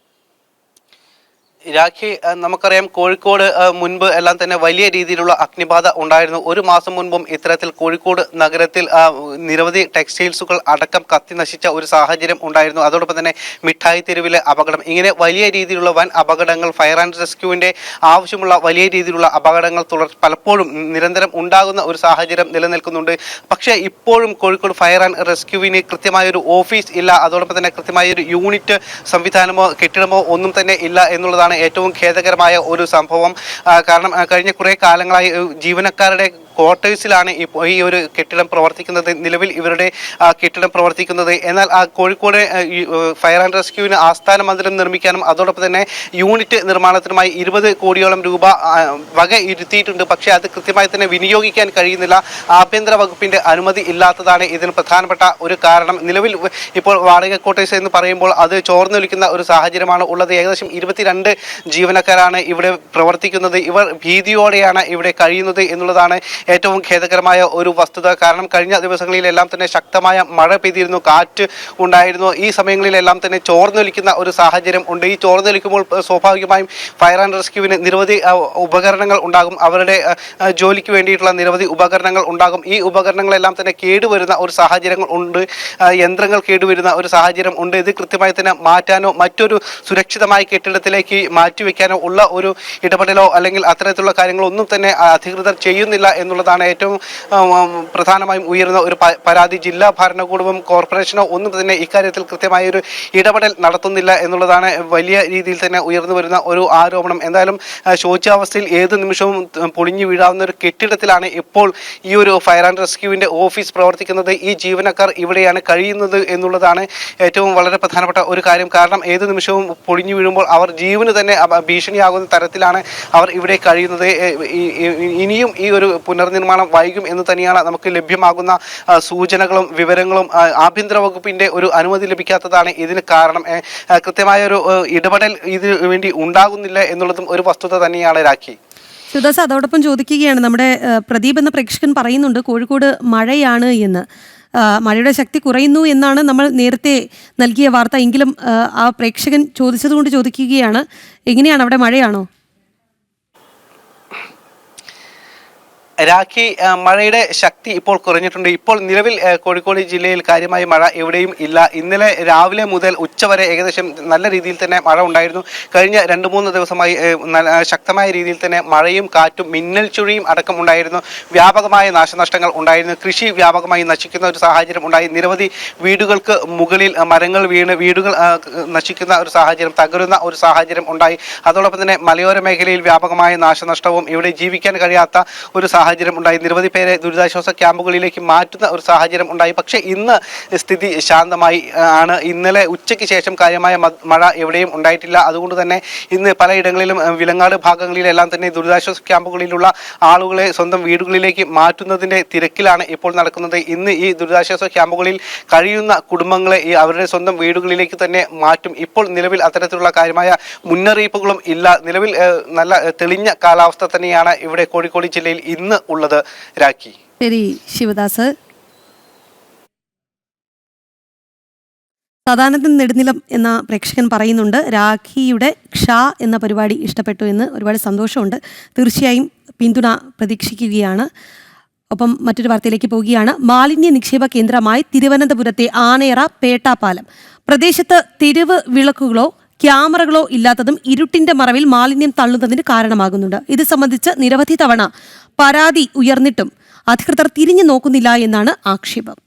രാഖി, നമുക്കറിയാം കോഴിക്കോട് മുൻപ് എല്ലാം തന്നെ വലിയ രീതിയിലുള്ള അഗ്നിബാധ ഉണ്ടായിരുന്നു. ഒരു മാസം മുൻപും ഇത്തരത്തിൽ കോഴിക്കോട് നഗരത്തിൽ നിരവധി ടെക്സ്റ്റൈൽസുകൾ അടക്കം കത്തി നശിച്ച ഒരു സാഹചര്യം ഉണ്ടായിരുന്നു. അതോടൊപ്പം തന്നെ മിഠായി തെരുവിലെ അപകടം, ഇങ്ങനെ വലിയ രീതിയിലുള്ള വൻ അപകടങ്ങൾ, ഫയർ ആൻഡ് റെസ്ക്യൂവിന്റെ ആവശ്യമുള്ള വലിയ രീതിയിലുള്ള അപകടങ്ങൾ പലപ്പോഴും നിരന്തരം ഉണ്ടാകുന്ന ഒരു സാഹചര്യം നിലനിൽക്കുന്നുണ്ട്. പക്ഷേ ഇപ്പോഴും കോഴിക്കോട് ഫയർ ആൻഡ് റെസ്ക്യൂവിന് കൃത്യമായൊരു ഓഫീസ് ഇല്ല. അതോടൊപ്പം തന്നെ കൃത്യമായൊരു യൂണിറ്റ് സംവിധാനമോ കെട്ടിടമോ ഒന്നും തന്നെ ഇല്ല എന്നുള്ളതാണ് ഏറ്റവും ഖേദകരമായ ഒരു സംഭവം. കാരണം കഴിഞ്ഞ കുറെ കാലങ്ങളായി ജീവനക്കാരുടെ ക്വാർട്ടേഴ്സിലാണ് ഈ ഒരു കെട്ടിടം പ്രവർത്തിക്കുന്നത്. നിലവിൽ ഇവരുടെ കെട്ടിടം പ്രവർത്തിക്കുന്നത്. എന്നാൽ കോഴിക്കോട് ഫയർ ആൻഡ് റെസ്ക്യൂവിന് ആസ്ഥാന മന്ദിരം നിർമ്മിക്കാനും അതോടൊപ്പം തന്നെ യൂണിറ്റ് നിർമ്മാണത്തിനുമായി 20 കോടിയോളം രൂപ വക ഇരുത്തിയിട്ടുണ്ട്. പക്ഷേ അത് കൃത്യമായി തന്നെ വിനിയോഗിക്കാൻ കഴിയുന്നില്ല. ആഭ്യന്തര വകുപ്പിന്റെ അനുമതി ഇല്ലാത്തതാണ് ഇതിന് പ്രധാനപ്പെട്ട ഒരു കാരണം. നിലവിൽ ഇപ്പോൾ വാടക ക്വാർട്ടേഴ്സ് എന്ന് പറയുമ്പോൾ അത് ചോർന്നൊലിക്കുന്ന ഒരു സാഹചര്യമാണ് ഉള്ളത്. ഏകദേശം 22 ജീവനക്കാരാണ് ഇവിടെ പ്രവർത്തിക്കുന്നത്. ഇവർ ഭീതിയോടെയാണ് ഇവിടെ കഴിയുന്നത് എന്നുള്ളതാണ് ഏറ്റവും ഖേദകരമായ ഒരു വസ്തുത. കാരണം കഴിഞ്ഞ ദിവസങ്ങളിലെല്ലാം തന്നെ ശക്തമായ മഴ പെയ്തിരുന്നു, കാറ്റ് ഉണ്ടായിരുന്നു. ഈ സമയങ്ങളിലെല്ലാം തന്നെ ചോർന്നൊലിക്കുന്ന ഒരു സാഹചര്യം ഉണ്ട്. ഈ ചോർന്നൊലിക്കുമ്പോൾ സ്വാഭാവികമായും ഫയർ ആൻഡ് റെസ്ക്യൂവിന് നിരവധി ഉപകരണങ്ങൾ ഉണ്ടാകും. അവരുടെ ജോലിക്ക് വേണ്ടിയിട്ടുള്ള നിരവധി ഉപകരണങ്ങൾ ഉണ്ടാകും. ഈ ഉപകരണങ്ങളെല്ലാം തന്നെ കേടുവരുന്ന ഒരു സാഹചര്യങ്ങൾ ഉണ്ട്. യന്ത്രങ്ങൾ കേടുവരുന്ന ഒരു സാഹചര്യം ഉണ്ട്. ഇത് കൃത്യമായി തന്നെ മാറ്റാനോ മറ്റൊരു സുരക്ഷിതമായ കെട്ടിടത്തിലേക്ക് മാറ്റിവെക്കാനോ ഉള്ള ഒരു ഇടപെടലോ അല്ലെങ്കിൽ അത്തരത്തിലുള്ള കാര്യങ്ങളൊന്നും തന്നെ അധികൃതർ ചെയ്യുന്നില്ല എന്നുള്ളതാണ് ഏറ്റവും പ്രധാനമായും ഉയർന്ന ഒരു പരാതി. ജില്ലാ ഭരണകൂടവും കോർപ്പറേഷനോ ഒന്നും തന്നെ ഇക്കാര്യത്തിൽ കൃത്യമായൊരു ഇടപെടൽ നടത്തുന്നില്ല എന്നുള്ളതാണ് വലിയ രീതിയിൽ തന്നെ ഉയർന്നു വരുന്ന ഒരു ആരോപണം. എന്തായാലും ശോച്യാവസ്ഥയിൽ ഏത് നിമിഷവും പൊളിഞ്ഞു വീഴാവുന്ന ഒരു കെട്ടിടത്തിലാണ് ഇപ്പോൾ ഈ ഒരു ഫയർ ആൻഡ് റെസ്ക്യൂവിന്റെ ഓഫീസ് പ്രവർത്തിക്കുന്നത്. ഈ ജീവനക്കാർ ഇവിടെയാണ് കഴിയുന്നത് എന്നുള്ളതാണ് ഏറ്റവും വളരെ പ്രധാനപ്പെട്ട ഒരു കാര്യം. കാരണം ഏത് നിമിഷവും പൊളിഞ്ഞു വീഴുമ്പോൾ അവർ ജീവന് തന്നെ ഭീഷണിയാകുന്ന തരത്തിലാണ് അവർ ഇവിടെ കഴിയുന്നത്. ഇനിയും ഈ ഒരു പുനർനിർമ്മാണം വൈകും എന്ന് തന്നെയാണ് നമുക്ക് ലഭ്യമാകുന്ന സൂചനകളും വിവരങ്ങളും. ആഭ്യന്തര വകുപ്പിന്റെ ഒരു അനുമതി ലഭിക്കാത്തതാണ് ഇതിന് കാരണം. കൃത്യമായ ഒരു ഇടപെടൽ ഇതിനു വേണ്ടി ഉണ്ടാകുന്നില്ല എന്നുള്ളതും ഒരു വസ്തുത തന്നെയാണ് രാഖി. ശിവദാസ്, അതോടൊപ്പം ചോദിക്കുകയാണ്, നമ്മുടെ പ്രദീപ് എന്ന പ്രേക്ഷകൻ പറയുന്നുണ്ട് കോഴിക്കോട് മഴയാണ് എന്ന്. മഴയുടെ ശക്തി കുറയുന്നു എന്നാണ് നമ്മൾ നേരത്തെ നൽകിയ വാർത്ത. എങ്കിലും ആ പ്രേക്ഷകൻ ചോദിച്ചതുകൊണ്ട് ചോദിക്കുകയാണ്, എങ്ങനെയാണ് അവിടെ മഴയാണോ? രാഖി, മഴയുടെ ശക്തി ഇപ്പോൾ കുറഞ്ഞിട്ടുണ്ട്. ഇപ്പോൾ നിലവിൽ കോഴിക്കോട് ജില്ലയിൽ കാര്യമായ മഴ എവിടെയും ഇല്ല. ഇന്നലെ രാവിലെ മുതൽ ഉച്ചവരെ ഏകദേശം നല്ല രീതിയിൽ തന്നെ മഴ ഉണ്ടായിരുന്നു. കഴിഞ്ഞ 2-3 ദിവസമായി ശക്തമായ രീതിയിൽ തന്നെ മഴയും കാറ്റും മിന്നൽ ചുഴിയും അടക്കം ഉണ്ടായിരുന്നു. വ്യാപകമായ നാശനഷ്ടങ്ങൾ ഉണ്ടായിരുന്നു. കൃഷി വ്യാപകമായി നശിക്കുന്ന ഒരു സാഹചര്യം ഉണ്ടായി. നിരവധി വീടുകൾക്ക് മുകളിൽ മരങ്ങൾ വീണ് വീടുകൾ നശിക്കുന്ന ഒരു സാഹചര്യം, തകരുന്ന ഒരു സാഹചര്യം ഉണ്ടായി. അതോടൊപ്പം തന്നെ മലയോര മേഖലയിൽ വ്യാപകമായ നാശനഷ്ടവും ഇവിടെ ജീവിക്കാൻ കഴിയാത്ത ഒരു സാഹചര്യം ഉണ്ടായി. നിരവധി പേരെ ദുരിതാശ്വാസ ക്യാമ്പുകളിലേക്ക് മാറ്റുന്ന ഒരു സാഹചര്യം ഉണ്ടായി. പക്ഷേ ഇന്ന് സ്ഥിതി ശാന്തമായി ആണ്. ഇന്നലെ ഉച്ചയ്ക്ക് ശേഷം കാര്യമായ മഴ എവിടെയും ഉണ്ടായിട്ടില്ല. അതുകൊണ്ട് തന്നെ ഇന്ന് പലയിടങ്ങളിലും വിലങ്ങാട് ഭാഗങ്ങളിലെല്ലാം തന്നെ ദുരിതാശ്വാസ ക്യാമ്പുകളിലുള്ള ആളുകളെ സ്വന്തം വീടുകളിലേക്ക് മാറ്റുന്നതിൻ്റെ തിരക്കിലാണ് ഇപ്പോൾ നടക്കുന്നത്. ഇന്ന് ഈ ദുരിതാശ്വാസ ക്യാമ്പുകളിൽ കഴിയുന്ന കുടുംബങ്ങളെ അവരുടെ സ്വന്തം വീടുകളിലേക്ക് തന്നെ മാറ്റും. ഇപ്പോൾ നിലവിൽ അത്തരത്തിലുള്ള കാര്യമായ മുന്നറിയിപ്പുകളും ഇല്ല. നിലവിൽ നല്ല തെളിഞ്ഞ കാലാവസ്ഥ തന്നെയാണ് ഇവിടെ കോഴിക്കോട് ജില്ലയിൽ ഇന്ന് ഉള്ളത്. രാഖി. ശരി ശിവദാസ്. സദാനന്ദൻ നെടുനിലം എന്ന പ്രേക്ഷകൻ പറയുന്നുണ്ട്, രാഖിയുടെ ക്ഷ എന്ന പരിപാടി ഇഷ്ടപ്പെട്ടു എന്ന്. ഒരുപാട് സന്തോഷമുണ്ട്. തീർച്ചയായും പിന്തുണ പ്രതീക്ഷിക്കുകയാണ്. ഒപ്പം മറ്റൊരു വാർത്തയിലേക്ക് പോവുകയാണ്. മാലിന്യ നിക്ഷേപ കേന്ദ്രമായി തിരുവനന്തപുരത്തെ ആനയറ പേട്ടാപ്പാലം പ്രദേശത്ത് തെരുവ് വിളക്കുകളോ ക്യാമറകളോ ഇല്ലാത്തതും ഇരുട്ടിന്റെ മറവിൽ മാലിന്യം തള്ളുന്നതിന് കാരണമാകുന്നുണ്ട്. ഇത് സംബന്ധിച്ച് നിരവധി തവണ പരാതി ഉയർന്നിട്ടും അധികൃതർ തിരിഞ്ഞു നോക്കുന്നില്ല എന്നാണ് ആക്ഷേപം.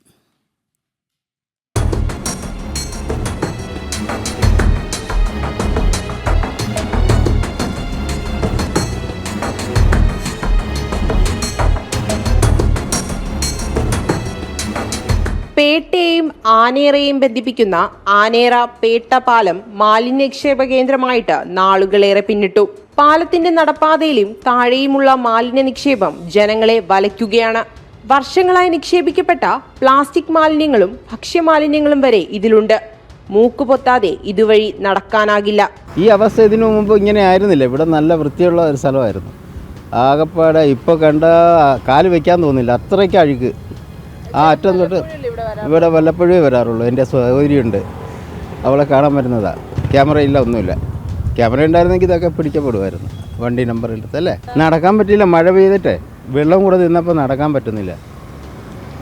പേട്ടയെയും ആനേറയെയും ബന്ധിപ്പിക്കുന്ന ആനേറ പേട്ട പാലം മാലിന്യ നിക്ഷേപ കേന്ദ്രമായിട്ട് നാളുകളേറെ പിന്നിട്ടു. പാലത്തിന്റെ നടപ്പാതയിലും താഴെയുമുള്ള മാലിന്യ നിക്ഷേപം ജനങ്ങളെ വലയ്ക്കുകയാണ്. വർഷങ്ങളായി നിക്ഷേപിക്കപ്പെട്ട പ്ലാസ്റ്റിക് മാലിന്യങ്ങളും ഭക്ഷ്യമാലിന്യങ്ങളും വരെ ഇതിലുണ്ട്. മൂക്കുപൊത്താതെ ഇതുവഴി നടക്കാനാകില്ല. ഈ അവസ്ഥ ഇതിനു മുമ്പ് ഇങ്ങനെ ആയിരുന്നില്ല. ഇവിടെ നല്ല വൃത്തിയുള്ള ഒരു സ്ഥലമായിരുന്നു. ആകപ്പാടെ ഇപ്പോൾ കണ്ട കാല് വയ്ക്കാൻ തോന്നില്ല, അത്രയ്ക്ക് അഴുക്ക്. ആ അറ്റം തൊട്ട് ഇവിടെ വല്ലപ്പോഴേ വരാറുള്ളൂ. എൻ്റെ സൗകര്യമുണ്ട്, അവളെ കാണാൻ വരുന്നതാണ്. ക്യാമറ ഇല്ല, ഒന്നുമില്ല. ക്യാമറ ഉണ്ടായിരുന്നെങ്കിൽ ഇതൊക്കെ പിടിക്കപ്പെടുമായിരുന്നു. വണ്ടി നമ്പർ എടുത്തല്ലേ. നടക്കാൻ പറ്റില്ല, മഴ പെയ്തിട്ടേ വെള്ളം കൂടെ നിന്നപ്പോൾ നടക്കാൻ പറ്റുന്നില്ല.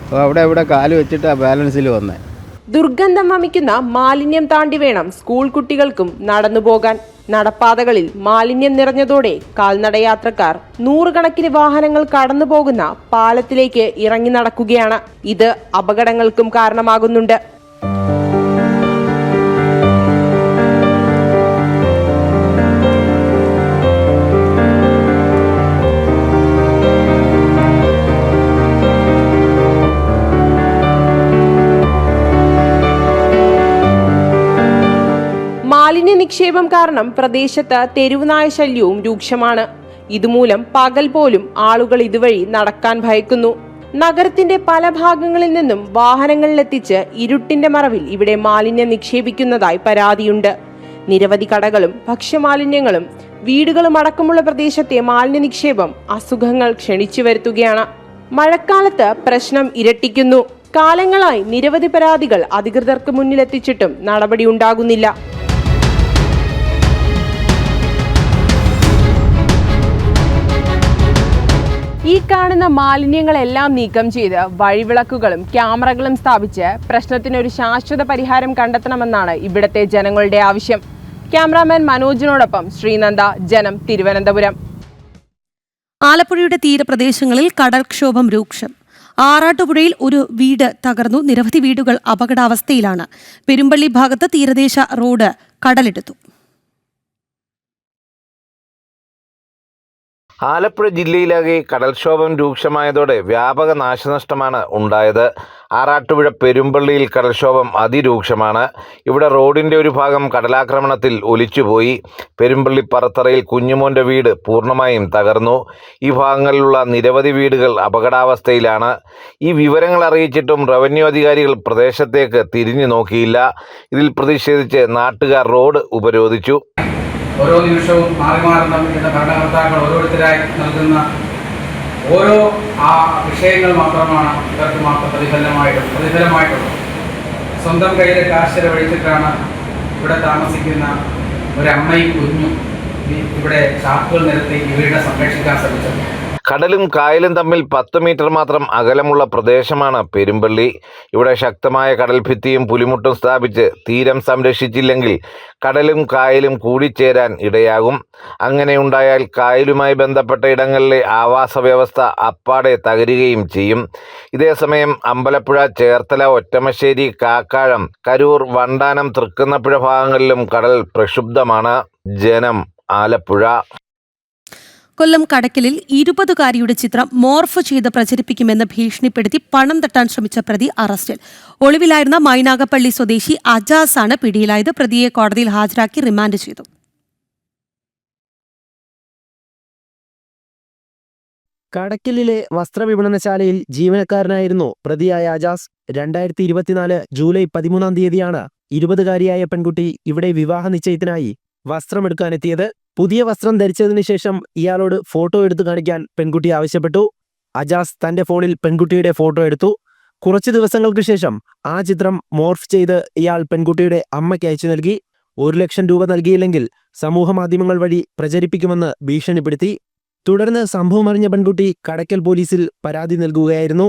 അപ്പോൾ അവിടെ കാല് വെച്ചിട്ട് ബാലൻസിൽ വന്നേ. ദുർഗന്ധം വമിക്കുന്ന മാലിന്യം താണ്ടി വേണം സ്കൂൾ കുട്ടികൾക്കും നടന്നു പോകാൻ. നടപ്പാതകളിൽ മാലിന്യം നിറഞ്ഞതോടെ കാൽനടയാത്രക്കാർ നൂറുകണക്കിന് വാഹനങ്ങൾ കടന്നു പോകുന്ന പാലത്തിലേക്ക് ഇറങ്ങി നടക്കുകയാണ്. ഇത് അപകടങ്ങൾക്കും കാരണമാകുന്നുണ്ട്. മാലിന്യ നിക്ഷേപം കാരണം പ്രദേശത്ത് തെരുവുനായ ശല്യവും രൂക്ഷമാണ്. ഇതുമൂലം പകൽ പോലും ആളുകൾ ഇതുവഴി നടക്കാൻ ഭയക്കുന്നു. നഗരത്തിന്റെ പല ഭാഗങ്ങളിൽ നിന്നും വാഹനങ്ങളിലെത്തിച്ച് ഇരുട്ടിന്റെ മറവിൽ ഇവിടെ മാലിന്യം നിക്ഷേപിക്കുന്നതായി പരാതിയുണ്ട്. നിരവധി കടകളും ഭക്ഷ്യമാലിന്യങ്ങളും വീടുകളും അടക്കമുള്ള പ്രദേശത്തെ മാലിന്യ നിക്ഷേപം അസുഖങ്ങൾ ക്ഷണിച്ചു വരുത്തുകയാണ്. മഴക്കാലത്ത് പ്രശ്നം ഇരട്ടിക്കുന്നു. കാലങ്ങളായി നിരവധി പരാതികൾ അധികൃതർക്ക് മുന്നിലെത്തിച്ചിട്ടും നടപടി ഉണ്ടാകുന്നില്ല. ഈ കാണുന്ന മാലിന്യങ്ങളെല്ലാം നീക്കം ചെയ്ത് വഴിവിളക്കുകളും ക്യാമറകളും സ്ഥാപിച്ച് പ്രശ്നത്തിനൊരു ശാശ്വത പരിഹാരം കണ്ടെത്തണമെന്നാണ് ഇവിടത്തെ ജനങ്ങളുടെ ആവശ്യം. ക്യാമറാമാൻ മനോജിനോടൊപ്പം ശ്രീനന്ദ, ജനം, തിരുവനന്തപുരം. ആലപ്പുഴയുടെ തീരപ്രദേശങ്ങളിൽ കടൽക്ഷോഭം രൂക്ഷം. ആറാട്ടുപുഴയിൽ ഒരു വീട് തകർന്നു. നിരവധി വീടുകൾ അപകടാവസ്ഥയിലാണ്. പെരുമ്പള്ളി ഭാഗത്ത് തീരദേശ റോഡ് കടലെടുത്തു. ആലപ്പുഴ ജില്ലയിലാകെ കടൽക്ഷോഭം രൂക്ഷമായതോടെ വ്യാപക നാശനഷ്ടമാണ് ഉണ്ടായത്. ആറാട്ടുപുഴ പെരുമ്പള്ളിയിൽ കടൽക്ഷോഭം അതിരൂക്ഷമാണ്. ഇവിടെ റോഡിൻ്റെ ഒരു ഭാഗം കടലാക്രമണത്തിൽ ഒലിച്ചുപോയി. പെരുമ്പള്ളി പറത്തറയിൽ കുഞ്ഞുമോൻ്റെ വീട് പൂർണ്ണമായും തകർന്നു. ഈ ഭാഗങ്ങളിലുള്ള നിരവധി വീടുകൾ അപകടാവസ്ഥയിലാണ്. ഈ വിവരങ്ങൾ അറിയിച്ചിട്ടും റവന്യൂ അധികാരികൾ പ്രദേശത്തേക്ക് തിരിഞ്ഞു നോക്കിയില്ല. ഇതിൽ പ്രതിഷേധിച്ച് നാട്ടുകാർ റോഡ് ഉപരോധിച്ചു. ഓരോ നിമിഷവും മാറി മാറുന്ന ഭരണകർത്താക്കൾ ഓരോരുത്തരായി നൽകുന്ന ഓരോ വിഷയങ്ങൾ മാത്രമാണ് ഇവർക്ക് മാത്രം പ്രതിഫലമായിട്ടുള്ളത്. സ്വന്തം കയ്യിലെ കാശ് ചെലവഴിച്ചിട്ടാണ് ഇവിടെ താമസിക്കുന്ന ഒരമ്മയും കുഞ്ഞും ഇവിടെ ചാക്കുകൾ നിരത്തി ഇവരുടെ സംരക്ഷിക്കാൻ ശ്രമിച്ചത്. കടലും കായലും തമ്മിൽ 10 മീറ്റർ മാത്രം അകലമുള്ള പ്രദേശമാണ് പെരുമ്പള്ളി. ഇവിടെ ശക്തമായ കടൽഭിത്തിയും പുലിമുട്ടും സ്ഥാപിച്ച് തീരം സംരക്ഷിച്ചില്ലെങ്കിൽ കടലും കായലും കൂടിച്ചേരാൻ ഇടയാകും. അങ്ങനെയുണ്ടായാൽ കായലുമായി ബന്ധപ്പെട്ട ഇടങ്ങളിലെ ആവാസ വ്യവസ്ഥ അപ്പാടെ തകരുകയും ചെയ്യും. ഇതേസമയം അമ്പലപ്പുഴ, ചേർത്തല, ഒറ്റമശ്ശേരി, കാക്കാഴം, കരൂർ, വണ്ടാനം, തൃക്കുന്നപ്പുഴ ഭാഗങ്ങളിലും കടൽ പ്രക്ഷുബ്ധമാണ്. ജനം, ആലപ്പുഴ. കൊല്ലം കടക്കലിൽ 20-കാരിയുടെ ചിത്രം മോർഫ് ചെയ്ത് പ്രചരിപ്പിക്കുമെന്ന് ഭീഷണിപ്പെടുത്തി പണം തട്ടാൻ ശ്രമിച്ച പ്രതി അറസ്റ്റിൽ. ഒളിവിലായിരുന്ന മൈനാഗപ്പള്ളി സ്വദേശി അജാസ് ആണ് പിടിയിലായത്. പ്രതിയെ കോടതിയിൽ ഹാജരാക്കി റിമാൻഡ് ചെയ്തു. കടക്കലിലെ വസ്ത്രവിപണനശാലയിൽ ജീവനക്കാരനായിരുന്നു പ്രതിയായ അജാസ്. 2024 ജൂലൈ 13 തീയതിയാണ് 20-കാരിയായ പെൺകുട്ടി ഇവിടെ വിവാഹ നിശ്ചയത്തിനായി വസ്ത്രമെടുക്കാനെത്തിയത്. പുതിയ വസ്ത്രം ധരിച്ചതിനു ശേഷം ഇയാളോട് ഫോട്ടോ എടുത്തു കാണിക്കാൻ പെൺകുട്ടി ആവശ്യപ്പെട്ടു. അജാസ് തന്റെ ഫോണിൽ പെൺകുട്ടിയുടെ ഫോട്ടോ എടുത്തു. കുറച്ചു ദിവസങ്ങൾക്ക് ശേഷം ആ ചിത്രം മോർഫ് ചെയ്ത് ഇയാൾ പെൺകുട്ടിയുടെ അമ്മയ്ക്ക് അയച്ചു നൽകി. 1 ലക്ഷം രൂപ നൽകിയില്ലെങ്കിൽ സമൂഹമാധ്യമങ്ങൾ വഴി പ്രചരിപ്പിക്കുമെന്ന് ഭീഷണിപ്പെടുത്തി. തുടർന്ന് സംഭവം അറിഞ്ഞ പെൺകുട്ടി കടക്കൽ പോലീസിൽ പരാതി നൽകുകയായിരുന്നു.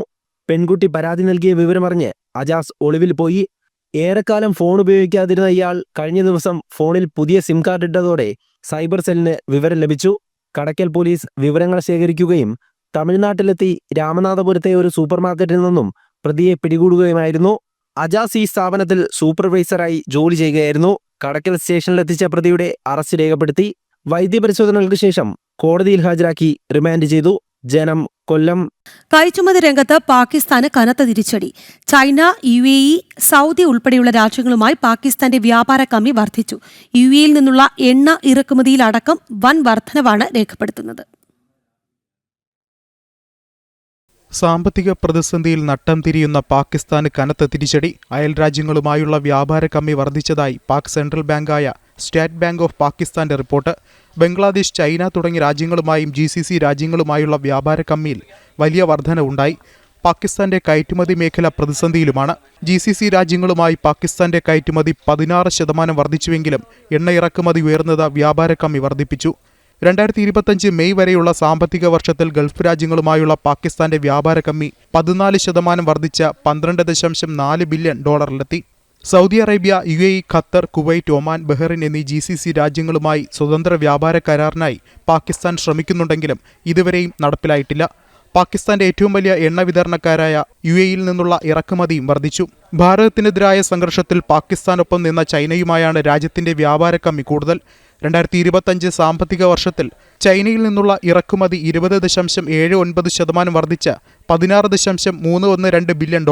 പെൺകുട്ടി പരാതി നൽകിയ വിവരമറിഞ്ഞ് അജാസ് ഒളിവിൽ പോയി. ഏറെക്കാലം ഫോൺ ഉപയോഗിക്കാതിരുന്ന ഇയാൾ കഴിഞ്ഞ ദിവസം ഫോണിൽ പുതിയ സിം കാർഡ് ഇട്ടതോടെ സൈബർ സെല്ലിന് വിവരം ലഭിച്ചു. കടക്കൽ പോലീസ് വിവരങ്ങൾ ശേഖരിക്കുകയും തമിഴ്നാട്ടിലെത്തി രാമനാഥപുരത്തെ ഒരു സൂപ്പർമാർക്കറ്റിൽ നിന്നും പ്രതിയെ പിടികൂടുകയുമായിരുന്നു. അജാസ് ഈ സ്ഥാപനത്തിൽ സൂപ്പർവൈസറായി ജോലി ചെയ്യുകയായിരുന്നു. കടക്കൽ സ്റ്റേഷനിലെത്തിച്ച പ്രതിയുടെ അറസ്റ്റ് രേഖപ്പെടുത്തി. വൈദ്യപരിശോധനകൾക്ക് ശേഷം കോടതിയിൽ ഹാജരാക്കി റിമാൻഡ് ചെയ്തു. ജനം, കൊല്ലം. കയറ്റുമതി രംഗത്ത് പാകിസ്ഥാന് കനത്ത തിരിച്ചടി. ചൈന, UAE, സൗദി ഉൾപ്പെടെയുള്ള രാജ്യങ്ങളുമായി പാകിസ്ഥാന്റെ വ്യാപാര കമ്മി വർദ്ധിച്ചു. UAEയിൽ നിന്നുള്ള എണ്ണ ഇറക്കുമതിയിലടക്കം വൻ വർധനവാണ് രേഖപ്പെടുത്തുന്നത്. സാമ്പത്തിക പ്രതിസന്ധിയിൽ നട്ടം തിരിയുന്ന പാകിസ്ഥാന് കനത്ത തിരിച്ചടി. അയൽ രാജ്യങ്ങളുമായുള്ള വ്യാപാര കമ്മി വർദ്ധിച്ചതായി പാക് സെൻട്രൽ ബാങ്കായ സ്റ്റേറ്റ് ബാങ്ക് ഓഫ് പാകിസ്ഥാന്റെ റിപ്പോർട്ട്. ബംഗ്ലാദേശ്, ചൈന തുടങ്ങിയ രാജ്യങ്ങളുമായും GCC രാജ്യങ്ങളുമായുള്ള വ്യാപാര കമ്മിയിൽ വലിയ വർധന ഉണ്ടായി. പാകിസ്ഥാന്റെ കയറ്റുമതി മേഖല പ്രതിസന്ധിയിലുമാണ്. GCC രാജ്യങ്ങളുമായി പാകിസ്ഥാന്റെ കയറ്റുമതി 16% വർദ്ധിച്ചുവെങ്കിലും എണ്ണ ഇറക്കുമതി ഉയർന്നത് വ്യാപാര കമ്മി വർദ്ധിപ്പിച്ചു. 2025 മെയ് വരെയുള്ള സാമ്പത്തിക വർഷത്തിൽ ഗൾഫ് രാജ്യങ്ങളുമായുള്ള പാകിസ്ഥാന്റെ വ്യാപാര കമ്മി 14% വർദ്ധിച്ച $12.4 billion Saudi Arabia, UAE, Qatar, Kuwait, Oman, Bahrain എന്നീ GCC രാജ്യങ്ങളുമായി സ്വതന്ത്ര വ്യാപാര കരാറിനായി പാകിസ്ഥാൻ ശ്രമിക്കുന്നുണ്ടെങ്കിലും ഇതുവരെയും നടപ്പിലായിട്ടില്ല. പാകിസ്ഥാന്റെ ഏറ്റവും വലിയ എണ്ണ വിതരണക്കാരായ UAEയിൽ നിന്നുള്ള ഇറക്കുമതിയും വർദ്ധിച്ചു. ഭാരതത്തിനെതിരായ സംഘർഷത്തിൽ പാകിസ്ഥാനൊപ്പം നിന്ന ചൈനയുമായാണ് രാജ്യത്തിന്റെ വ്യാപാര കമ്മി കൂടുതൽ. 2025 സാമ്പത്തിക വർഷത്തിൽ ചൈനയിൽ നിന്നുള്ള ഇറക്കുമതി 20.79% വർദ്ധിച്ച് $16.312 ബില്യൺ.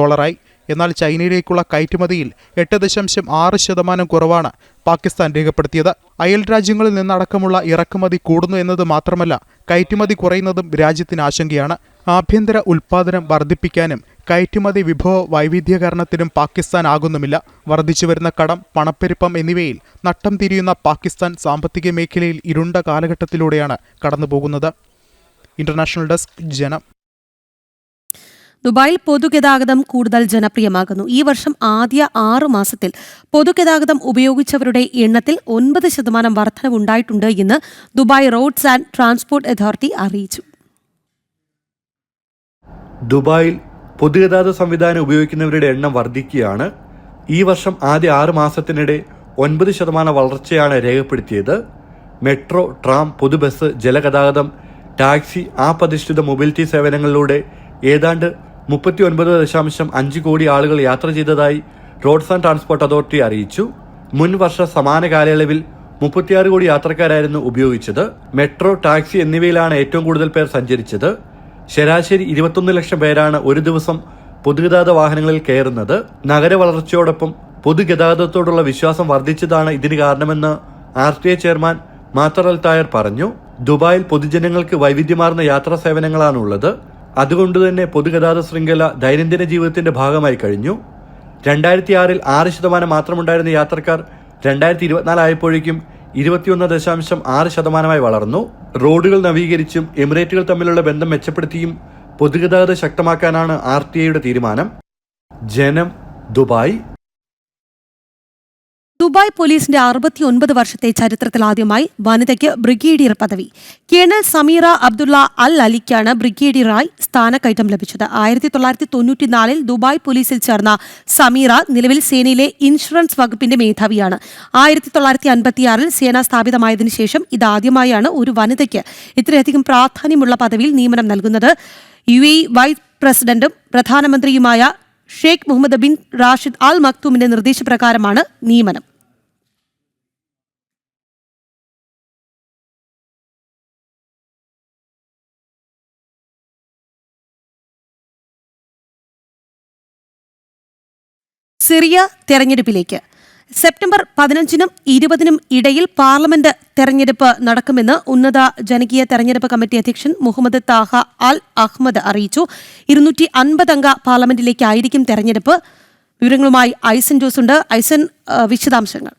എന്നാൽ ചൈനയിലേക്കുള്ള കയറ്റുമതിയിൽ 8.6% കുറവാണ് പാകിസ്ഥാൻ രേഖപ്പെടുത്തിയത്. അയൽ രാജ്യങ്ങളിൽ നിന്നടക്കമുള്ള ഇറക്കുമതി കൂടുന്നു എന്നത് മാത്രമല്ല, കയറ്റുമതി കുറയുന്നതും രാജ്യത്തിന് ആശങ്കയാണ്. ആഭ്യന്തര ഉൽപ്പാദനം വർദ്ധിപ്പിക്കാനും കയറ്റുമതി വിഭവ വൈവിധ്യീകരണത്തിനും പാകിസ്ഥാൻ ആകുന്നുമില്ല. വർദ്ധിച്ചുവരുന്ന കടം, പണപ്പെരുപ്പം എന്നിവയിൽ നട്ടം തിരിയുന്ന പാകിസ്ഥാൻ സാമ്പത്തിക മേഖലയിൽ ഇരുണ്ട കാലഘട്ടത്തിലൂടെയാണ് കടന്നുപോകുന്നത്. ഇന്റർനാഷണൽ ഡെസ്ക്, ജനം. ദുബായിൽ പൊതുഗതാഗതം കൂടുതൽ ജനപ്രിയമാകുന്നു. ഈ വർഷം ആദ്യ 6 മാസത്തിൽ പൊതുഗതാഗതം ഉപയോഗിച്ചവരുടെ എണ്ണത്തിൽ 9% വർധനവുണ്ടായിട്ടുണ്ട് എന്ന് Dubai roads and transport authority അറിയിച്ചു. ദുബായിൽ പൊതുഗതാഗത സംവിധാനം ഉപയോഗിക്കുന്നവരുടെ എണ്ണം വർദ്ധിക്കുകയാണ്. ഈ വർഷം ആദ്യ 6 മാസത്തിനിടെ 9% വളർച്ചയാണ് രേഖപ്പെടുത്തിയത്. മെട്രോ, ട്രാം, പൊതുബസ്, ജലഗതാഗതം, ടാക്സി, ആപ്പ് അധിഷ്ഠിത മൊബിലിറ്റി സേവനങ്ങളിലൂടെ ഏതാണ്ട് 39.5 കോടി ആളുകൾ യാത്ര ചെയ്തതായി റോഡ്സ് ആൻഡ് ട്രാൻസ്പോർട്ട് അതോറിറ്റി അറിയിച്ചു. മുൻ വർഷ സമാന കാലയളവിൽ 36 കോടി യാത്രക്കാരായിരുന്നു ഉപയോഗിച്ചത്. മെട്രോ, ടാക്സി എന്നിവയിലാണ് ഏറ്റവും കൂടുതൽ പേർ സഞ്ചരിച്ചത്. ശരാശരി 21 ലക്ഷം പേരാണ് ഒരു ദിവസം പൊതുഗതാഗത വാഹനങ്ങളിൽ കയറുന്നത്. നഗര വളർച്ചയോടൊപ്പം പൊതുഗതാഗതത്തോടുള്ള വിശ്വാസം വർദ്ധിച്ചതാണ് ഇതിന് കാരണമെന്ന് RTA ചെയർമാൻ മാത്തർ അൽ തായർ പറഞ്ഞു. ദുബായിൽ പൊതുജനങ്ങൾക്ക് വൈവിധ്യമാർന്ന യാത്രാ സേവനങ്ങളാണുള്ളത്. അതുകൊണ്ടുതന്നെ പൊതുഗതാഗത ശൃംഖല ദൈനംദിന ജീവിതത്തിന്റെ ഭാഗമായി കഴിഞ്ഞു. 2006 6% മാത്രമുണ്ടായിരുന്ന യാത്രക്കാർ 2024 ആയപ്പോഴേക്കും 21.6% വളർന്നു. റോഡുകൾ നവീകരിച്ചും എമിറേറ്റുകൾ തമ്മിലുള്ള ബന്ധം മെച്ചപ്പെടുത്തിയും പൊതുഗതാഗതം ശക്തമാക്കാനാണ് RTIയുടെ തീരുമാനം. ജനം, ദുബായ്. ദുബായ് പോലീസിന്റെ 69 വർഷത്തെ ചരിത്രത്തിലാദ്യമായി വനിതയ്ക്ക് ബ്രിഗേഡിയർ പദവി. കേണൽ സമീറ അബ്ദുള്ള അൽ അലിക്കാണ് ബ്രിഗേഡിയറായി സ്ഥാനക്കയറ്റം ലഭിച്ചത്. 1994 ദുബായ് പോലീസിൽ ചേർന്ന സമീറ നിലവിൽ സേനയിലെ ഇൻഷുറൻസ് വകുപ്പിന്റെ മേധാവിയാണ്. 1956 സേന സ്ഥാപിതമായതിനു ശേഷം ഇതാദ്യമായാണ് ഒരു വനിതയ്ക്ക് ഇത്രയധികം പ്രാധാന്യമുള്ള പദവിയിൽ നിയമനം നൽകുന്നത്. UAE വൈസ് പ്രസിഡന്റും പ്രധാനമന്ത്രിയുമായ ഷെയ്ഖ് മുഹമ്മദ് ബിൻ റാഷിദ് അൽ മക്തൂമിന്റെ നിർദ്ദേശപ്രകാരമാണ് നിയമനം. സിറിയ തെരഞ്ഞെടുപ്പിലേക്ക്. സെപ്റ്റംബർ 15-നും 20-നും ഇടയിൽ പാർലമെന്റ് തെരഞ്ഞെടുപ്പ് നടക്കുമെന്ന് ഉന്നത ജനകീയ തെരഞ്ഞെടുപ്പ് കമ്മിറ്റി അധ്യക്ഷൻ മുഹമ്മദ് താഹ അൽ അഹ്മദ് അറിയിച്ചു. 250 അംഗ പാർലമെന്റിലേക്കായിരിക്കും തെരഞ്ഞെടുപ്പ്. വിവരങ്ങളുമായി ഐസൻ ജോസ് ഉണ്ട്. ഐസൻ, വിശദാംശങ്ങൾ.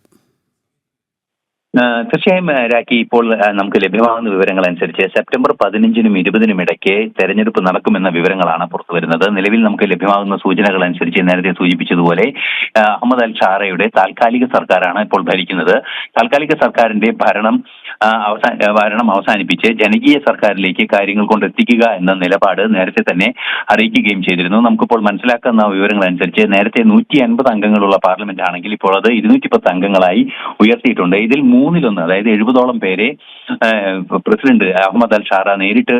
തീർച്ചയായും രാഖി, ഇപ്പോൾ നമുക്ക് ലഭ്യമാകുന്ന വിവരങ്ങൾ അനുസരിച്ച് സെപ്റ്റംബർ 15-നും 20-നും ഇടയ്ക്ക് തെരഞ്ഞെടുപ്പ് നടക്കുമെന്ന വിവരങ്ങളാണ് പുറത്തു വരുന്നത്. നിലവിൽ നമുക്ക് ലഭ്യമാകുന്ന സൂചനകൾ അനുസരിച്ച് നേരത്തെ സൂചിപ്പിച്ചതുപോലെ അഹമ്മദ് അൽ ഷാറയുടെ താൽക്കാലിക സർക്കാരാണ് ഇപ്പോൾ ഭരിക്കുന്നത്. താൽക്കാലിക സർക്കാരിന്റെ ഭരണം അവസാനിപ്പിച്ച് ജനകീയ സർക്കാരിലേക്ക് കാര്യങ്ങൾ കൊണ്ടെത്തിക്കുക എന്ന നിലപാട് നേരത്തെ തന്നെ അറിയിക്കുകയും ചെയ്തിരുന്നു. നമുക്കിപ്പോൾ മനസ്സിലാക്കുന്ന വിവരങ്ങൾ അനുസരിച്ച് നേരത്തെ 150 അംഗങ്ങളുള്ള പാർലമെന്റ് ആണെങ്കിൽ ഇപ്പോൾ അത് 210 അംഗങ്ങളായി ഉയർത്തിയിട്ടുണ്ട്. ഇതിൽ 3/1, അതായത് 70ഓളം പേരെ പ്രസിഡന്റ് അഹമ്മദ് അൽ ഷാറ നേരിട്ട്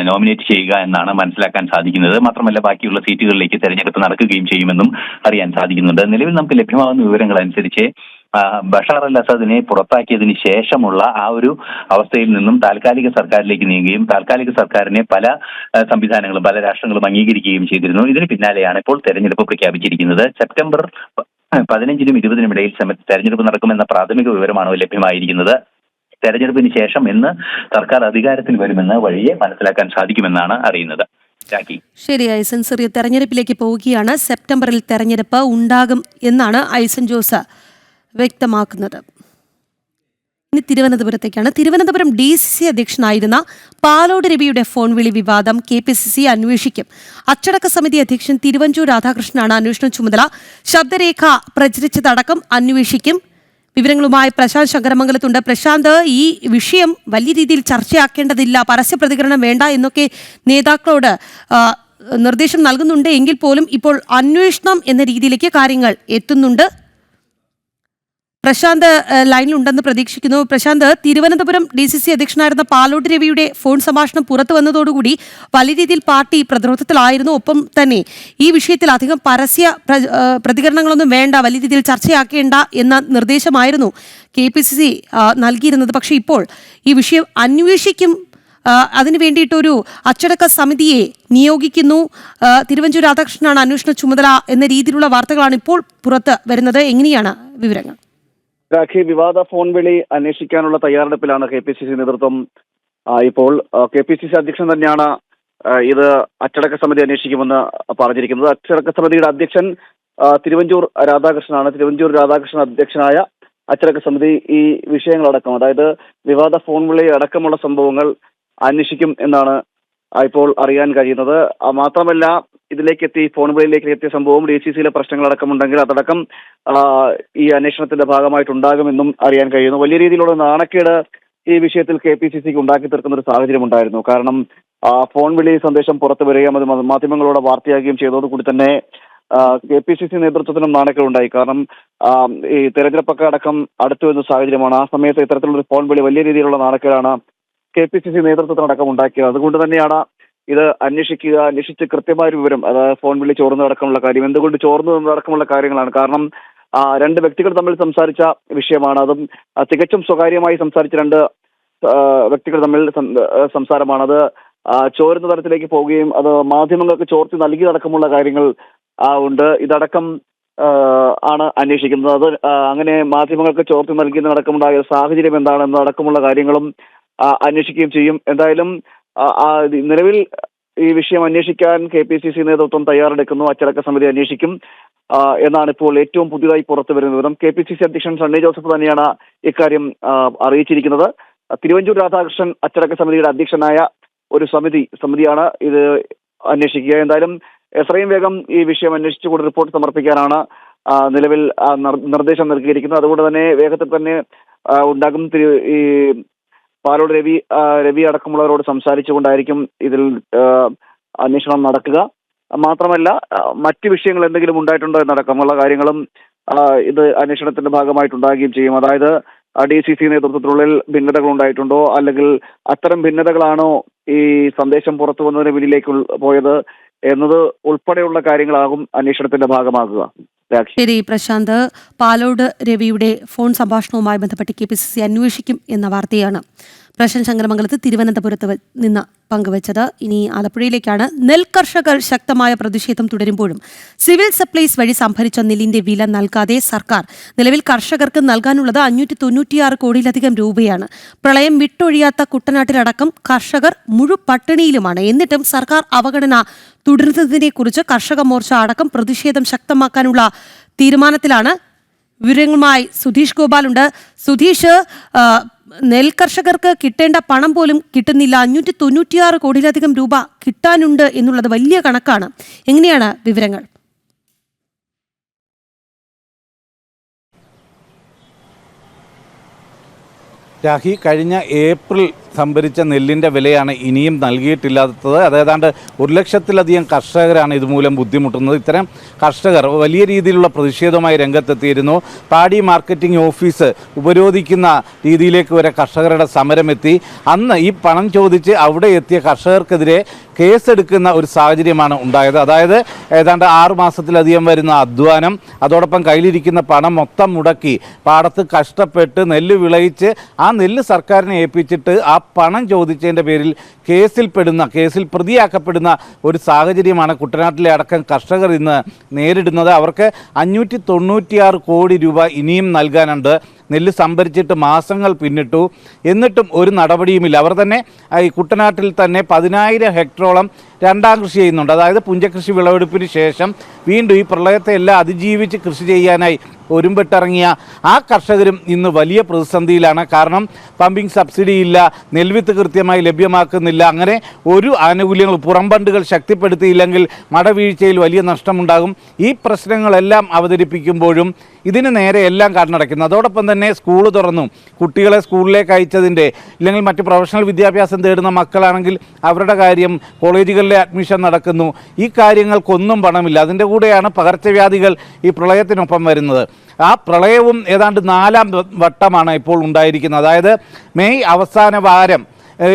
നോമിനേറ്റ് ചെയ്യുക എന്നാണ് മനസ്സിലാക്കാൻ സാധിക്കുന്നത്. മാത്രമല്ല ബാക്കിയുള്ള സീറ്റുകളിലേക്ക് തെരഞ്ഞെടുപ്പ് നടക്കുകയും ചെയ്യുമെന്നും അറിയാൻ സാധിക്കുന്നുണ്ട്. നിലവിൽ നമുക്ക് ലഭ്യമാകുന്ന വിവരങ്ങൾ അനുസരിച്ച് ബഷാർ അൽ അസദിനെ പുറത്താക്കിയതിന് ശേഷമുള്ള ആ ഒരു അവസ്ഥയിൽ നിന്നും താൽക്കാലിക സർക്കാരിലേക്ക് നീങ്ങുകയും താൽക്കാലിക സർക്കാരിനെ പല സംവിധാനങ്ങളും പല രാഷ്ട്രങ്ങളും അംഗീകരിക്കുകയും ചെയ്തിരുന്നു. ഇതിന് പിന്നാലെയാണ് ഇപ്പോൾ തെരഞ്ഞെടുപ്പ് പ്രഖ്യാപിച്ചിരിക്കുന്നത്. സെപ്റ്റംബർ 15-നും 20-നും ഇടയിൽ തെരഞ്ഞെടുപ്പ് നടക്കുമെന്ന പ്രാഥമിക വിവരമാണ് ലഭ്യമായിരിക്കുന്നത്. തെരഞ്ഞെടുപ്പിന് ശേഷം എന്ന് സർക്കാർ അധികാരത്തിൽ വരുമെന്ന് വഴിയെ മനസ്സിലാക്കാൻ സാധിക്കുമെന്നാണ് അറിയുന്നത്. ശരി ഐസൻ, സിറിയ തെരഞ്ഞെടുപ്പിലേക്ക് പോവുകയാണ്. സെപ്റ്റംബറിൽ തെരഞ്ഞെടുപ്പ് ഉണ്ടാകും എന്നാണ് ഐസൻ ജോസ് വ്യക്തമാക്കുന്നത്. ഇനി തിരുവനന്തപുരത്തേക്കാണ്. തിരുവനന്തപുരം DCC അധ്യക്ഷനായിരുന്ന പാലോട് രവിയുടെ ഫോൺ വിളി വിവാദം KPCC അന്വേഷിക്കും. അച്ചടക്ക സമിതി അധ്യക്ഷൻ തിരുവഞ്ചൂർ രാധാകൃഷ്ണനാണ് അന്വേഷണ ചുമതല. ശബ്ദരേഖ പ്രചരിച്ചതടക്കം അന്വേഷിക്കും. വിവരങ്ങളുമായി പ്രശാന്ത് ശങ്കരമംഗലത്തുണ്ട്. പ്രശാന്ത്, ഈ വിഷയം വലിയ രീതിയിൽ ചർച്ചയാക്കേണ്ടതില്ല, പരസ്യ പ്രതികരണം വേണ്ട എന്നൊക്കെ നേതാക്കളോട് നിർദ്ദേശം നൽകുന്നുണ്ട് എങ്കിൽ പോലും ഇപ്പോൾ അന്വേഷണം എന്ന രീതിയിലേക്ക് കാര്യങ്ങൾ എത്തുന്നുണ്ട്. പ്രശാന്ത് ലൈനിലുണ്ടെന്ന് പ്രതീക്ഷിക്കുന്നു. പ്രശാന്ത്, തിരുവനന്തപുരം DCC അധ്യക്ഷനായിരുന്ന പാലോട് രവിയുടെ ഫോൺ സംഭാഷണം പുറത്തു വന്നതോടുകൂടി വലിയ രീതിയിൽ പാർട്ടി പ്രതിരോധത്തിലായിരുന്നു. ഒപ്പം തന്നെ ഈ വിഷയത്തിൽ അധികം പരസ്യ പ്രതികരണങ്ങളൊന്നും വേണ്ട, വലിയ രീതിയിൽ ചർച്ചയാക്കേണ്ട എന്ന നിർദ്ദേശമായിരുന്നു KPCC നൽകിയിരുന്നത്. പക്ഷേ ഇപ്പോൾ ഈ വിഷയം അന്വേഷിക്കും, അതിനു വേണ്ടിയിട്ടൊരു അച്ചടക്ക സമിതിയെ നിയോഗിക്കുന്നു, തിരുവഞ്ചൂർ രാധാകൃഷ്ണനാണ് അന്വേഷണ ചുമതല എന്ന രീതിയിലുള്ള വാർത്തകളാണ് ഇപ്പോൾ പുറത്ത് വരുന്നത്. എങ്ങനെയാണ് വിവരങ്ങൾ? രാഖി, വിവാദ ഫോൺ വിളി അന്വേഷിക്കാനുള്ള തയ്യാറെടുപ്പിലാണ് KPCC നേതൃത്വം. ഇപ്പോൾ KPCC അധ്യക്ഷൻ തന്നെയാണ് ഇത് അച്ചടക്ക സമിതി അന്വേഷിക്കുമെന്ന് പറഞ്ഞിരിക്കുന്നത്. അച്ചടക്ക സമിതിയുടെ അധ്യക്ഷൻ തിരുവഞ്ചൂർ രാധാകൃഷ്ണനാണ്. തിരുവഞ്ചൂർ രാധാകൃഷ്ണൻ അധ്യക്ഷനായ അച്ചടക്ക സമിതി ഈ വിഷയങ്ങളടക്കം, അതായത് വിവാദ ഫോൺ വിളി അടക്കമുള്ള സംഭവങ്ങൾ അന്വേഷിക്കും എന്നാണ് ഇപ്പോൾ അറിയാൻ കഴിയുന്നത്. മാത്രമല്ല, ഫോൺ വിളിയിലേക്ക് എത്തിയ സംഭവം DCCയിലെ പ്രശ്നങ്ങളടക്കമുണ്ടെങ്കിൽ അതടക്കം ഈ അന്വേഷണത്തിന്റെ ഭാഗമായിട്ടുണ്ടാകുമെന്നും അറിയാൻ കഴിയുന്നു. വലിയ രീതിയിലുള്ള നാണക്കേട് ഈ വിഷയത്തിൽ KPCCക്ക് ഉണ്ടാക്കി തീർക്കുന്ന ഒരു സാഹചര്യം ഉണ്ടായിരുന്നു. കാരണം ഫോൺ വിളി സന്ദേശം പുറത്തു വരികയും അത് മാധ്യമങ്ങളോട് വാർത്തയാകുകയും ചെയ്തതോടുകൂടി തന്നെ KPCC നേതൃത്വത്തിനും നാണക്കേടുണ്ടായി. കാരണം ഈ തെരഞ്ഞെടുപ്പൊക്കെ അടക്കം അടുത്തു വരുന്ന സാഹചര്യമാണ്. ആ സമയത്ത് ഇത്തരത്തിലുള്ള ഫോൺ വിളി വലിയ രീതിയിലുള്ള നാണക്കേടാണ് KPCC നേതൃത്വത്തിനടക്കം ഉണ്ടാക്കിയത്. അതുകൊണ്ട് തന്നെയാണ് ഇത് അന്വേഷിച്ച് കൃത്യമായൊരു വിവരം, അതായത് ഫോൺ വിളി ചോർന്നതടക്കമുള്ള കാര്യം, എന്തുകൊണ്ട് ചോർന്നതടക്കമുള്ള കാര്യങ്ങളാണ്. കാരണം രണ്ട് വ്യക്തികൾ തമ്മിൽ സംസാരിച്ച വിഷയമാണ്. അതും തികച്ചും സ്വകാര്യമായി സംസാരിച്ച രണ്ട് വ്യക്തികൾ തമ്മിൽ സംസാരമാണ്. അത് ചോരുന്ന തരത്തിലേക്ക് പോവുകയും അത് മാധ്യമങ്ങൾക്ക് ചോർത്തി നൽകിയതടക്കമുള്ള കാര്യങ്ങൾ ഉണ്ട്. ഇതടക്കം ആണ് അന്വേഷിക്കുന്നത്. അത് അങ്ങനെ മാധ്യമങ്ങൾക്ക് ചോർത്തി നൽകിയതടക്കമുണ്ടായ സാഹചര്യം എന്താണെന്നടക്കമുള്ള കാര്യങ്ങളും അന്വേഷിക്കുകയും ചെയ്യും. എന്തായാലും നിലവിൽ ഈ വിഷയം അന്വേഷിക്കാൻ KPCC നേതൃത്വം തയ്യാറെടുക്കുന്നു. അച്ചടക്ക സമിതി അന്വേഷിക്കും. എന്നാണ് ഇപ്പോൾ ഏറ്റവും പുതിയതായി പുറത്തു വരുന്ന വിവരം. KPCC അധ്യക്ഷൻ സണ്ണി ജോസഫ് തന്നെയാണ് ഇക്കാര്യം അറിയിച്ചിരിക്കുന്നത്. തിരുവഞ്ചൂർ രാധാകൃഷ്ണൻ അച്ചടക്ക സമിതിയുടെ അധ്യക്ഷനായ ഒരു സമിതിയാണ് ഇത് അന്വേഷിക്കുക. എന്തായാലും എത്രയും വേഗം ഈ വിഷയം അന്വേഷിച്ചുകൊണ്ട് റിപ്പോർട്ട് സമർപ്പിക്കാനാണ് നിലവിൽ നിർദ്ദേശം നൽകിയിരിക്കുന്നത്. അതുകൊണ്ട് തന്നെ വേഗത്തിൽ തന്നെ ഉണ്ടാകും. ഈ പാലോട് രവി അടക്കമുള്ളവരോട് സംസാരിച്ചുകൊണ്ടായിരിക്കും ഇതിൽ അന്വേഷണം നടക്കുക. മാത്രമല്ല മറ്റ് വിഷയങ്ങൾ എന്തെങ്കിലും ഉണ്ടായിട്ടുണ്ടോ എന്നടക്കമുള്ള കാര്യങ്ങളും ഇത് അന്വേഷണത്തിന്റെ ഭാഗമായിട്ടുണ്ടാകുകയും ചെയ്യും. അതായത് DCC നേതൃത്വത്തിനുള്ളിൽ ഭിന്നതകൾ ഉണ്ടായിട്ടുണ്ടോ, അല്ലെങ്കിൽ അത്തരം ഭിന്നതകളാണോ ഈ സന്ദേശം പുറത്തു വന്നതിന് പിന്നിലേക്ക് പോയത് എന്നത് ഉൾപ്പെടെയുള്ള കാര്യങ്ങളാകും അന്വേഷണത്തിന്റെ ഭാഗമാകുക. ശരി പ്രശാന്ത്, പാലോട് രവിയുടെ ഫോൺ സംഭാഷണവുമായി ബന്ധപ്പെട്ട് KPCC അന്വേഷിക്കും എന്ന വാർത്തയാണ് പ്രശാന്ത് ശങ്കരമംഗലത്ത് തിരുവനന്തപുരത്ത് നിന്ന് പങ്കുവച്ചത്. ഇനി ആലപ്പുഴയിലേക്കാണ്. നെൽകർഷകർ ശക്തമായ പ്രതിഷേധം തുടരുമ്പോഴും സിവിൽ സപ്ലൈസ് വഴി സംഭരിച്ച നെല്ലിന്റെ വില നൽകാതെ സർക്കാർ. നിലവിൽ കർഷകർക്ക് നൽകാനുള്ളത് 596 കോടിയിലധികം രൂപയാണ്. പ്രളയം വിട്ടൊഴിയാത്ത കുട്ടനാട്ടിലടക്കം കർഷകർ മുഴുപട്ടിണിയിലുമാണ്. എന്നിട്ടും സർക്കാർ അവഗണന തുടരുന്നതിനെക്കുറിച്ച് കർഷക മോർച്ച അടക്കം പ്രതിഷേധം ശക്തമാക്കാനുള്ള തീരുമാനത്തിലാണ്. വിവരങ്ങളുമായി സുധീഷ് ഗോപാലുണ്ട്. സുധീഷ്, നെൽകർഷകർക്ക് കിട്ടേണ്ട പണം പോലും കിട്ടുന്നില്ല. 596 കോടിയിലധികം രൂപ കിട്ടാനുണ്ട് എന്നുള്ളത് വലിയ കണക്കാണ്. എങ്ങനെയാണ് വിവരങ്ങൾ? രാഹി, കഴിഞ്ഞ ഏപ്രിൽ സംഭരിച്ച നെല്ലിൻ്റെ വിലയാണ് ഇനിയും നൽകിയിട്ടില്ലാത്തത്. അത് ഏതാണ്ട് 1 ലക്ഷത്തിലധികം കർഷകരാണ് ഇതുമൂലം ബുദ്ധിമുട്ടുന്നത്. ഇത്തരം കർഷകർ വലിയ രീതിയിലുള്ള പ്രതിഷേധവുമായി രംഗത്തെത്തിയിരുന്നു. പാടി മാർക്കറ്റിംഗ് ഓഫീസ് ഉപരോധിക്കുന്ന രീതിയിലേക്ക് വരെ കർഷകരുടെ സമരമെത്തി. അന്ന് ഈ പണം ചോദിച്ച് അവിടെ എത്തിയ കർഷകർക്കെതിരെ കേസെടുക്കുന്ന ഒരു സാഹചര്യമാണ് ഉണ്ടായത്. അതായത് ഏതാണ്ട് 6 മാസത്തിലധികം വരുന്ന അധ്വാനം, അതോടൊപ്പം കയ്യിലിരിക്കുന്ന പണം മൊത്തം മുടക്കി പാടത്ത് കഷ്ടപ്പെട്ട് നെല്ല് വിളയിച്ച് ആ നെല്ല് സർക്കാരിനെ ഏൽപ്പിച്ചിട്ട് ആ പണം ചോദിച്ചതിൻ്റെ പേരിൽ കേസിൽ പ്രതിയാക്കപ്പെടുന്ന ഒരു സാഹചര്യമാണ് കുട്ടനാട്ടിലെ അടക്കം കർഷകർ ഇന്ന് നേരിടുന്നത്. അവർക്ക് 596 കോടി രൂപ ഇനിയും നൽകാനുണ്ട്. നെല്ല് സംഭരിച്ചിട്ട് മാസങ്ങൾ പിന്നിട്ടു, എന്നിട്ടും ഒരു നടപടിയുമില്ല. അവർ തന്നെ ഈ കുട്ടനാട്ടിൽ തന്നെ 10,000 ഹെക്ടറോളം രണ്ടാം കൃഷി ചെയ്യുന്നുണ്ട്. അതായത് പുഞ്ചകൃഷി വിളവെടുപ്പിന് ശേഷം വീണ്ടും ഈ പ്രളയത്തെ എല്ലാം അതിജീവിച്ച് കൃഷി ചെയ്യാനായി ഒരുമ്പെട്ടിറങ്ങിയ ആ കർഷകരും ഇന്ന് വലിയ പ്രതിസന്ധിയിലാണ്. കാരണം പമ്പിംഗ് സബ്സിഡി ഇല്ല, നെൽവിത്ത് കൃത്യമായി ലഭ്യമാക്കുന്നില്ല. അങ്ങനെ ഒരു ആനുകൂല്യങ്ങൾ, പുറംബണ്ടുകൾ ശക്തിപ്പെടുത്തിയില്ലെങ്കിൽ മടവീഴ്ചയിൽ വലിയ നഷ്ടമുണ്ടാകും. ഈ പ്രശ്നങ്ങളെല്ലാം അവതരിപ്പിക്കുമ്പോഴും ഇതിന് നേരെ എല്ലാം കണ്ണടയ്ക്കുന്നു. അതോടൊപ്പം തന്നെ സ്കൂൾ തുറന്നു, കുട്ടികളെ സ്കൂളിലേക്ക് അയച്ചതിൻ്റെ, ഇല്ലെങ്കിൽ മറ്റ് പ്രൊഫഷണൽ വിദ്യാഭ്യാസം തേടുന്ന മക്കളാണെങ്കിൽ അവരുടെ കാര്യം, കോളേജുകളിലെ അഡ്മിഷൻ നടക്കുന്നു. ഈ കാര്യങ്ങൾക്കൊന്നും പണമില്ല. അതിൻ്റെ കൂടെയാണ് പകർച്ചവ്യാധികൾ ഈ പ്രളയത്തിനൊപ്പം വരുന്നത്. ആ പ്രളയവും ഏതാണ്ട് 4ാം വട്ടമാണ് ഇപ്പോൾ ഉണ്ടായിരിക്കുന്നത്. അതായത് മെയ് അവസാന വാരം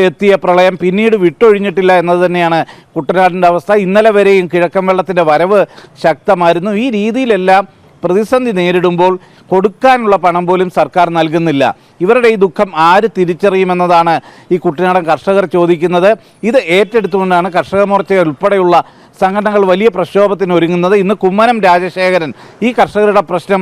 എത്തിയ പ്രളയം പിന്നീട് വിട്ടൊഴിഞ്ഞിട്ടില്ല എന്നത് തന്നെയാണ് കുട്ടനാടിൻ്റെ അവസ്ഥ. ഇന്നലെ വരെയും കിഴക്കൻ വെള്ളത്തിൻ്റെ വരവ് ശക്തമായിരുന്നു. ഈ രീതിയിലെല്ലാം പ്രതിസന്ധി നേരിടുമ്പോൾ കൊടുക്കാനുള്ള പണം പോലും സർക്കാർ നൽകുന്നില്ല. ഇവരുടെ ഈ ദുഃഖം ആര് തിരിച്ചറിയുമെന്നതാണ് ഈ കുട്ടനാടൻ കർഷകർ ചോദിക്കുന്നത്. ഇത് ഏറ്റെടുത്തുകൊണ്ടാണ് കർഷക മോർച്ച ഉൾപ്പെടെയുള്ള സംഘടനകൾ വലിയ പ്രക്ഷോഭത്തിന് ഒരുങ്ങുന്നത്. ഇന്ന് കുമ്മനം രാജശേഖരൻ ഈ കർഷകരുടെ പ്രശ്നം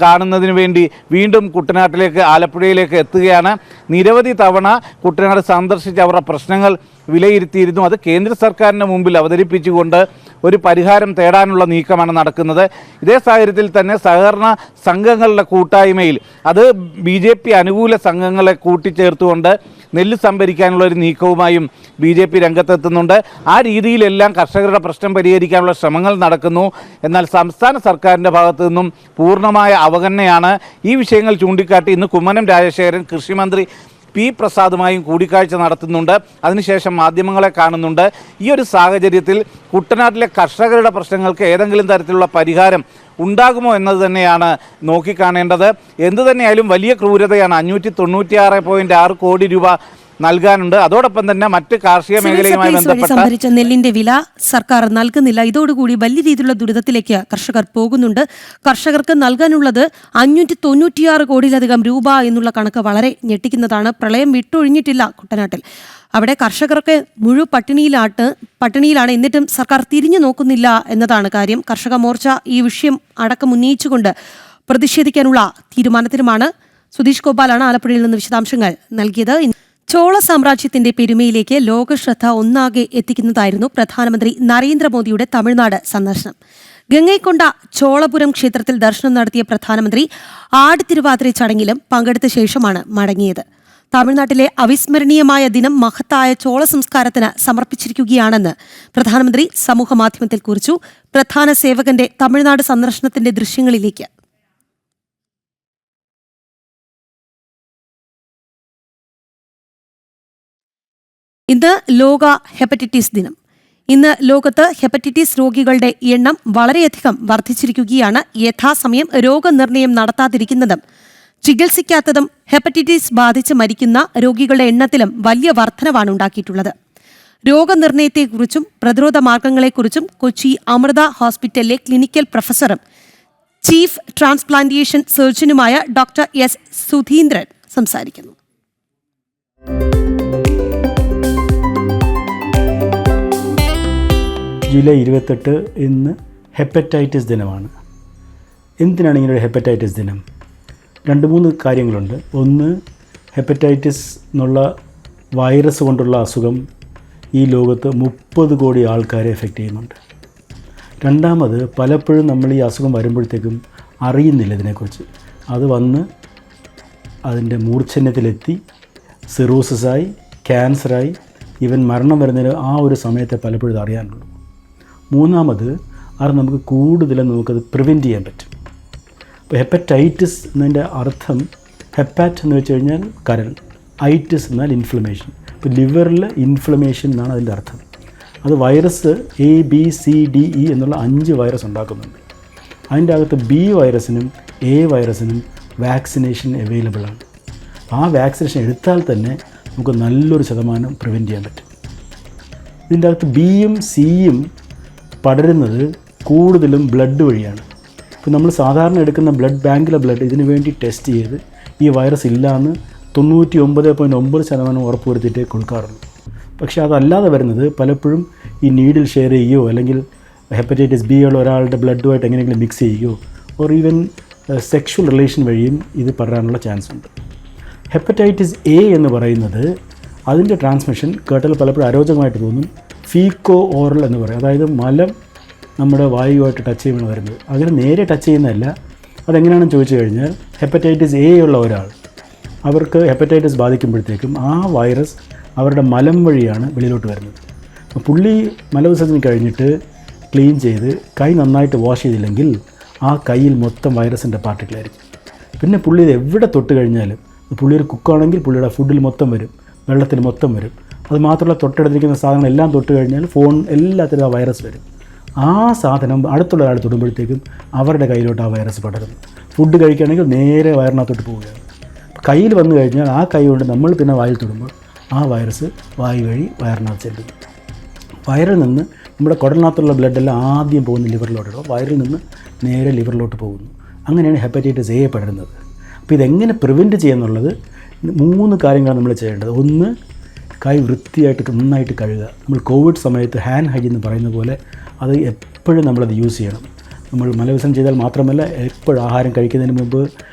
കാണുന്നതിന് വേണ്ടി വീണ്ടും കുട്ടനാട്ടിലേക്ക്, ആലപ്പുഴയിലേക്ക് എത്തുകയാണ്. നിരവധി തവണ കുട്ടനാട് സന്ദർശിച്ച് അവരുടെ പ്രശ്നങ്ങൾ വിലയിരുത്തിയിരുന്നു. അത് കേന്ദ്ര സർക്കാരിന് മുമ്പിൽ അവതരിപ്പിച്ചുകൊണ്ട് ഒരു പരിഹാരം തേടാനുള്ള നീക്കമാണ് നടക്കുന്നത്. ഇതേ സാഹചര്യത്തിൽ തന്നെ സഹകരണ സംഘങ്ങളുടെ കൂട്ടായ്മയിൽ അത് BJP അനുകൂല സംഘങ്ങളെ കൂട്ടിച്ചേർത്തുകൊണ്ട് നെല്ല് സംഭരിക്കാനുള്ള ഒരു നീക്കവുമായും BJP രംഗത്തെത്തുന്നുണ്ട്. ആ രീതിയിലെല്ലാം കർഷകരുടെ പ്രശ്നം പരിഹരിക്കാനുള്ള ശ്രമങ്ങൾ നടക്കുന്നു. എന്നാൽ സംസ്ഥാന സർക്കാരിൻ്റെ ഭാഗത്തു നിന്നും പൂർണ്ണമായ അവഗണനയാണ്. ഈ വിഷയങ്ങൾ ചൂണ്ടിക്കാട്ടി ഇന്ന് കുമ്മനം രാജശേഖരൻ കൃഷിമന്ത്രി P. പ്രസാദുമായും കൂടിക്കാഴ്ച നടത്തുന്നുണ്ട്. അതിനുശേഷം മാധ്യമങ്ങളെ കാണുന്നുണ്ട്. ഈ ഒരു സാഹചര്യത്തിൽ കുട്ടനാട്ടിലെ കർഷകരുടെ പ്രശ്നങ്ങൾക്ക് ഏതെങ്കിലും തരത്തിലുള്ള പരിഹാരം ഉണ്ടാകുമോ എന്നത് തന്നെയാണ് നോക്കിക്കാണേണ്ടത്. എന്തുതന്നെയായാലും വലിയ ക്രൂരതയാണ്. 596.6 കോടി രൂപ നൽകാനുണ്ട്. അതോടൊപ്പം തന്നെ മറ്റ് കാർഷിക മേഖലയുമായി ബന്ധപ്പെട്ട സംഭരിച്ച നെല്ലിന്റെ വില സർക്കാർ നൽകുന്നില്ല. ഇതോടുകൂടി വലിയ രീതിയിലുള്ള ദുരിതത്തിലേക്ക് കർഷകർ പോകുന്നുണ്ട്. കർഷകർക്ക് നൽകാനുള്ളത് 596 കോടിയിലധികം രൂപ എന്നുള്ള കണക്ക് വളരെ ഞെട്ടിക്കുന്നതാണ്. പ്രളയം വിട്ടൊഴിഞ്ഞിട്ടില്ല കുട്ടനാട്ടിൽ. അവിടെ കർഷകർക്ക് പട്ടിണിയിലാണ്. എന്നിട്ടും സർക്കാർ തിരിഞ്ഞു നോക്കുന്നില്ല എന്നതാണ് കാര്യം. കർഷക മോർച്ച ഈ വിഷയം അടക്കം ഉന്നയിച്ചുകൊണ്ട് പ്രതിഷേധിക്കാനുള്ള തീരുമാനത്തിലുമാണ്. സുധീഷ് ഗോപാലാണ് ആലപ്പുഴയിൽ നിന്ന് വിശദാംശങ്ങൾ നൽകിയത്. ചോള സാമ്രാജ്യത്തിന്റെ പെരുമയിലേക്ക് ലോകശ്രദ്ധ ഒന്നാകെ എത്തിക്കുന്നതായിരുന്നു പ്രധാനമന്ത്രി നരേന്ദ്രമോദിയുടെ തമിഴ്നാട് സന്ദർശനം. ഗംഗൈക്കൊണ്ട ചോളപുരം ക്ഷേത്രത്തിൽ ദർശനം നടത്തിയ പ്രധാനമന്ത്രി ആടിത്തിരുവാതിര ചടങ്ങിലും പങ്കെടുത്ത ശേഷമാണ് മടങ്ങിയത്. തമിഴ്നാട്ടിലെ അവിസ്മരണീയമായ ദിനം മഹത്തായ ചോള സംസ്കാരത്തിന് സമർപ്പിച്ചിരിക്കുകയാണെന്ന് പ്രധാനമന്ത്രി സമൂഹമാധ്യമത്തിൽ കുറിച്ചു. പ്രധാന സേവകന്റെ തമിഴ്നാട് സന്ദർശനത്തിന്റെ ദൃശ്യങ്ങളിലേക്ക്. ഇന്ന് ലോക ഹെപ്പറ്റൈറ്റിസ് ദിനം. ഇന്ന് ലോകത്ത് ഹെപ്പറ്റൈറ്റിസ് രോഗികളുടെ എണ്ണം വളരെയധികം വർദ്ധിച്ചിരിക്കുകയാണ്. യഥാസമയം രോഗനിർണയം നടത്താതിരിക്കുന്നതും ചികിത്സിക്കാത്തതും ഹെപ്പറ്റൈറ്റിസ് ബാധിച്ച് മരിക്കുന്ന രോഗികളുടെ എണ്ണത്തിലും വലിയ വർധനവാണ് ഉണ്ടാക്കിയിട്ടുള്ളത്. രോഗനിർണയത്തെക്കുറിച്ചും പ്രതിരോധ മാർഗങ്ങളെക്കുറിച്ചും കൊച്ചി അമൃത ഹോസ്പിറ്റലിലെ ക്ലിനിക്കൽ പ്രൊഫസറും ചീഫ് ട്രാൻസ്പ്ലാന്റേഷൻ സർജനുമായ ഡോക്ടർ എസ് സുധീന്ദ്രൻ സംസാരിക്കുന്നു. ജൂലൈ 28 ഇന്ന് ഹെപ്പറ്റൈറ്റിസ് ദിനമാണ്. എന്തിനാണ് ഇങ്ങനെ ഒരു ഹെപ്പറ്റൈറ്റിസ് ദിനം? 2-3 കാര്യങ്ങളുണ്ട്. ഒന്ന്, ഹെപ്പറ്റൈറ്റിസ് എന്നുള്ള വൈറസ് കൊണ്ടുള്ള അസുഖം ഈ ലോകത്ത് 30 കോടി ആൾക്കാരെ എഫക്റ്റ് ചെയ്യുന്നുണ്ട്. രണ്ടാമത്, പലപ്പോഴും നമ്മൾ ഈ അസുഖം വരുമ്പോഴത്തേക്കും അറിയുന്നില്ല ഇതിനെക്കുറിച്ച്. അത് വന്ന് അതിൻ്റെ മൂർച്ഛന്യത്തിലെത്തി സിറോസിസായി, ക്യാൻസറായി, ഈവൻ മരണം വരുന്നതിന് ആ ഒരു സമയത്തെ പലപ്പോഴും ഇത് അറിയാനുള്ളൂ. മൂന്നാമത്, അത് നമുക്ക് കൂടുതലും നമുക്കത് പ്രിവെൻറ്റ് ചെയ്യാൻ പറ്റും. അപ്പോൾ ഹെപ്പറ്റൈറ്റിസ് എന്നതിൻ്റെ അർത്ഥം, ഹെപ്പാറ്റ് എന്ന് വെച്ച് കഴിഞ്ഞാൽ കരൾ, ഐറ്റിസ് എന്നാൽ ഇൻഫ്ലമേഷൻ. ഇപ്പോൾ ലിവറിൽ ഇൻഫ്ലമേഷൻ എന്നാണ് അതിൻ്റെ അർത്ഥം. അത് വൈറസ് ABCDE എന്നുള്ള 5 വൈറസ് ഉണ്ടാക്കുന്നുണ്ട്. അതിൻ്റെ അകത്ത് B വൈറസിനും A വൈറസിനും വാക്സിനേഷൻ അവൈലബിൾ ആണ്. ആ വാക്സിനേഷൻ എടുത്താൽ തന്നെ നമുക്ക് നല്ലൊരു ശതമാനം പ്രിവെൻറ്റ് ചെയ്യാൻ പറ്റും. ഇതിൻ്റെ അകത്ത് Bയും Cയും പടരുന്നത് കൂടുതലും ബ്ലഡ് വഴിയാണ്. ഇപ്പോൾ നമ്മൾ സാധാരണ എടുക്കുന്ന ബ്ലഡ് ബാങ്കിലെ ബ്ലഡ് ഇതിനു വേണ്ടി ടെസ്റ്റ് ചെയ്ത് ഈ വൈറസ് ഇല്ലയെന്ന് 99.9% ഉറപ്പുവരുത്തിയിട്ടേ കൊടുക്കാറുള്ളൂ. പക്ഷേ അതല്ലാതെ വരുന്നത് പലപ്പോഴും ഈ നീഡിൽ ഷെയർ ചെയ്യുകയോ അല്ലെങ്കിൽ ഹെപ്പറ്റൈറ്റിസ് B ഉള്ള ഒരാളുടെ ബ്ലഡുമായിട്ട് എങ്ങനെയെങ്കിലും മിക്സ് ചെയ്യുകയോ ഓർ ഈവൻ സെക്ഷൽ റിലേഷൻ വഴിയും ഇത് പടരാനുള്ള ചാൻസ് ഉണ്ട്. ഹെപ്പറ്റൈറ്റിസ് A എന്ന് പറയുന്നത് അതിൻ്റെ ട്രാൻസ്മിഷൻ കേട്ടാൽ പലപ്പോഴും അരോചകമായിട്ട് തോന്നും. ഫീക്കോ ഓറൽ എന്ന് പറയും. അതായത് മലം നമ്മുടെ വായുവായിട്ട് ടച്ച് ചെയ്യുമ്പോൾ വരുന്നത്. അങ്ങനെ നേരെ ടച്ച് ചെയ്യുന്നതല്ല. അതെങ്ങനെയാണെന്ന് ചോദിച്ചു കഴിഞ്ഞാൽ, ഹെപ്പറ്റൈറ്റിസ് A ഉള്ള ഒരാൾ, അവർക്ക് ഹെപ്പറ്റൈറ്റിസ് ബാധിക്കുമ്പോഴത്തേക്കും ആ വൈറസ് അവരുടെ മലം വഴിയാണ് വെളിയിലോട്ട് വരുന്നത്. അപ്പോൾ പുള്ളി മലവിസർജനം കഴിഞ്ഞിട്ട് ക്ലീൻ ചെയ്ത് കൈ നന്നായിട്ട് വാഷ് ചെയ്തില്ലെങ്കിൽ ആ കയ്യിൽ മൊത്തം വൈറസിൻ്റെ പാർട്ടിക്കിളായിരിക്കും. പിന്നെ പുള്ളി ഇത് എവിടെ തൊട്ട് കഴിഞ്ഞാലും, പുള്ളി ഒരു കുക്കാണെങ്കിൽ പുള്ളിയുടെ ഫുഡിൽ മൊത്തം വരും, വെള്ളത്തിൽ മൊത്തം വരും. അത് മാത്രമല്ല, തൊട്ടടുത്തിരിക്കുന്ന സാധനങ്ങൾ എല്ലാം തൊട്ട് കഴിഞ്ഞാൽ ഫോൺ എല്ലാത്തിലും ആ വൈറസ് വരും. ആ സാധനം അടുത്തുള്ള ഒരാൾ തൊടുമ്പോഴത്തേക്കും അവരുടെ കയ്യിലോട്ട് ആ വൈറസ് പടരുന്നു. ഫുഡ് കഴിക്കുകയാണെങ്കിൽ നേരെ വയറിനകത്തോട്ട് പോവുകയാണ്. കയ്യിൽ വന്നു കഴിഞ്ഞാൽ ആ കൈ കൊണ്ട് നമ്മൾ പിന്നെ വായിൽ തൊടുമ്പോൾ ആ വൈറസ് വായു വഴി വയറിനകത്ത് ചെല്ലുന്നു. വയറിൽ നിന്ന് നമ്മുടെ കുടലിനകത്തുള്ള ബ്ലഡെല്ലാം ആദ്യം പോകുന്ന ലിവറിലോട്ടോ, വയറിൽ നിന്ന് നേരെ ലിവറിലോട്ട് പോകുന്നു. അങ്ങനെയാണ് ഹെപ്പറ്റൈറ്റിസ് A പടരുന്നത്. അപ്പോൾ ഇതെങ്ങനെ പ്രിവെൻറ്റ് ചെയ്യുന്നുള്ളത് 3 കാര്യങ്ങളാണ് നമ്മൾ ചെയ്യേണ്ടത്. ഒന്ന്, കൈ വൃത്തിയായിട്ട് നന്നായിട്ട് കഴുകുക. നമ്മൾ കോവിഡ് സമയത്ത് ഹാൻഡ് ഹൈജീൻ എന്ന് പറയുന്ന പോലെ അത് എപ്പോഴും നമ്മളത് യൂസ് ചെയ്യണം. നമ്മൾ മലവിസർജനം ചെയ്താൽ മാത്രമല്ല, എപ്പോഴും ആഹാരം കഴിക്കുന്നതിന് മുമ്പ്,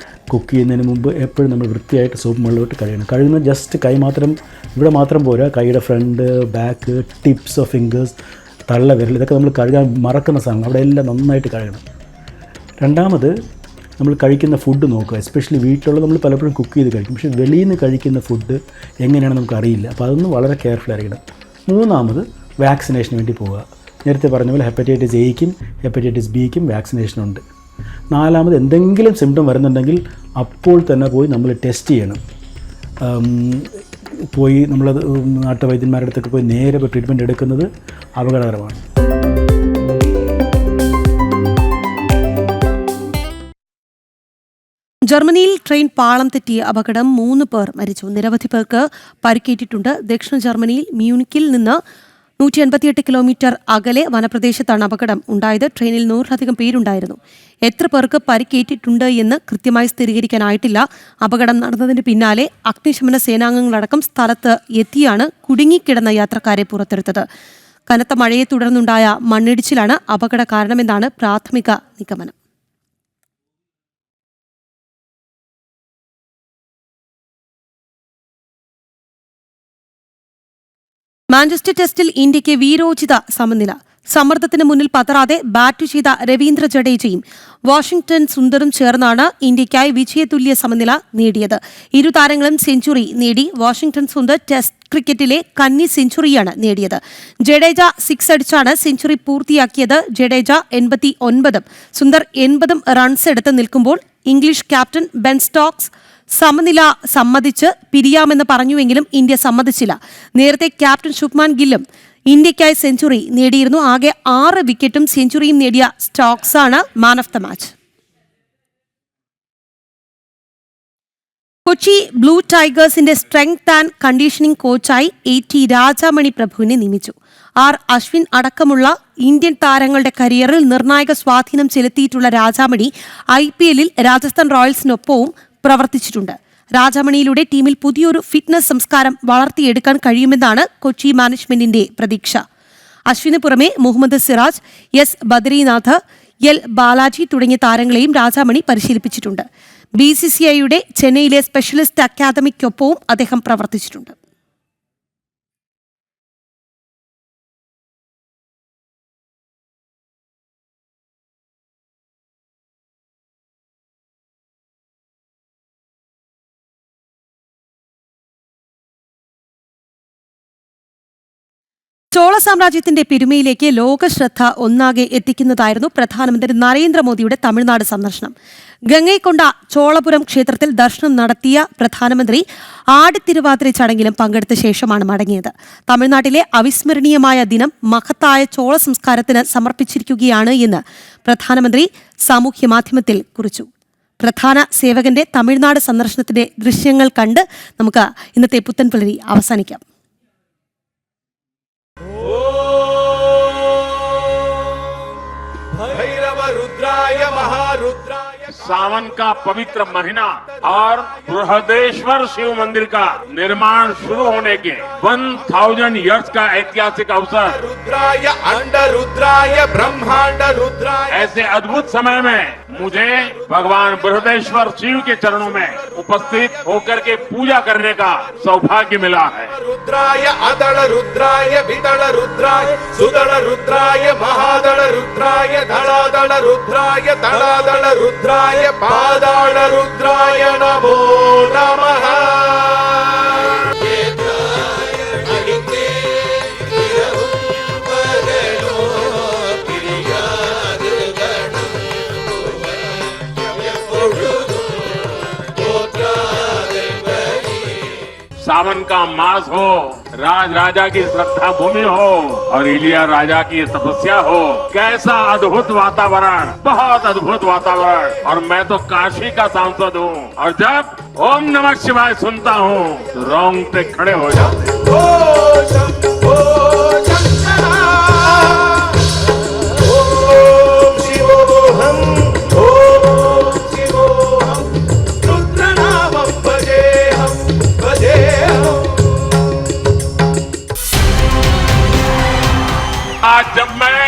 കുക്ക് ചെയ്യുന്നതിന് മുമ്പ് എപ്പോഴും നമ്മൾ വൃത്തിയായിട്ട് സോപ്പ് വെള്ളമിട്ട് കഴുകണം. കഴുകുന്നത് ജസ്റ്റ് കൈ മാത്രം, ഇവിടെ മാത്രം പോരാ, കൈയുടെ front, back, tips of fingers, തള്ള വിരൽ, ഇതൊക്കെ നമ്മൾ കഴുകാൻ മറക്കുന്ന സാധനം. അവിടെ എല്ലാം നന്നായിട്ട് കഴുകണം. രണ്ടാമത്, നമ്മൾ കഴിക്കുന്ന ഫുഡ് നോക്കുക. എസ്പെഷ്യലി വീട്ടിലുള്ള നമ്മൾ പലപ്പോഴും കുക്ക് ചെയ്ത് കഴിക്കും, പക്ഷേ വെളിയിൽ നിന്ന് കഴിക്കുന്ന ഫുഡ് എങ്ങനെയാണ് നമുക്കറിയില്ല. അപ്പോൾ അതൊന്ന് വളരെ കെയർഫുൾ ആയിരിക്കണം. മൂന്നാമത്, വാക്സിനേഷന് വേണ്ടി പോവുക. നേരത്തെ പറഞ്ഞ പോലെ ഹെപ്പറ്റൈറ്റിസ് Aയ്ക്കും ഹെപ്പറ്റൈറ്റിസ് Bയ്ക്കും വാക്സിനേഷനുണ്ട്. നാലാമത്, എന്തെങ്കിലും സിംറ്റം വരുന്നുണ്ടെങ്കിൽ അപ്പോൾ തന്നെ പോയി നമ്മൾ ടെസ്റ്റ് ചെയ്യണം. പോയി നമ്മൾ നാട്ടുവൈദ്യന്മാരുടെ അടുത്തൊക്കെ പോയി നേരെ ട്രീറ്റ്മെൻറ്റ് എടുക്കുന്നത് അപകടകരമാണ്. ജർമ്മനിയിൽ ട്രെയിൻ പാളം തെറ്റിയ അപകടം 3 പേർ മരിച്ചു. നിരവധി പേർക്ക് പരിക്കേറ്റിട്ടുണ്ട്. ദക്ഷിണ ജർമ്മനിയിൽ മ്യൂണിക്കിൽ നിന്ന് 188 കിലോമീറ്റർ അകലെ വനപ്രദേശത്താണ് അപകടം ഉണ്ടായത്. ട്രെയിനിൽ 100-ലധികം പേരുണ്ടായിരുന്നു. എത്ര പേർക്ക് പരിക്കേറ്റിട്ടുണ്ട് എന്ന് കൃത്യമായി സ്ഥിരീകരിക്കാനായിട്ടില്ല. അപകടം നടന്നതിന് പിന്നാലെ അഗ്നിശമന സേനാംഗങ്ങളടക്കം സ്ഥലത്ത് എത്തിയാണ് കുടുങ്ങിക്കിടന്ന യാത്രക്കാരെ പുറത്തെടുത്തത്. കനത്ത മഴയെ തുടർന്നുണ്ടായ മണ്ണിടിച്ചിലാണ് അപകട കാരണമെന്നാണ് പ്രാഥമിക നിഗമനം. മാഞ്ചസ്റ്റർ ടെസ്റ്റിൽ ഇന്ത്യയ്ക്ക് വീരോചിത സമനില. സമ്മർദ്ദത്തിന് മുന്നിൽ പതറാതെ ബാറ്റ് ചെയ്ത രവീന്ദ്ര ജഡേജയും വാഷിംഗ്ടൺ സുന്ദറും ചേർന്നാണ് ഇന്ത്യയ്ക്കായി വിജയതുല്യ സമനില നേടിയത്. ഇരു താരങ്ങളും സെഞ്ചുറി നേടി. വാഷിംഗ്ടൺ സുന്ദർ ടെസ്റ്റ് ക്രിക്കറ്റിലെ കന്നി സെഞ്ചുറിയാണ് നേടിയത്. ജഡേജ 6 അടിച്ചാണ് സെഞ്ചുറി പൂർത്തിയാക്കിയത്. ജഡേജ 89 സുന്ദർ 80 റൺസ് എടുത്ത് നിൽക്കുമ്പോൾ ഇംഗ്ലീഷ് ക്യാപ്റ്റൻ ബെൻ സ്റ്റോക്സ് സമനില സമ്മതിച്ച് പിരിയാമെന്ന് പറഞ്ഞുവെങ്കിലും ഇന്ത്യ സമ്മതിച്ചില്ല. നേരത്തെ ക്യാപ്റ്റൻ ശുഭ്മാൻ ഗില്ലും ഇന്ത്യയ്ക്കായി സെഞ്ചുറി നേടിയിരുന്നു. ആകെ 6 വിക്കറ്റും സെഞ്ചുറിയും നേടിയ സ്റ്റോക്സാണ് man of the match. Kochi blue ടൈഗേഴ്സിന്റെ സ്ട്രെങ്ത് ആൻഡ് കണ്ടീഷനിംഗ് കോച്ചായി AT രാജാമണി പ്രഭുവിനെ നിയമിച്ചു. R അശ്വിൻ അടക്കമുള്ള ഇന്ത്യൻ താരങ്ങളുടെ കരിയറിൽ നിർണായക സ്വാധീനം ചെലുത്തിയിട്ടുള്ള രാജാമണി IPL-ൽ രാജസ്ഥാൻ റോയൽസിനൊപ്പവും പ്രവർത്തിച്ചിട്ടുണ്ട്. രാജാമണിയിലൂടെ ടീമിൽ പുതിയൊരു ഫിറ്റ്നസ് സംസ്കാരം വളർത്തിയെടുക്കാൻ കഴിയുമെന്നാണ് കൊച്ചി മാനേജ്മെന്റിന്റെ പ്രതീക്ഷ. അശ്വിന് പുറമെ മുഹമ്മദ് സിറാജ്, S ബദ്രിനാഥ്, L ബാലാജി തുടങ്ങിയ താരങ്ങളെയും രാജാമണി പരിശീലിപ്പിച്ചിട്ടുണ്ട്. BCCIയുടെ ചെന്നൈയിലെ സ്പെഷ്യലിസ്റ്റ് അക്കാദമിക്കൊപ്പവും അദ്ദേഹം പ്രവർത്തിച്ചിട്ടുണ്ട്. ചോള സാമ്രാജ്യത്തിന്റെ പെരുമയിലേക്ക് ലോകശ്രദ്ധ ഒന്നാകെ എത്തിക്കുന്നതായിരുന്നു പ്രധാനമന്ത്രി നരേന്ദ്രമോദിയുടെ തമിഴ്നാട് സന്ദർശനം. ഗംഗൈക്കൊണ്ട ചോളപുരം ക്ഷേത്രത്തിൽ ദർശനം നടത്തിയ പ്രധാനമന്ത്രി ആടിത്തിരുവാതിര ചടങ്ങിലും പങ്കെടുത്ത ശേഷമാണ് മടങ്ങിയത്. തമിഴ്നാട്ടിലെ അവിസ്മരണീയമായ ദിനം മഹത്തായ ചോള സംസ്കാരത്തിന് സമർപ്പിച്ചിരിക്കുകയാണ് എന്ന് പ്രധാനമന്ത്രി സാമൂഹ്യമാധ്യമത്തിൽ കുറിച്ചു. പ്രധാന സേവകന്റെ തമിഴ്നാട് സന്ദർശനത്തിന്റെ ദൃശ്യങ്ങൾ കണ്ട് നമുക്ക് ഇന്നത്തെ പുത്തൻപുലരി അവസാനിക്കാം. सावन का पवित्र महीना और बृहदेश्वर शिव मंदिर का निर्माण शुरू होने के 1000 ईयर्स का ऐतिहासिक अवसर रुद्राय अंड रुद्राय ब्रह्मांड रुद्राय ऐसे अद्भुत समय में मुझे भगवान बृहदेश्वर शिव के चरणों में उपस्थित होकर के पूजा करने का सौभाग्य मिला है. रुद्राय अदल रुद्राय विदल रुद्राय सुदल रुद्राय महादल रुद्राय धड़ादल रुद्राय तड़ादल रुद्राय पादाल रुद्राय नमो नमः. सावन का मास हो, राज राजा की श्रद्धा भूमि हो और इलिया राजा की तपस्या हो. कैसा अद्भुत वातावरण, बहुत अद्भुत वातावरण. और मैं तो काशी का सांसद हूँ और जब ओम नमः शिवाय सुनता हूँ तो रोंगटे खड़े हो जाते. आज जब मैं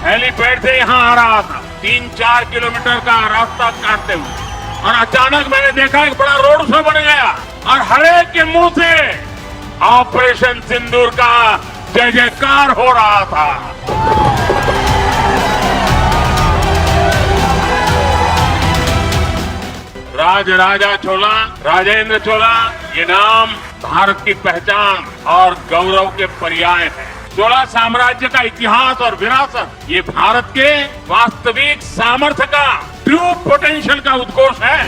हेलीपैड से यहाँ आ रहा था 3-4 किलोमीटर का रास्ता काटते हुए और अचानक मैंने देखा एक बड़ा रोड शो बन गया और हर एक के मुंह से ऑपरेशन सिंदूर का जय जयकार हो रहा था. राज राजा चोला, राजेंद्र चोला, ये नाम भारत की पहचान और गौरव के पर्याय है. चोला साम्राज्य का इतिहास और विरासत ये भारत के वास्तविक सामर्थ्य का, ट्रू पोटेंशियल का उद्घोष है.